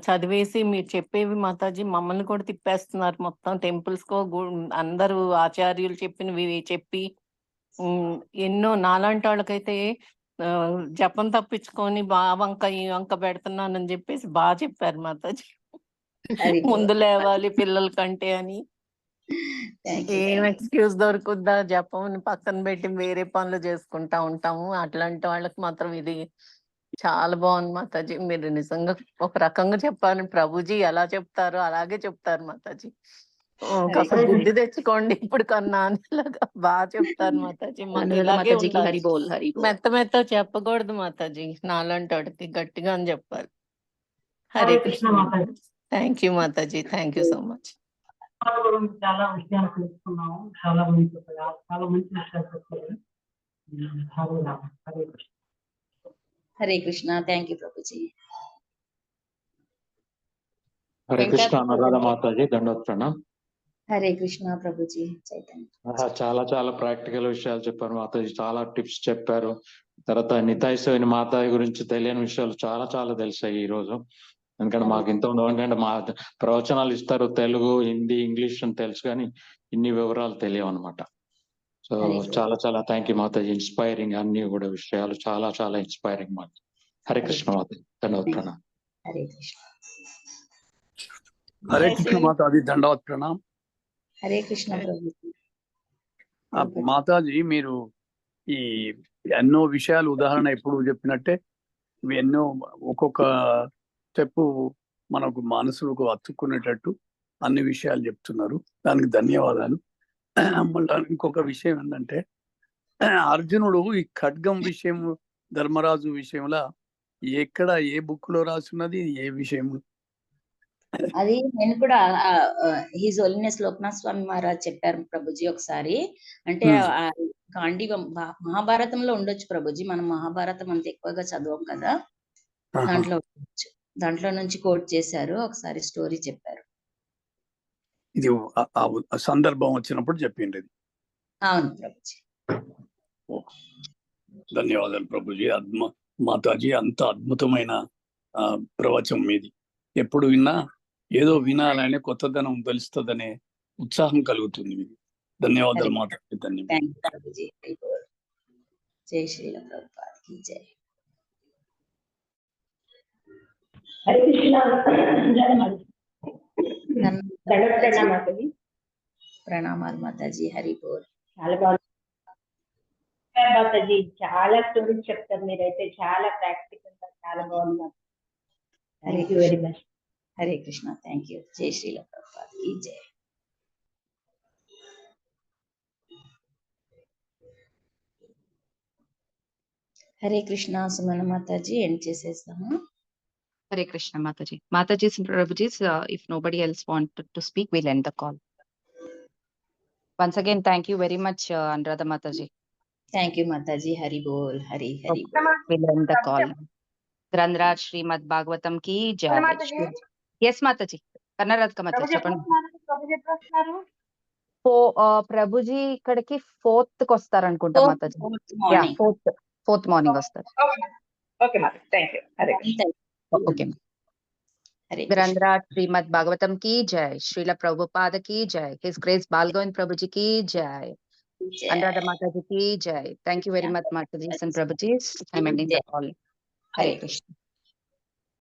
చదివేసి మీరు చెప్పేవి మాతాజీ మమ్మల్ని కూడా తిప్పేస్తున్నారు మొత్తం టెంపుల్స్ కో. అందరూ ఆచార్యులు చెప్పినవి చెప్పి ఎన్నో నాలాంటి వాళ్ళకైతే జపం తప్పించుకొని వంక ఈ వంక పెడుతున్నానని చెప్పేసి బాగా చెప్పారు మాతాజీ. ముందు లేవాలి పిల్లల కంటే అని. ఏం ఎక్స్క్యూజ్ దొరుకుద్దా, జపం పక్కన పెట్టి వేరే పనులు చేసుకుంటా ఉంటాము. అట్లాంటి వాళ్ళకి మాత్రం ఇది చాలా బాగుంది మాతాజీ. మీరు నిజంగా ఒక రకంగా చెప్పాలి. ప్రభుజీ ఎలా చెప్తారో అలాగే చెప్తారు మాతాజీ. కాస్త బుద్ధి తెచ్చుకోండి ఇప్పుడు కన్నా అనేలాగా బాగా చెప్తారు మాతాజీ. మాకు ఇలాగే హరి బోల్ హరి బోల్. మెత్త చెప్పకూడదు మాతాజీ. నాలాంటి వాడికి గట్టిగా అని చెప్పాలి. హరే కృష్ణ. థ్యాంక్ యూ మాతాజీ. Thank you so much. చాలా విషయాలు తెలుసుకున్నాము. చాలా మంచి విషయాలు చెప్పారు. హరే కృష్ణ. Thank you Prabhuji. హరే కృష్ణ అనురాధ మాతాజీ, దండోత్ ప్రణామ్. హరే కృష్ణ ప్రభుజీ. చైతన్య చాలా చాలా ప్రాక్టికల్ విషయాలు చెప్పారు మాతాజీ. చాలా టిప్స్ చెప్పారు. తర్వాత నితాయ్ సేవిని మాతాజీ గురించి తెలియని విషయాలు చాలా చాలా తెలిసాయి ఈ రోజు. ఎందుకంటే మాకు ఇంత ఎందుకంటే మా ప్రవచనాలు ఇస్తారు తెలుగు, హిందీ, ఇంగ్లీష్ అని తెలుసు కానీ ఇన్ని వివరాలు తెలియవు అనమాట. సో చాలా చాలా థ్యాంక్ యూ మాతాజీ. ఇన్స్పైరింగ్ అన్ని కూడా విషయాలు చాలా చాలా ఇన్స్పైరింగ్ మాకు. హరే కృష్ణ మాతాజీ, దండోత్ ప్రణామ్. హరే కృష్ణ. హరే కృష్ణ మాతాజీ, దండవత్ ప్రణామ్. హరే కృష్ణ ప్రభుజీ. మాతాజీ మీరు ఈ ఎన్నో విషయాలు ఉదాహరణ ఎప్పుడు చెప్పినట్టే ఇవి ఎన్నో ఒక్కొక్క స్టెప్ మనకు మనసుకు అతుక్కునేటట్టు అన్ని విషయాలు చెప్తున్నారు. దానికి ధన్యవాదాలు. మళ్ళీ ఇంకొక విషయం ఏంటంటే అర్జునుడు ఈ ఖడ్గం విషయం ధర్మరాజు విషయంలో ఎక్కడ ఏ బుక్ లో రాసున్నది ఏ విషయం? అది నేను కూడా హిజ్ హోలీనెస్ లోకనాథ్ స్వామి మహారాజ్ చెప్పారు ప్రభుజీ ఒకసారి. అంటే గాంధీవం మహాభారతంలో ఉండొచ్చు ప్రభుజీ. మనం మహాభారతం అంత ఎక్కువగా చదవం కదా, దాంట్లో నుంచి కోట్ చేశారు. ఒకసారి స్టోరీ చెప్పారు. ఇది సందర్భం వచ్చినప్పుడు చెప్పింది. అవును ప్రభుజీ. ధన్యవాదాలు ప్రభుజీ. మాతాజీ అంత అద్భుతమైన ప్రవచనం మీది. ఎప్పుడు విన్నా ఏదో వినాలనే కొత్తదనం తెలుస్తుందనే ఉత్సాహం కలుగుతుంది మీకు. ధన్యవాదాలు మాతాజీ. ధన్యవాదాలు. జై శ్రీల ప్రభుపాదకి జై. ప్రణామాలు మాతాజీ. హరి బోల్. చాలా బాగుంది మాతాజీ. చాలా స్టోరీస్ చెప్తారు మీరైతే. చాలా ప్రాక్టికల్ గా చాలా బాగుంది. Thank you very much. Hare Krishna. Thank you. జై శ్రీల ప్రభుపాదకి జై. హరే కృష్ణ. సుమన మాతాజీ ఎండ్ చేసేస్తాము. Hare Krishna Mataji. Mataji's and Prabhuji's, if nobody else wanted to speak, we'll end the call. Once again, thank you very much, Anuradha Mataji. Thank you Mataji. Hari bol. Hari Hari bol. We'll end the call. Granraj Srimad Bhagavatam ki jai. Yes Mataji. Karnaradka Mataji. Prabhuji ikkadiki 4th ki vastaru anukunta Mataji. Yeah, 4th morning vastaru. Okay Mataji. Thank you. Hare Krishna. Okay. Hare Krishna. ग्रंथराज श्रीमद भागवतम की जय, श्रील प्रभुपाद की जय, his grace Balagovind प्रभु जी की जय, जय अनुराधा माता जी की जय. Thank you very much, Mataji and Prabhuji. I'm ending the call. Hare Hare Krishna.